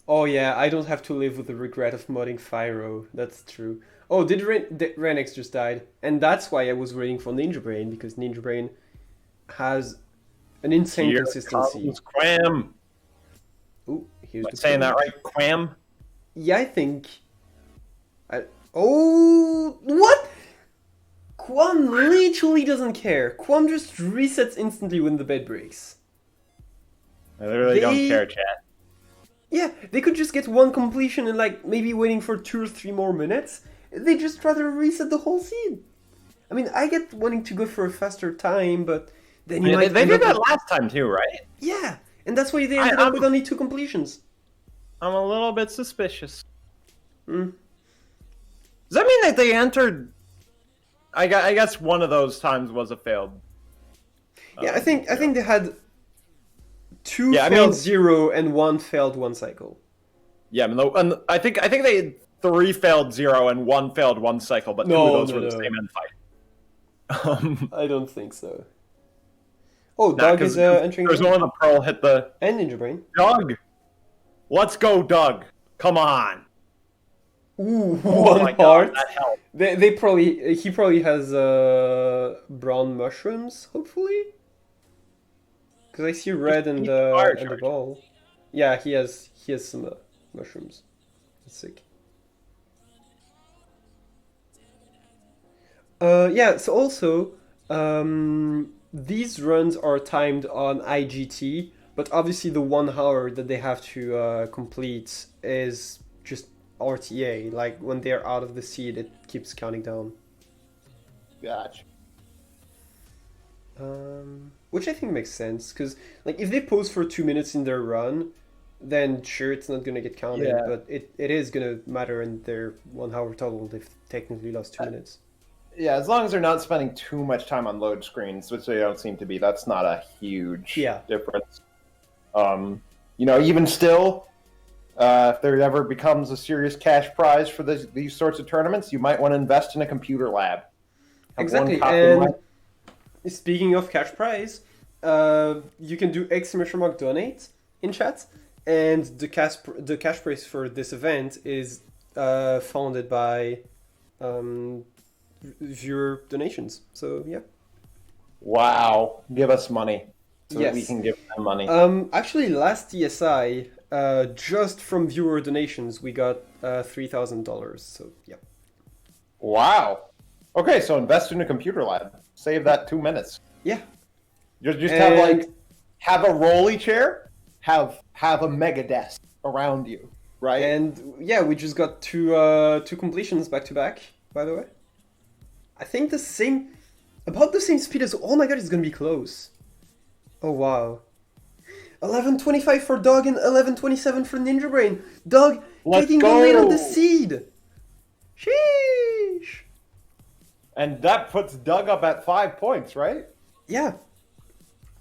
Oh yeah, I don't have to live with the regret of modding Fyro. That's true. Oh, did Renix just died? And that's why I was waiting for Ninja Brain, because Ninja Brain has an insane Here consistency. comes Quam. Ooh, here's Am I the saying that page. right? Quam? Yeah, I think. Oh, what? Quam literally doesn't care. Quam just resets instantly when the bed breaks. I literally don't They- care, chat. Yeah, they could just get one completion and like maybe waiting for 2 or 3 more minutes. They just rather reset the whole seed. I mean, I get wanting to go for a faster time, but then you Yeah, might they end did up that with- last time too, right? Yeah, and that's why they ended up I'm- with only 2 completions. I'm a little bit suspicious. Mm. Does that mean that they entered? I guess one of those times was a failed. Yeah, I think they had 2 Yeah, I failed mean- 0 and 1 failed 1 cycle. Yeah, and I think they had 3 failed 0 and 1 failed 1 cycle, but 2 No, of those no, were the no. same end fight. I don't think so. Oh, Nah, Doug 'cause is entering there's the one of the Pearl hit the and Ninja Brain. Doug. Let's go, Doug. Come on. Ooh, Oh one my heart. God, that helped. He probably has brown mushrooms, hopefully. Because I see red He's and fire the charge. ball. Yeah, he has some mushrooms. That's sick. Yeah. So also, these runs are timed on IGT, but obviously the 1 hour that they have to complete is just RTA. Like when they're out of the seed, it keeps counting down. Gotcha. Which I think makes sense, because like if they pause for 2 minutes in their run, then sure, it's not gonna get counted, Yeah. but it is gonna matter in their 1 hour total. They've technically lost 2 minutes. Yeah, as long as they're not spending too much time on load screens, which they don't seem to be, that's not a huge Yeah. difference. Even still, if there ever becomes a serious cash prize for these sorts of tournaments, you might want to invest in a computer lab. Have one Exactly. copy in And speaking of cash prize, you can do !mark donate in chat, and the cash prize for this event is funded by viewer donations. So yeah. Wow, give us money so that we Yes. can give them money. Actually, last ESI, just from viewer donations, we got $3,000. So yeah. Wow. Okay, so invest in a computer lab. Save that 2 minutes. Yeah. Just And- have a rolly chair, have a mega desk around you, right? And yeah, we just got two completions back to back. By the way, I think about the same speed as. Oh my god, it's gonna be close. Oh wow. 11:25 for Dog and 11:27 for Ninja Brain. Dog Let's taking the lead on the go. seed. Sheesh. And that puts Doug up at 5 points, right? Yeah.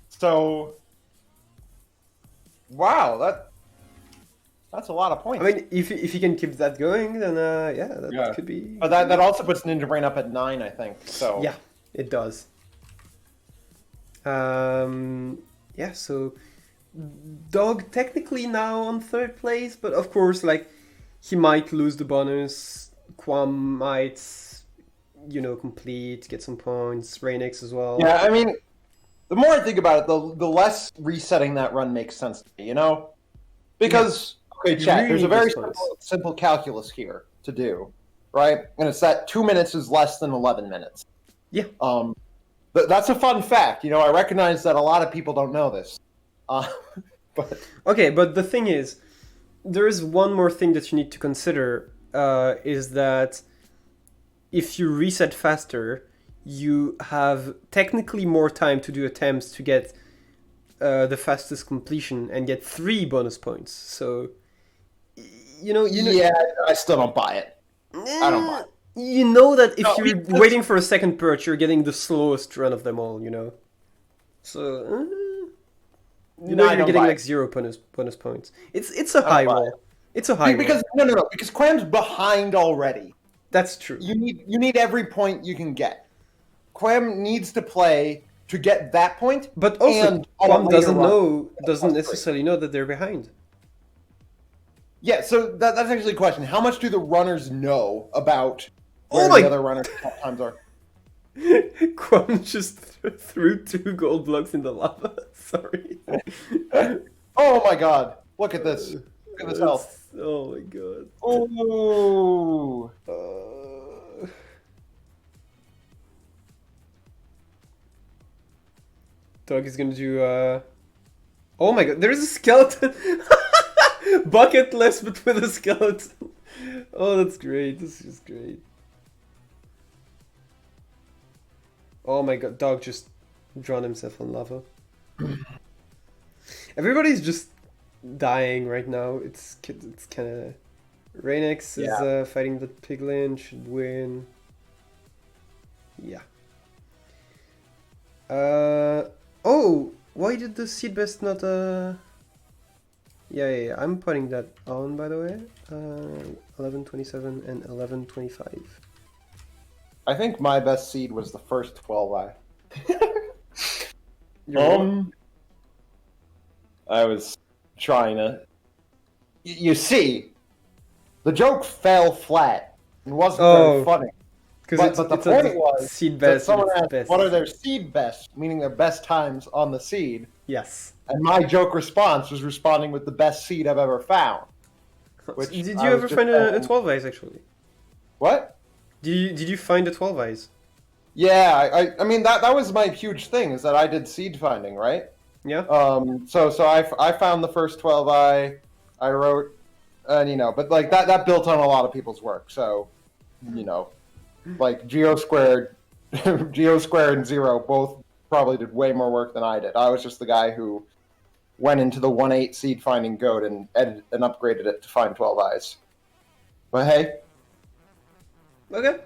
So, wow, that's a lot of points. I mean, if he can keep that going, then yeah, that could be. But that also puts Ninja Brain up at 9, I think. So Yeah, it does. Yeah, so Dog technically now on third place, but of course, like, he might lose the bonus. Quam might, complete, get some points. Rainix as well. yeah, I mean, the more I think about it, the less resetting that run makes sense to me. Because okay, You chat. really There's a need very those points. simple calculus here to do, right? And it's that 2 minutes is less than 11 minutes. Yeah. That's a fun fact. I recognize that a lot of people don't know this. But Okay, but the thing is, there is one more thing that you need to consider, is that if you reset faster, you have technically more time to do attempts to get the fastest completion and get 3 bonus points. So, yeah, I still don't buy it. I don't buy it. You know that if No, you're because- waiting for a second perch, you're getting the slowest run of them all, So, No, I you're don't getting buy like it. 0 bonus points. It's a high buy roll. it. It's a high roll. Because because Quam's behind already. That's true. You need every point you can get. Quam needs to play to get that point. But also, and on a Quam later doesn't run. doesn't necessarily know that they're behind. Yeah, so that's actually a question. How much do the runners know about where my- the other runners' top times are? Quam just threw 2 gold blocks in the lava. Sorry. Oh my god! Look at this. Look at this health. Oh my god. Oh. Doug is gonna do. Oh my god! There's a skeleton. Bucket list, but with a skeleton. Oh, that's great. This is great. Oh my god! Dog just drowned himself in lava. Everybody's just dying right now. It's kind of. Rainix is fighting the piglin. Should win. Yeah. Oh, why did the seed best not Yeah, I'm putting that on, by the way. 11:27 and 11:25. I think my best seed was the first 12 I was trying to. You see, the joke fell flat and wasn't very funny. But the point was seed that best. someone and asked, best. what are their seed best, meaning their best times on the seed, Yes. and my joke response was responding with the best seed I've ever found. Which Did I you was ever just find a saying- 12 eyes actually? What? Did you find a 12 eyes? Yeah, I mean that was my huge thing, is that I did seed finding, right? Yeah. So I found the first 12 I wrote, and but like that built on a lot of people's work. So, like Geo Squared, and Zero both probably did way more work than I did. I was just the guy who went into the 1/8 seed finding goat and edited and upgraded it to find 12 eyes. But hey, Okay.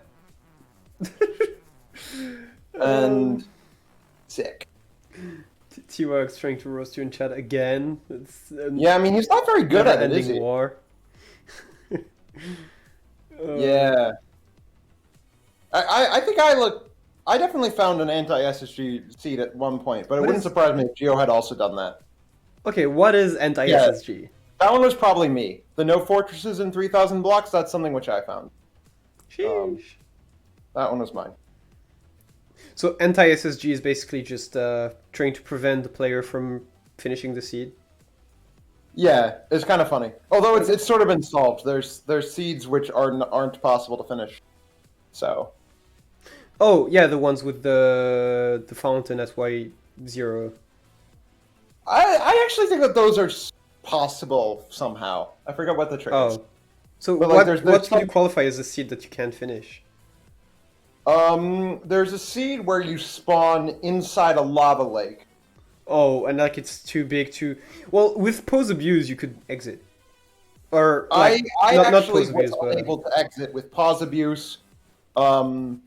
and sick. T-Wax trying to roast you in chat again. It's Yeah, I mean he's not very good at it, is ending he? war. Yeah. I think I definitely found an anti-SSG seed at one point, but it What wouldn't is- surprise me if Geo had also done that. Okay, what is anti-SSG? That one was probably me. The no fortresses in 3,000 blocks, that's something which I found. Sheesh. That one was mine. So anti-SSG is basically just trying to prevent the player from finishing the seed. Yeah, it's kind of funny. Although it's sort of been solved. There's seeds which aren't possible to finish. So Oh yeah, the ones with the fountain at Y0. I actually think that those are possible somehow. I forgot what the trick is. Oh, so But, like, what there's what would some- you qualify as a seed that you can't finish? There's a seed where you spawn inside a lava lake. Oh, and like it's too big to. Well, with pose abuse you could exit, or like I not actually pose abuse, was but unable to exit with pause abuse, and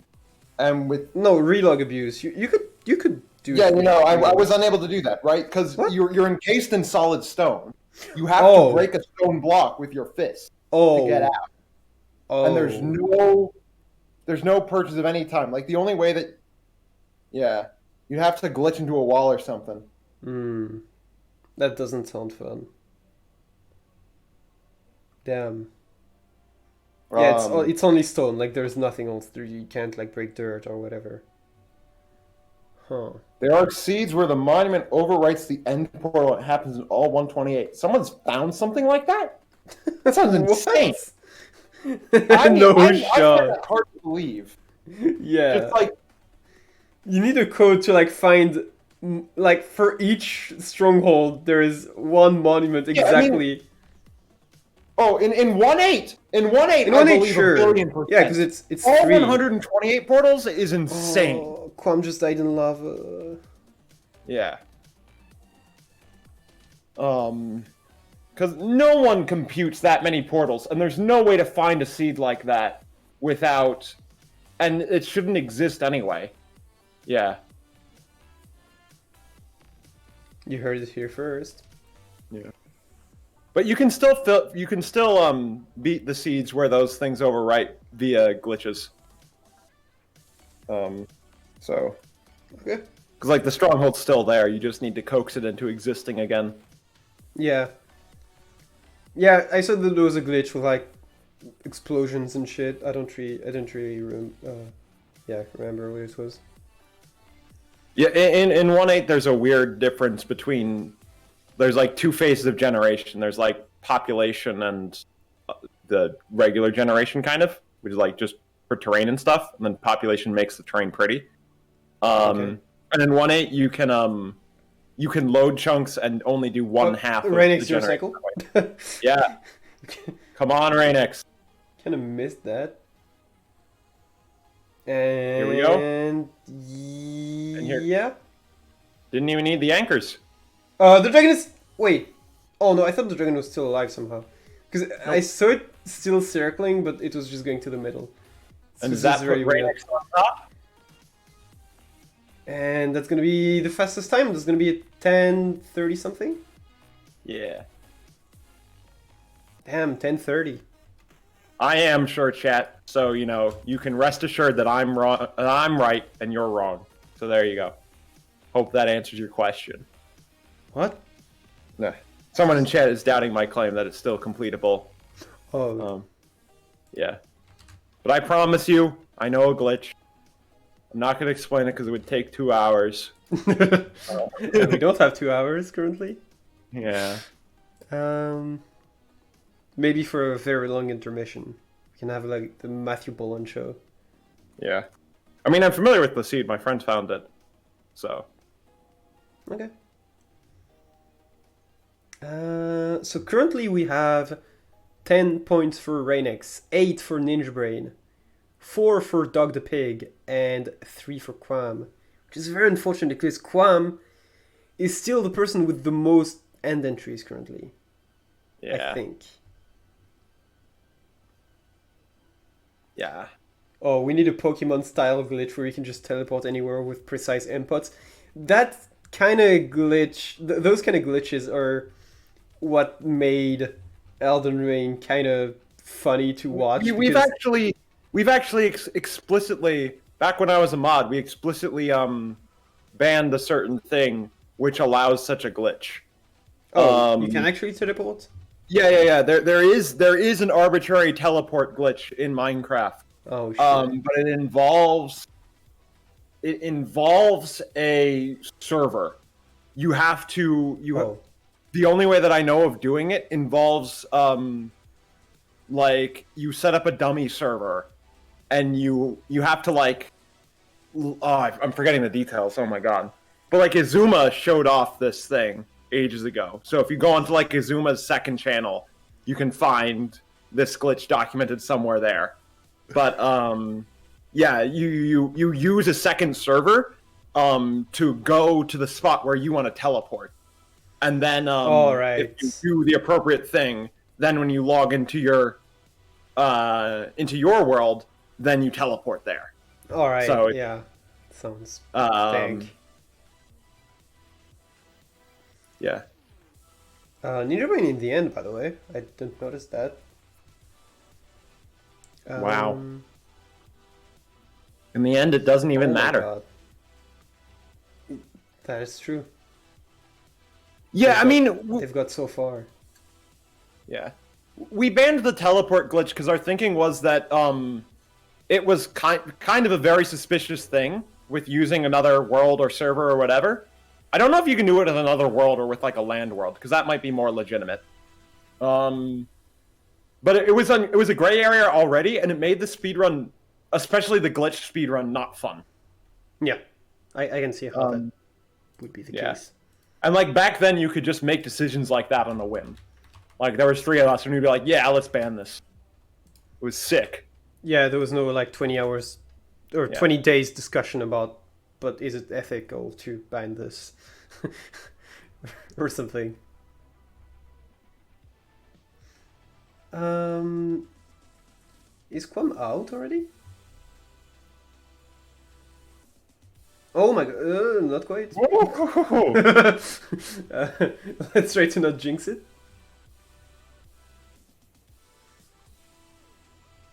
with no relog abuse. You could do. yeah, it. I was unable to do that, right? Because What? you're encased in solid stone. You have Oh. to break a stone block with your fist Oh, to get out, oh, and there's no purchase of any time. Like the only way that, yeah, you have to glitch into a wall or something. Hmm. That doesn't sound fun. Damn. Yeah, Um, it's only stone. Like there's nothing else there. You can't like break dirt or whatever. Huh. There are seeds where the monument overwrites the end portal. It happens in all 128. Someone's found something like that? That sounds insane. I mean, No I find shot. that hard to believe. Yeah. Just like, You need a code to like find like for each stronghold there is one monument Yeah, I mean, exactly. oh, in 1/8, In I 1/8, believe sure. a billion percent. Yeah, because it's all three. 128 portals is insane. Oh, Quam just died in lava. Yeah. Because no one computes that many portals, and there's no way to find a seed like that without, and it shouldn't exist anyway. Yeah. You heard it here first. Yeah. But you can still beat the seeds where those things overwrite via glitches. So. Okay. Because, like, the stronghold's still there, you just need to coax it into existing again. Yeah. Yeah, I said that there was a glitch with like explosions and shit. I didn't really remember what it was. Yeah, in 1/8, there's a weird difference between... There's, like, two phases of generation. There's, like, population and the regular generation, kind of, which is, like, just for terrain and stuff, and then population makes the terrain pretty. Okay. And in 1/8, you can load chunks and only do one half of Rainix the Zero generation. Cycle. Yeah. Come on, Rainix. Kind of missed that. And Here we go. And here- yeah. Didn't even need the anchors. The dragon is. Wait. Oh no, I thought the dragon was still alive somehow. Because I saw it still circling, but it was just going to the middle. And This does that is put really weird. Rainix on top? And that's gonna be the fastest time. That's gonna be at 10:30 something. Yeah. Damn, 10:30. I am sure, chat. So, you can rest assured that I'm wrong, I'm right, and you're wrong. So there you go. Hope that answers your question. What? Nah. Someone in chat is doubting my claim that it's still completable. Oh. Yeah. But I promise you, I know a glitch. I'm not going to explain it because it would take 2 hours. We don't have 2 hours currently. Yeah. Maybe for a very long intermission, we can have like the Matthew Bolan show. Yeah. I mean, I'm familiar with the seed. My friends found it. So. Okay. So currently we have 10 points for Rainix, 8 for Ninja Brain, 4 for Dog the Pig, and 3 for Quam. Which is very unfortunate because Quam is still the person with the most end entries currently, I Yeah. think. Yeah. Oh, we need a Pokemon style glitch where you can just teleport anywhere with precise inputs. That kind of glitch, those kind of glitches are what made Elden Ring kind of funny to We, watch we've because actually we've actually explicitly back when I was a mod, we explicitly banned a certain thing which allows such a glitch. oh, you can Um, actually teleport. yeah. There is an arbitrary teleport glitch in Minecraft, Oh shit. but it involves a server. You have to you. Oh, The only way that I know of doing it involves like you set up a dummy server and you have to like I'm forgetting the details. Oh my god! But like Izuma showed off this thing ages ago. So if you go onto like Izuma's second channel, you can find this glitch documented somewhere there. But yeah, you use a second server to go to the spot where you want to teleport, and then all if right, you do the appropriate thing, then when you log into your world, then you teleport there. all right. So Yeah, sounds um, dank. yeah. Ninja Brain in the end, by the way. I didn't notice that. Wow. Um, In the end, it doesn't even oh my matter. god, that is true. Yeah, I They've mean, they've got so far. yeah, we banned the teleport glitch because our thinking was that it was kind of a very suspicious thing with using another world or server or whatever. I don't know if you can do it in another world or with like a land world because that might be more legitimate. Um, but it was a gray area already, and it made the speedrun, especially the glitch speedrun, not fun. Yeah, I can see how that Um, would be the yeah, case. and like back then, you could just make decisions like that on a whim. Like there was three of us, and we'd be like, "Yeah, let's ban this." It was sick. Yeah, there was no like 20 hours or Yeah. 20 days discussion about, but is it ethical to ban this or something. Um, is Quam out already? Oh my god, not quite. Whoa. uh, let's try to not jinx it.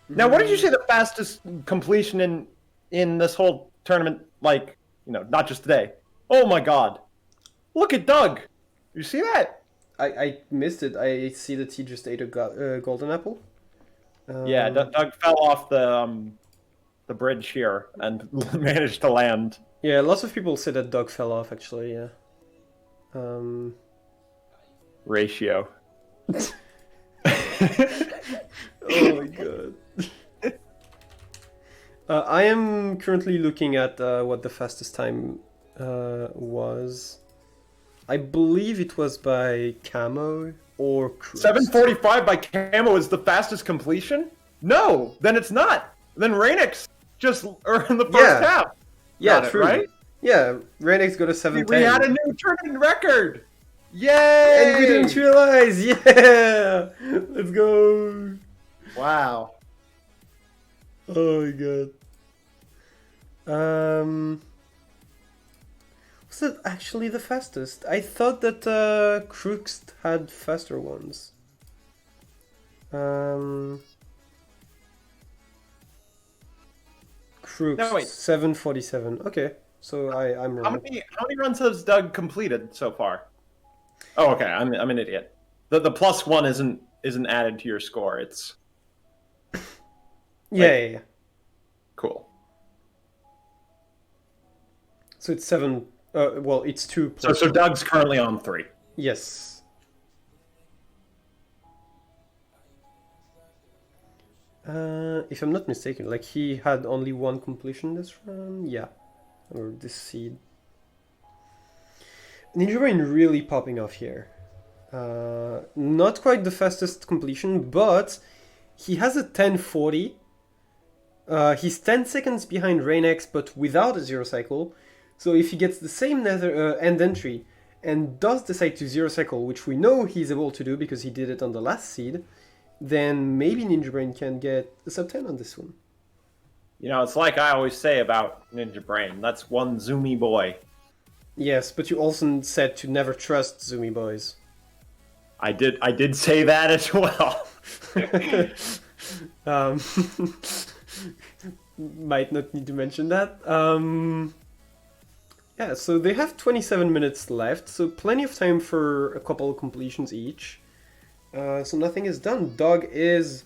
Now, what did you say the fastest completion in this whole tournament? Like, not just today. Oh my God! Look at Doug. You see that? I missed it. I see that he just ate a golden apple. Yeah, Doug fell off the bridge here and managed to land. Yeah, lots of people say that dog fell off, actually, yeah. Um, Ratio. oh my god. I am currently looking at what the fastest time was. I believe it was by Camo or Crux. 7:45 by Camo is the fastest completion? No, then it's not. Then Rainix just earned the first Yeah. half. Yeah, Got it, true. right? Yeah, Renix got a We 710. had a new tournament record. And Yay! we didn't realize! Yeah! Let's go! Wow. Oh my god. Was that actually the fastest? I thought that Crux had faster ones. Crux No, wait. 747. Okay, so I'm How wrong. many runs has Doug completed so far? Oh, okay. I'm an idiot. The plus one isn't added to your score. It's Yeah. cool. So it's 7. Well, it's 2 So plus. so Doug's currently on 3. Yes. If I'm not mistaken, like he had only one completion this run, yeah, or this seed. Ninja Brain really popping off here. Not quite the fastest completion, but he has a 1040. He's 10 seconds behind Rainex, but without a zero cycle. So if he gets the same nether end entry and does decide to zero cycle, which we know he's able to do because he did it on the last seed, then maybe Ninja Brain can get a sub 10 on this one. You know, it's like I always say about Ninja Brain. That's one zoomy boy. Yes, but you also said to never trust Zoomy boys. I did say that as well. um, might not need to mention that. Yeah, so they have 27 minutes left, so plenty of time for a couple of completions each. So nothing is done. Dog is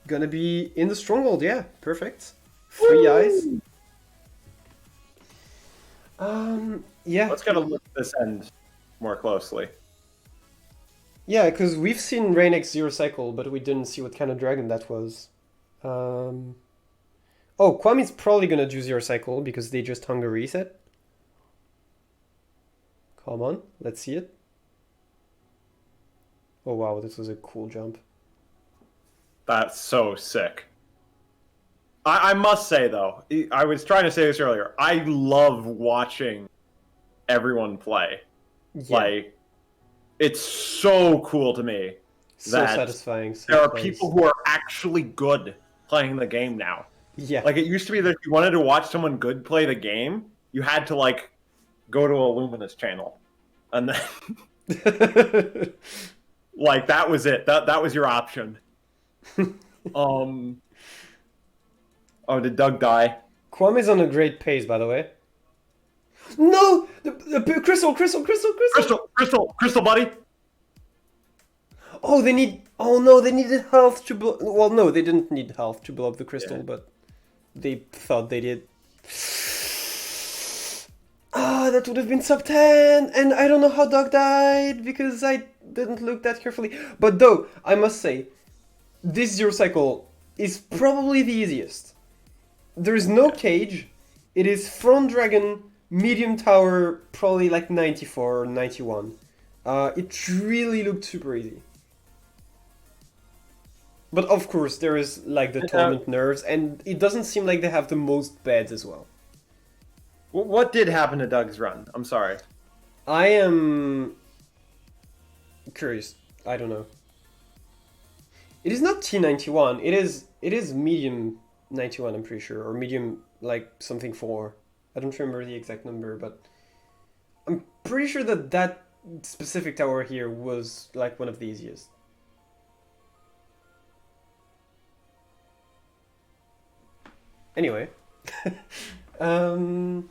gonna be in the stronghold, yeah, perfect. 3 eyes. Yeah. Let's gotta look at this end more closely. Yeah, because we've seen Rainex zero cycle, but we didn't see what kind of dragon that was. Oh, Kwame's probably gonna do zero cycle because they just hung a reset. Come on, let's see it. Oh wow, this was a cool jump. That's so sick. I must say, though, I was trying to say this earlier, I love watching everyone play. Yeah. Like, it's so cool to me So that satisfying. there are people who are actually good playing the game now. Yeah. Like, it used to be that if you wanted to watch someone good play the game, you had to, like, go to a Luminous channel. And then, like, that was it. That was your option. Oh, did Doug die? Kwame's on a great pace, by the way. No! The crystal! Crystal, buddy. Oh, they need... Oh no, they needed health to blow... Well, no, they didn't need health to blow up the crystal, Yeah. but they thought they did. Ah, that would have been sub 10! And I don't know how Dog died, because I didn't look that carefully. But though, I must say, this zero cycle is probably the easiest. There is no cage. It is front dragon, medium tower, probably like 94 or 91. It really looked super easy. But of course, there is like the tournament nerves, and it doesn't seem like they have the most beds as well. What did happen to Doug's run? I'm sorry. I am curious. I don't know. It is not T91. It is medium 91. I'm pretty sure, or medium like something 4. I don't remember the exact number, but I'm pretty sure that that specific tower here was like one of the easiest. Anyway, Renix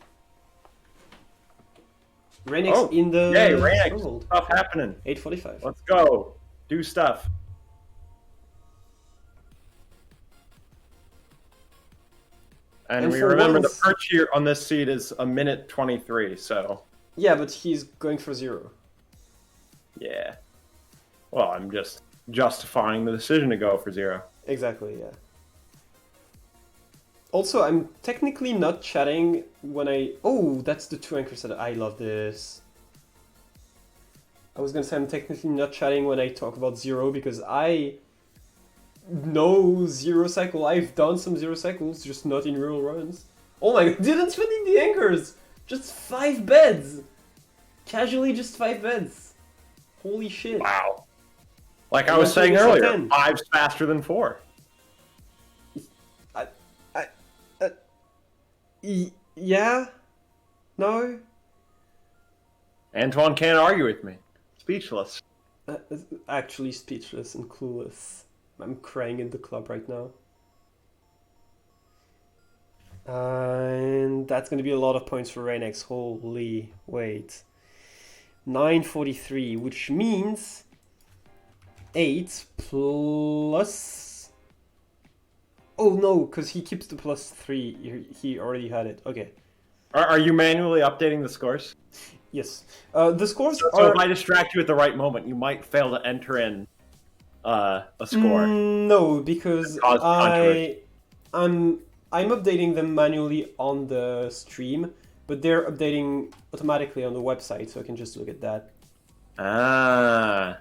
in the yay, Renix. stronghold. Stuff happening. 8:45. Let's go. Do stuff. And we remember the perch here on this seed is a minute 23, so... Yeah, but he's going for 0. Yeah. Well, I'm just justifying the decision to go for 0. Exactly, yeah. Also, I'm technically not chatting when I... Oh, that's the 2 anchor set. I love this. I was gonna say I'm technically not chatting when I talk about 0 because I know 0 cycle. I've done some 0 cycles, just not in real runs. Oh my god, didn't spending the anchors! Just 5 beds! Casually just 5 beds. Holy shit. Wow. Like I was saying earlier, 5's faster than 4. Yeah? No? Antoine can't argue with me. Speechless. Actually speechless and clueless. I'm crying in the club right now. And that's going to be a lot of points for Rainex. Holy wait. 943, which means 8 plus... Oh no, because he keeps the plus 3. He already had it. Okay. Are you manually updating the scores? Yes. The scores so are... if I distract you at the right moment, you might fail to enter in a score. No, because I'm updating them manually on the stream, but they're updating automatically on the website, so I can just look at that. Ah.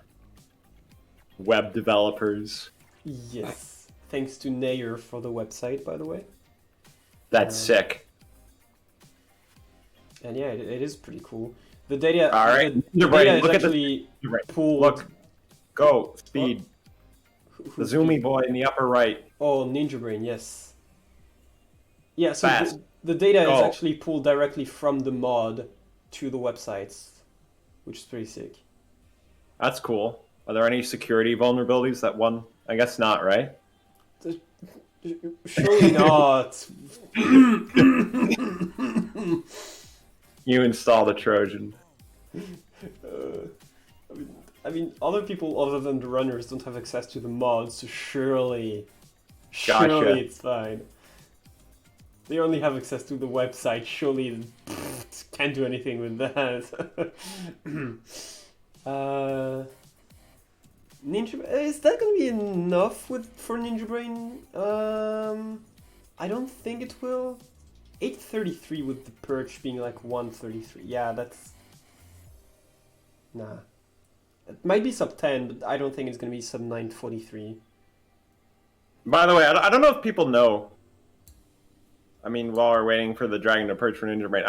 Web developers. Yes. Thanks to Nayer for the website, by the way. That's sick. And yeah, it is pretty cool. The data, All right, the Ninja data Brain, is look at this. actually Ninja Brain. pulled. Look, go, What? speed. The Who's zoomy speed? boy in the upper right. Oh, Ninja Brain, yes. Yeah, so Fast. the data is Go. actually pulled directly from the mod to the websites, which is pretty sick. That's cool. Are there any security vulnerabilities that one? I guess not, right? Surely not. You install the Trojan. Uh, I mean, other people other than the runners don't have access to the mods, so surely Gotcha. it's fine. They only have access to the website. Surely, can't do anything with that. uh, is that gonna be enough for Ninja Brain? I don't think it will. 833 with the perch being like 133. Yeah, that's nah. It might be sub 10, but I don't think it's gonna be sub 943. By the way, I don't know if people know. I mean, while we're waiting for the dragon to perch for Ninja Brain,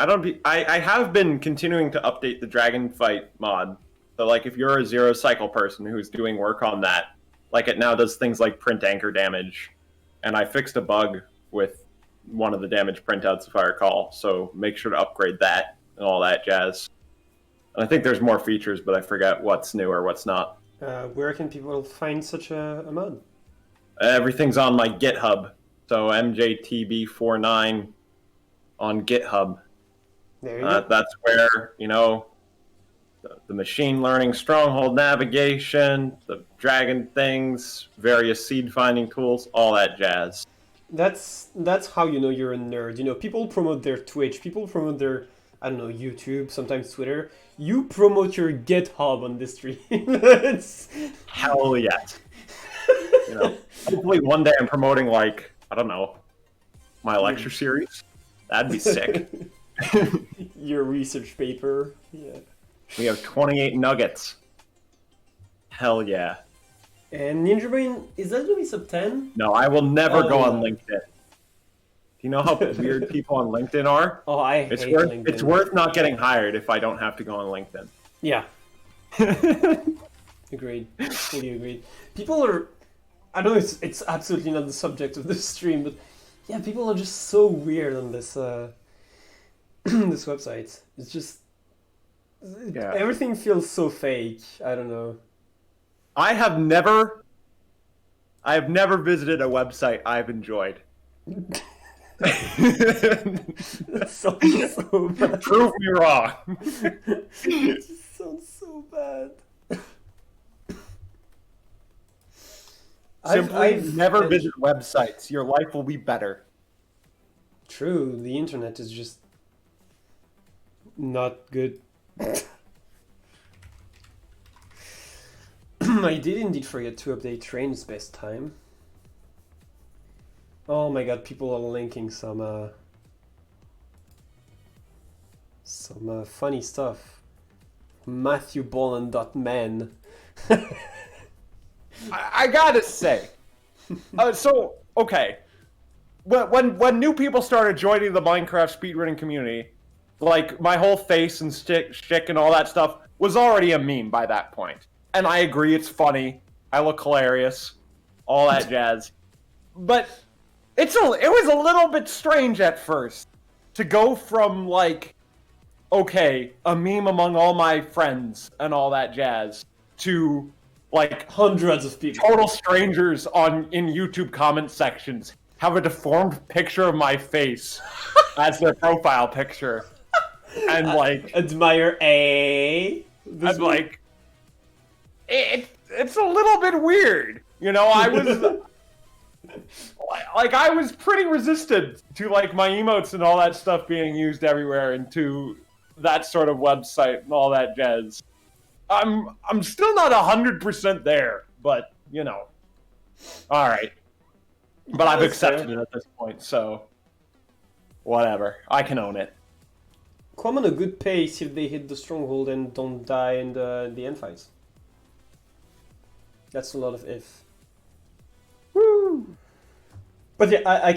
I have been continuing to update the dragon fight mod. So like if you're a zero cycle person who's doing work on that, like it now does things like print anchor damage. And I fixed a bug with one of the damage printouts if I recall. So make sure to upgrade that and all that jazz. And I think there's more features, but I forget what's new or what's not. Where can people find such a mod? Everything's on my GitHub. So MJTB49 on GitHub. There you go. That's where, the machine learning stronghold navigation, the dragon things, various seed finding tools, all that jazz. That's how you know you're a nerd. You know, people promote their Twitch, people promote their, I don't know, YouTube, sometimes Twitter. You promote your GitHub on this stream. Hell yes. Hopefully one day I'm promoting like, I don't know, my lecture series. That'd be sick. Your research paper. Yeah. We have 28 nuggets. Hell yeah. And Ninja Brain, is that gonna be sub 10? No, I will never go on Oh. LinkedIn. Do you know how weird people on LinkedIn are? Oh, I It's hate worth LinkedIn. it's worth not getting hired if I don't have to go on LinkedIn. Yeah, agreed. Fully agreed. People are, I know it's absolutely not the subject of this stream, but yeah, people are just so weird on this this website. It's just Yeah. everything feels so fake. I don't know. I have never visited a website I've enjoyed. That sounds so bad. Prove me wrong. It just sounds so bad. Simply never visit websites. Your life will be better. True, the internet is just not good. I did indeed forget to update train's best time. Oh my god, people are linking some funny stuff. Matthew Boland.man. I gotta say, okay, when new people started joining the Minecraft speedrunning community, like my whole face and shtick and all that stuff was already a meme by that point. And I agree, it's funny. I look hilarious, all that jazz. But it was a little bit strange at first to go from like, okay, a meme among all my friends and all that jazz to like Hundreds of people. total strangers in YouTube comment sections have a deformed picture of my face as their profile picture, and like Admire A. I'm like, it's a little bit weird, I was like I was pretty resistant to like my emotes and all that stuff being used everywhere and to that sort of website and all that jazz. I'm still not 100% there, but all right. But I've accepted it at this point, so whatever. I can own it. Come on a good pace if they hit the stronghold and don't die in the end fights. That's a lot of if. Woo! But yeah, I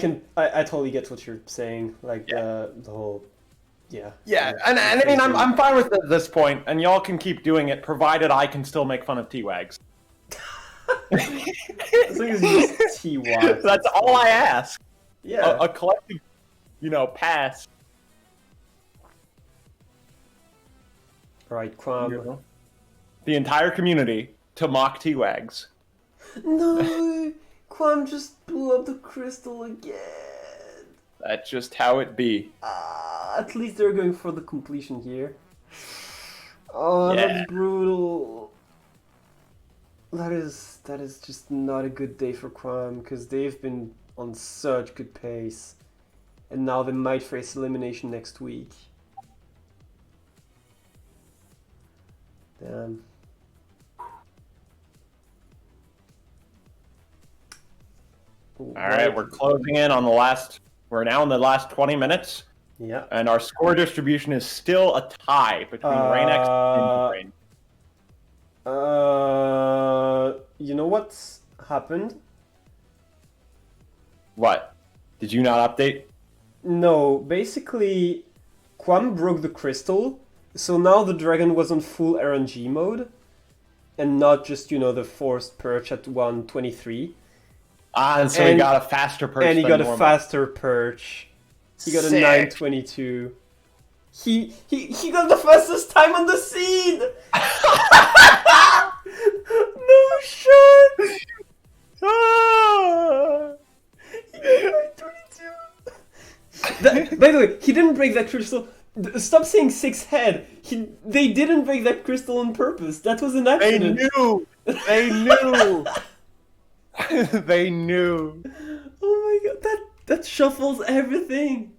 totally get what you're saying. Like the whole Yeah. Yeah, and I mean, I'm fine with it at this point, and y'all can keep doing it, provided I can still make fun of T-Wags. As long as you use T-Wags. That's all I ask. Yeah. A collective, pass. Alright, Quam. The entire community to mock T-Wags. No! Quam just blew up the crystal again. That's just how it be. At least they're going for the completion here. Oh, Yeah. that's brutal. That is just not a good day for Quam, because they've been on such good pace. And now they might face elimination next week. Damn. Alright, we're closing in on the last... We're now in the last 20 minutes. Yeah. And our score distribution is still a tie between Rain-X and Ninja Brain. You know what's happened? What? Did you not update? No, basically, Quam broke the crystal, so now the dragon was on full RNG mode, and not just, the forced perch at 123. And so he got a faster perch and he than got normal. a faster perch. He got a 922. He got the fastest time on the seed. No shot. He got 922. By the way, he didn't break that crystal. Stop saying 6 head. They didn't break that crystal on purpose. That was an accident. They knew. They knew. Oh my god, that shuffles everything.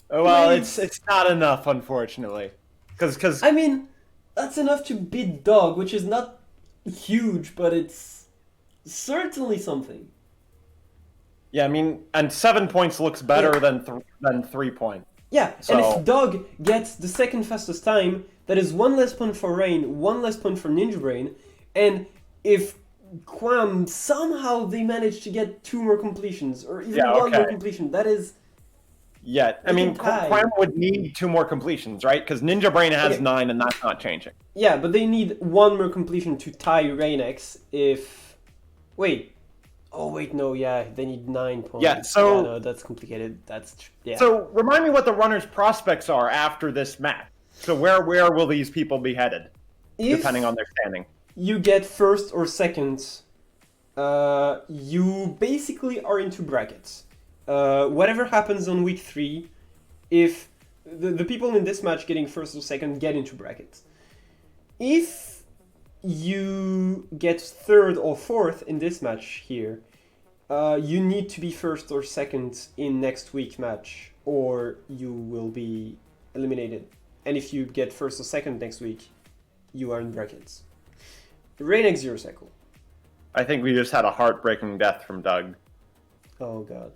Well, it's not enough, unfortunately. Because I mean, that's enough to beat Dog, which is not huge, but it's certainly something. Yeah, I mean, and 7 points looks better than 3 points. Yeah, So... and if Dog gets the second fastest time, that is 1 less point for Rain, 1 less point for Ninja Brain, and if Quam somehow they manage to get 2 more completions, or even 1 more completion, that is... Yeah, I mean, Quam would need 2 more completions, right? Because Ninja Brain has 9, and that's not changing. Yeah, but they need 1 more completion to tie Rain-X if... Wait. Oh, wait, no, yeah, they need 9 points. Yeah, so... Yeah, no, that's complicated. Yeah. So, remind me what the runners' prospects are after this match. So where will these people be headed, depending on their standing? You get first or second, you basically are into brackets. Whatever happens on week 3, if the people in this match getting first or second get into brackets. If you get third or fourth in this match here, you need to be first or second in next week's match, or you will be eliminated. And if you get first or second next week, you are in brackets. Rain-X Zero Cycle. I think we just had a heartbreaking death from Doug. Oh god.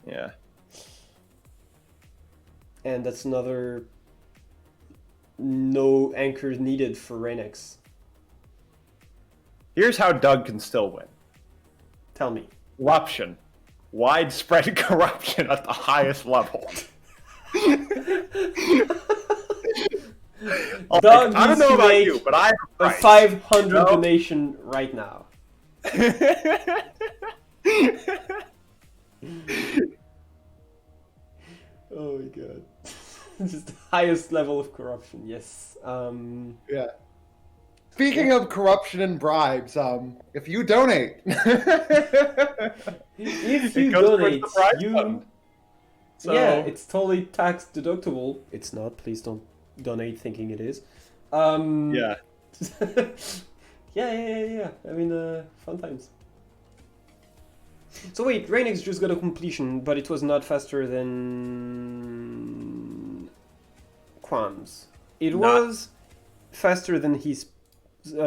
Yeah. And that's another no anchors needed for Rain-X. Here's how Doug can still win. Tell me. Corruption. Widespread corruption at the highest level. Doug I don't know about you, but I have a 500 donation right now. Oh my god. Just the highest level of corruption, yes. Yeah. Speaking of corruption and bribes, if you donate, if you donate, yeah, it's totally tax deductible. It's not. Please don't donate thinking it is. Yeah. yeah. I mean, fun times. So wait, Rain-X just got a completion, but it was not faster than Quam's. It was faster than his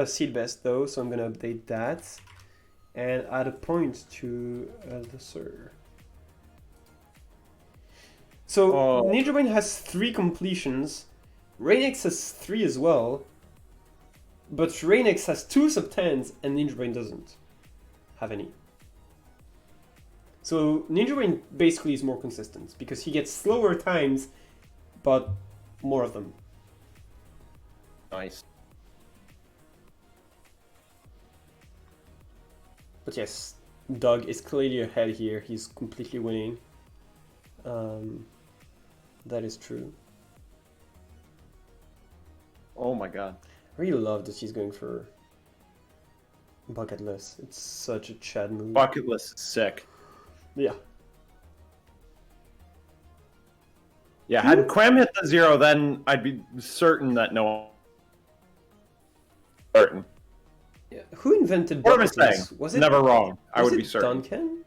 seed best though, so I'm gonna update that and add a point to the sir. So Ninja Brain has 3 completions, Rain-X has 3 as well, but Rain-X has 2 sub-10s and Ninja Brain doesn't have any. So Ninja Brain basically is more consistent because he gets slower times, but more of them. Nice. But yes, Doug is clearly ahead here. He's completely winning. That is true. Oh my god. I really love that he's going for bucketless. It's such a Chad move. Bucket list is sick. Yeah. Yeah, had Quam hit the 0, then I'd be certain that no one. Certain. Yeah. Who invented What am I saying? bucketless? Was it Never wrong. I was would be it certain. Duncan?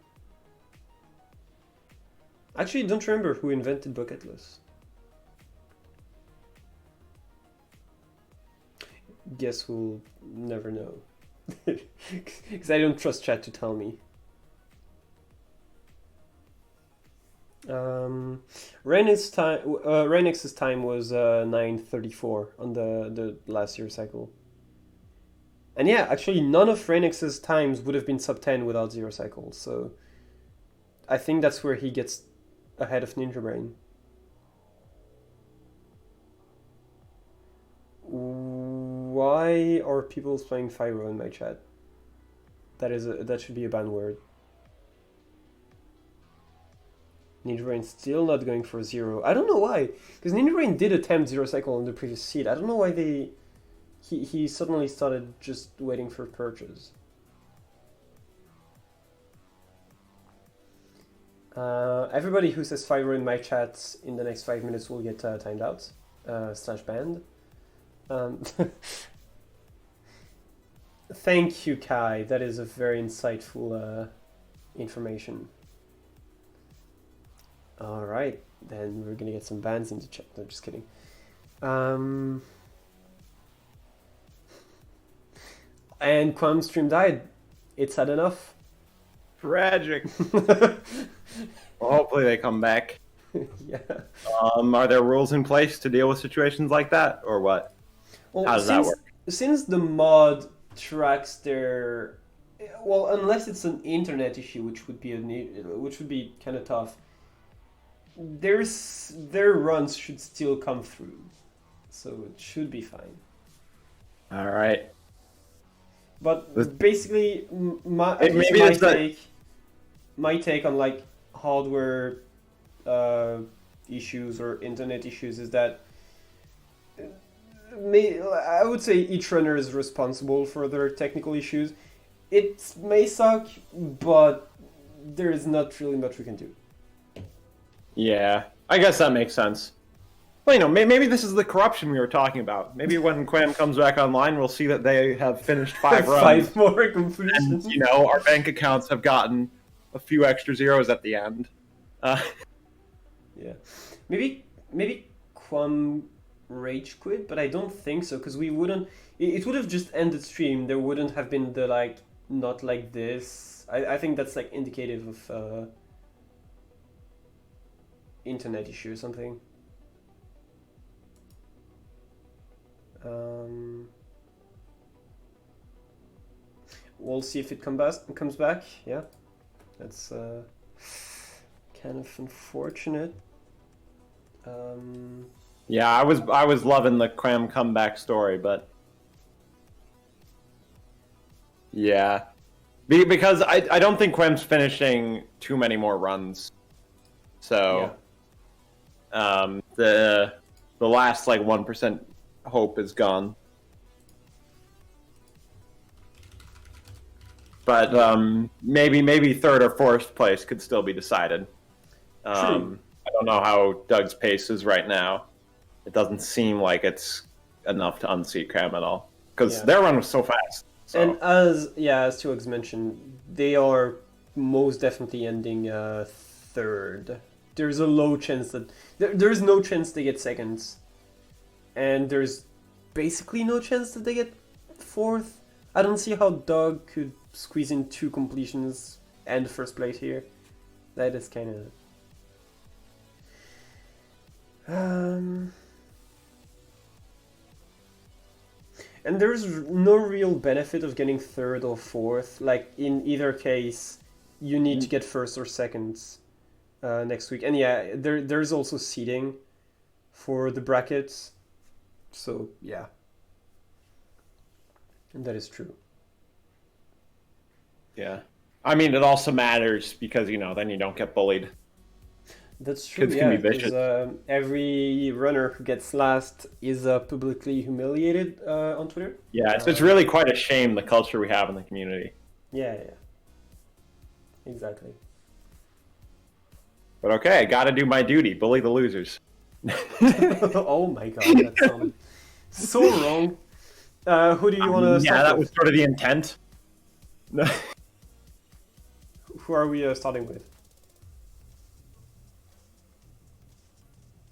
Actually, I don't remember who invented bucketless. Guess we'll never know. Because I don't trust chat to tell me. Renex's time was 9:34 on the last year cycle. And yeah, actually none of Renex's times would have been sub 10 without zero cycles, so I think that's where he gets ahead of Ninja Brain. Why are people playing Fyro in my chat? That should be a banned word. Ninja Brain still not going for 0. I don't know why, because Ninja Brain did attempt 0 cycle on the previous seed. I don't know why he suddenly started just waiting for purchase. Everybody who says Fyro in my chat in the next 5 minutes will get timed out / banned. Thank you, Kai. That is a very insightful information. All right, then we're gonna get some bans into chat. No, just kidding. And Quam stream died. It's had enough. Tragic. Well, hopefully they come back. Yeah. Are there rules in place to deal with situations like that, or what? Well, How does that work? Since the mod tracks their, well, unless it's an internet issue, which would be kind of tough. Their runs should still come through, so it should be fine. All right. But basically, my take on like hardware issues or internet issues is that I would say each runner is responsible for their technical issues. It may suck, but there is not really much we can do. Yeah, I guess that makes sense. Well, you know, maybe this is the corruption we were talking about. Maybe when Quam comes back online, we'll see that they have finished 5 runs. 5 more completions. And, you know, our bank accounts have gotten a few extra zeros at the end. Yeah. Maybe Quam rage quit, but I don't think so, because we wouldn't... It would have just ended stream. There wouldn't have been the, like, not like this. I think that's, like, indicative of... internet issue or something. We'll see if it comes back. Yeah, that's kind of unfortunate. Yeah, I was loving the Quam comeback story, but yeah, because I don't think Quam's finishing too many more runs, so. Yeah. The last like 1% hope is gone. But maybe third or fourth place could still be decided. I don't know how Doug's pace is right now. It doesn't seem like it's enough to unseat Cram at all, because their run was so fast. So. And as Tugs mentioned, they are most definitely ending third. There's a low chance that there's no chance they get seconds, and there's basically no chance that they get fourth. I don't see how Doug could squeeze in 2 completions and first place here. That is kind of and there's no real benefit of getting third or fourth. Like in either case, you need to get first or seconds. Next week, and yeah, there's also seeding for the brackets. So yeah, and that is true. Yeah. I mean, it also matters because, then you don't get bullied. That's true. Kids can Yeah, be because vicious. every runner who gets last is publicly humiliated on Twitter. Yeah, it's really quite a shame the culture we have in the community. Yeah, exactly. But okay, I gotta do my duty. Bully the losers. Oh my god, that sounded so wrong. Who do you want to Yeah, start that with? was sort of the intent. Who are we starting with?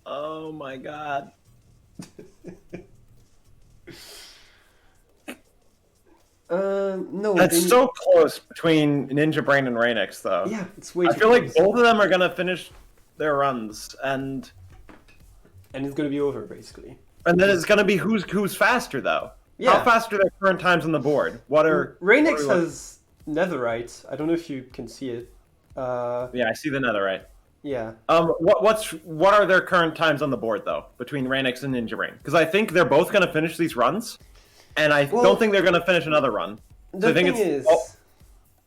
Oh my god. No, That's they- so close between Ninja Brain and Rainix, though. Yeah, it's way I too feel like close. both of them are gonna finish their runs, and And it's gonna be over basically. then it's gonna be who's faster, though. Yeah. How fast are their current times on the board? What are Rainix what are- has netherite. I don't know if you can see it. Yeah, I see the netherite. Yeah. What are their current times on the board though between Rainix and Ninja Brain? Because I think they're both gonna finish these runs, and I Well, don't think they're gonna finish another run. The I think thing it's- is,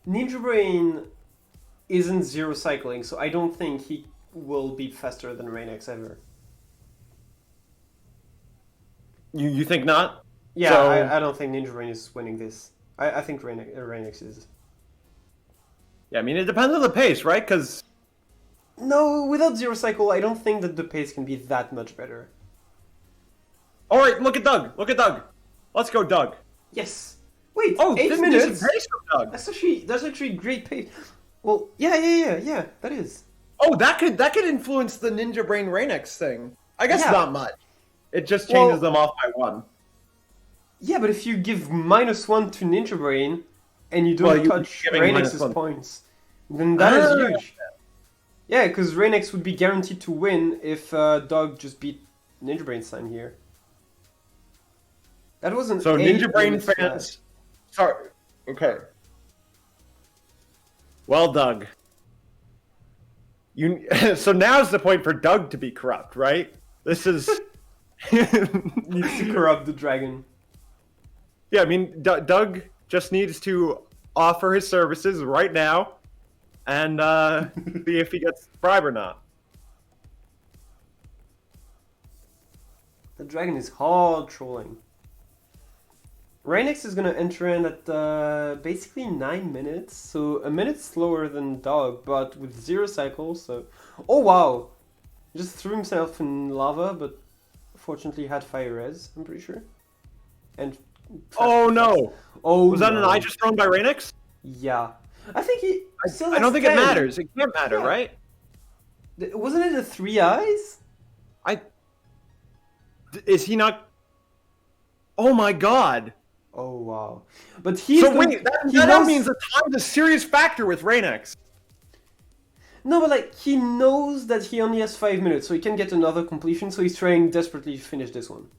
Ninja Brain isn't zero cycling, so I don't think he will be faster than Rainix ever. You think not? Yeah, So- I don't think Ninja Brain is winning this. I think Rainix is. Yeah, I mean it depends on the pace, right? Because No, without zero cycle, I don't think that the pace can be that much better. all right, look at Doug. Look at Doug. Let's go, Doug. Yes. Wait. Oh, 8 this minutes. is pace from Doug. That's actually great pace. Well, yeah. That is. Oh, that could influence the Ninja Brain Rainix thing. I guess Yeah. not much. It just changes Well- them off by one. Yeah, but if you give -1 to Ninja Brain and you don't Well, you'd be touch giving Rainix's -1. points, then that is Ah. huge. Yeah, because Rainix would be guaranteed to win if Dog just beat Ninja Brain's time here. That wasn't So Ninja Brain fans, sorry. Okay. Well, Doug. You. So now's the point for Doug to be corrupt, right? This is. needs to corrupt the dragon. Yeah, I mean, Doug just needs to offer his services right now, and see if he gets the bribe or not. The dragon is hard trolling. Rainix is gonna enter in at basically 9 minutes, so a minute slower than Dog, but with 0 cycles. So, oh wow, just threw himself in lava, but fortunately had fire res. I'm pretty sure. And Oh no! oh, Was that an no. eye just thrown by Rainix? Yeah, I think he. Still I don't has think 10. it matters. It can't matter, Yeah. right? Wasn't it a 3 eyes? Is he not? Oh my god! Oh wow, but he's So going- wait, that he that knows- means the time's a serious factor with Rainix. No, but like he knows that he only has 5 minutes, so he can get another completion. So he's trying desperately to finish this one.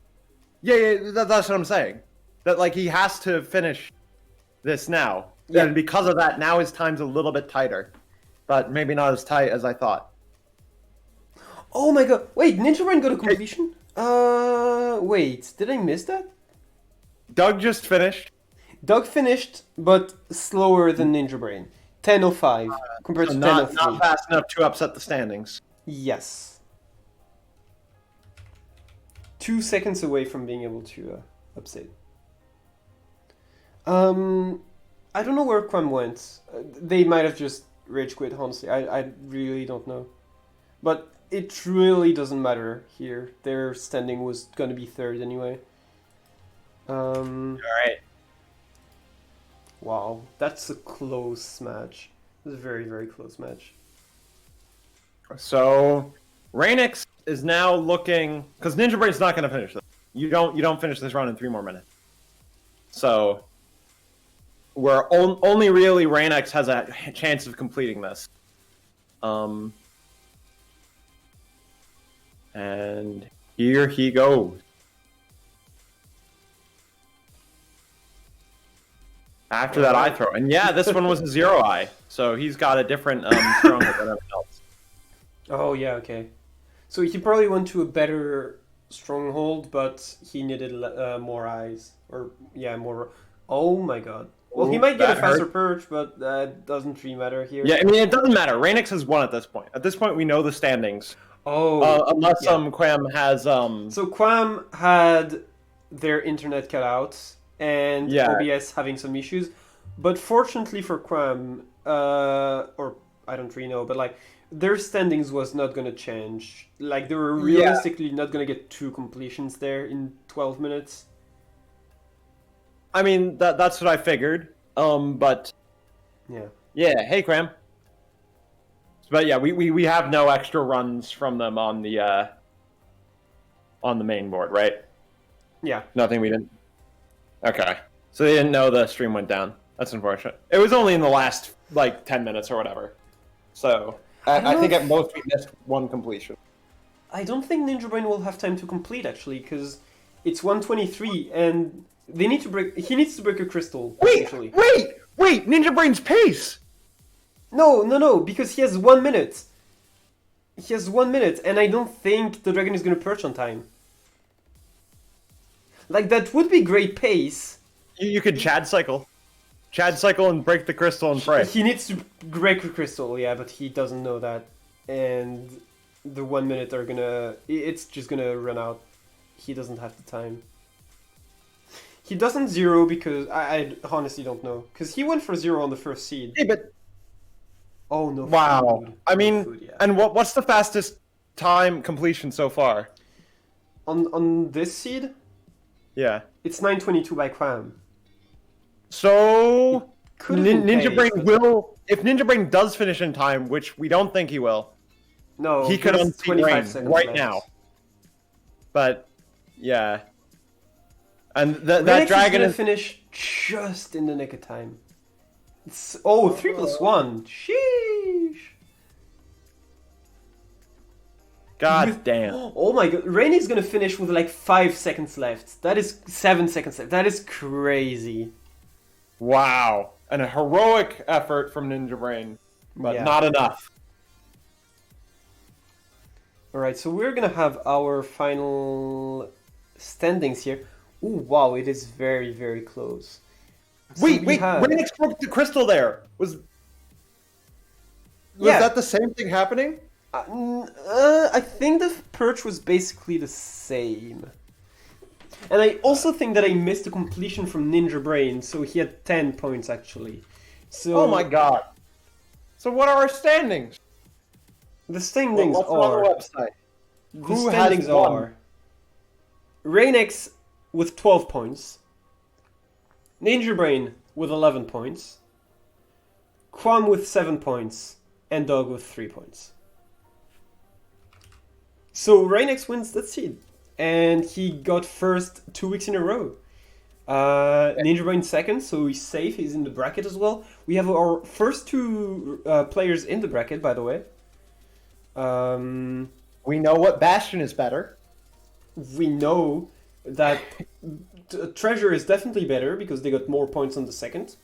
Yeah, that's what I'm saying. That like he has to finish this now, Yeah. and because of that, now his time's a little bit tighter, but maybe not as tight as I thought. Oh my god! Wait, Ninja Brain got a completion? Wait, did I miss that? Doug just finished. Doug finished, but slower than Ninja Brain. 10:05 compared So to not 10:03. fast enough to upset the standings. Yes. 2 seconds away from being able to upset. I don't know where Quam went. They might have just rage quit, honestly. I really don't know. But it really doesn't matter here. Their standing was gonna be third anyway. All right. Wow, that's a close match. It's a very, very close match. So Rainix is now looking because Ninja Brain's not going to finish this. You don't finish this run in 3 more minutes. So where only really Rainix has a chance of completing this. And here he goes. After that eye throw. And yeah, this one was a 0 eye. So he's got a different throwing than everyone else. Oh yeah, okay. So he probably went to a better stronghold, but he needed more eyes. Or, yeah, more. Oh my god. Well, he Ooh, might get a that faster hurt. perch, but that doesn't really matter here. Yeah, I mean, it doesn't matter. Rainix has won at this point. At this point, we know the standings. Oh, Unless yeah. Quam has So Quam had their internet cut out and yeah. OBS having some issues, but fortunately for Quam, or I don't really know, but like their standings was not gonna change. Like they were Yeah. realistically not gonna get 2 completions there in 12 minutes. I mean, that's what I figured. But Yeah. yeah, hey Quam. But yeah, we have no extra runs from them on the main board, right? Yeah. Nothing we didn't. Okay, so they didn't know the stream went down. That's unfortunate. It was only in the last like 10 minutes or whatever. So I don't I know think if- at most we missed one completion. I don't think Ninja Brain will have time to complete actually, because it's 1:23 and they need to break. He needs to break a crystal. Essentially. Wait! Ninja Brain's pace. No, because he has 1 minute. He has 1 minute, and I don't think the dragon is gonna perch on time. Like, that would be great pace. You could Chad cycle and break the crystal and pray. He needs to break a crystal, yeah, but he doesn't know that. And the 1 minute are gonna... It's just gonna run out. He doesn't have the time. He doesn't zero because... I honestly don't know. Because he went for zero on the first seed. Hey, but Oh, no wow. food. I No mean, food, yeah. and what's the fastest time completion so far? On this seed, Yeah. it's 9:22 by Quam. So Could have been Ninja pace, Brain but- will, if Ninja Brain does finish in time, which we don't think he will, No, he could there's unseat 25 Rain seconds right left. now. But yeah, and Renix that dragon is is gonna finish just in the nick of time. It's 3+1. Sheesh. god damn. Oh my god, Rain is gonna finish with like 5 seconds left. That is 7 seconds left. That is crazy. Wow, and a heroic effort from Ninja Brain, but Yeah. not enough. Alright, so we're gonna have our final standings here. Ooh, wow, it is very, very close. So Wait, we have- Renix broke the crystal there. Was Yeah. that the same thing happening? I think the perch was basically the same. And I also think that I missed a completion from Ninja Brain, so he had 10 points actually. So Oh my god. So what are our standings? the standings What's are on the website? the Who has standings won? are Rainix with 12 points, Ninja Brain with 11 points, Quam with 7 points, and Dog with 3 points. So Rainix wins that seed, and he got first 2 weeks in a row. Ninja Brain second, so he's safe. He's in the bracket as well. We have our first two players in the bracket, by the way. We know what Bastion is better. We know that Treasure is definitely better because they got more points on the second.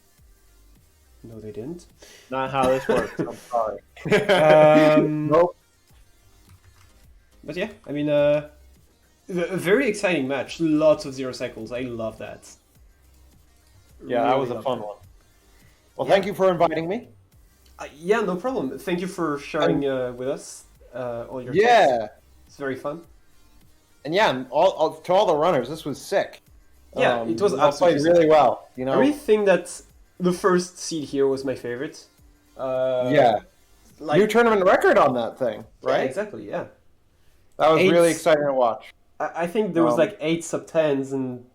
No, they didn't. Not how this works. I'm sorry. Nope. But yeah, I mean, a very exciting match. Lots of 0 cycles. I love that. Yeah, that was a love fun that. one. Well, Yeah. thank you for inviting me. Yeah, no problem. Thank you for sharing with us all your thoughts. Yeah, It's very fun. and yeah, and all to all the runners, this was sick. Yeah, it was you all absolutely played really well. You I know, really think that the first seed here was my favorite. yeah, Like, new tournament record on that thing, yeah, right? exactly, yeah. That was really Eight- exciting to watch. I think there was like 8 sub 10s and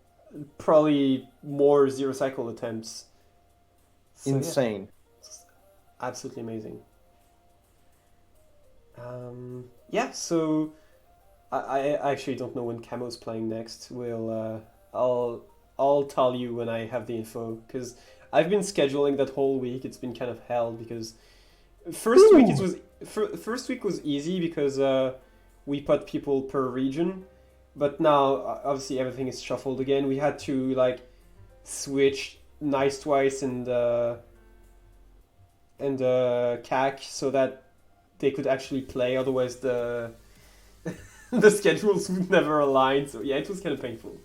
probably more 0 cycle attempts. So, yeah, Insane. absolutely amazing. Yeah, so I actually don't know when Camo's playing next. I'll tell you when I have the info because I've been scheduling that whole week. It's been kind of hell because first week was easy because we put people per region, but now obviously everything is shuffled again. We had to like switch Nice Twice and CAC so that they could actually play. Otherwise, the the schedules would never align. So yeah, it was kind of painful.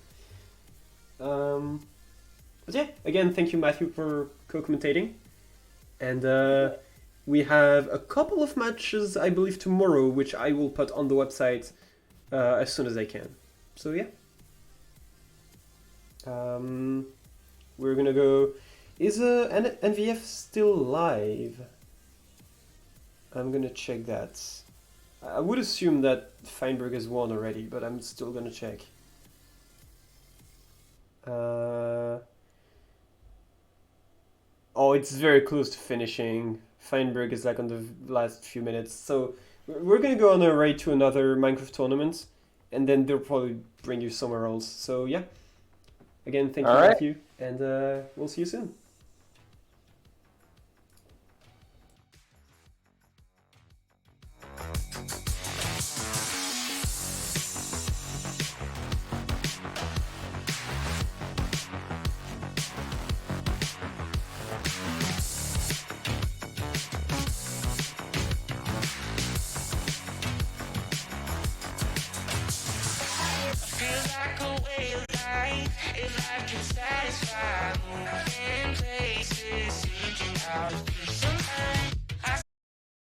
But yeah, again, thank you, Matthew, for co-commentating. And we have a couple of matches, I believe, tomorrow, which I will put on the website as soon as I can. So yeah. We're gonna go. Is NVF still live? I'm gonna check that. I would assume that Feinberg has won already, but I'm still gonna check. Oh, it's very close to finishing. Feinberg is like on the last few minutes. So we're gonna go on a raid to another Minecraft tournament, and then they'll probably bring you somewhere else. So yeah. Again, thank you, All right. Matthew, and we'll see you soon.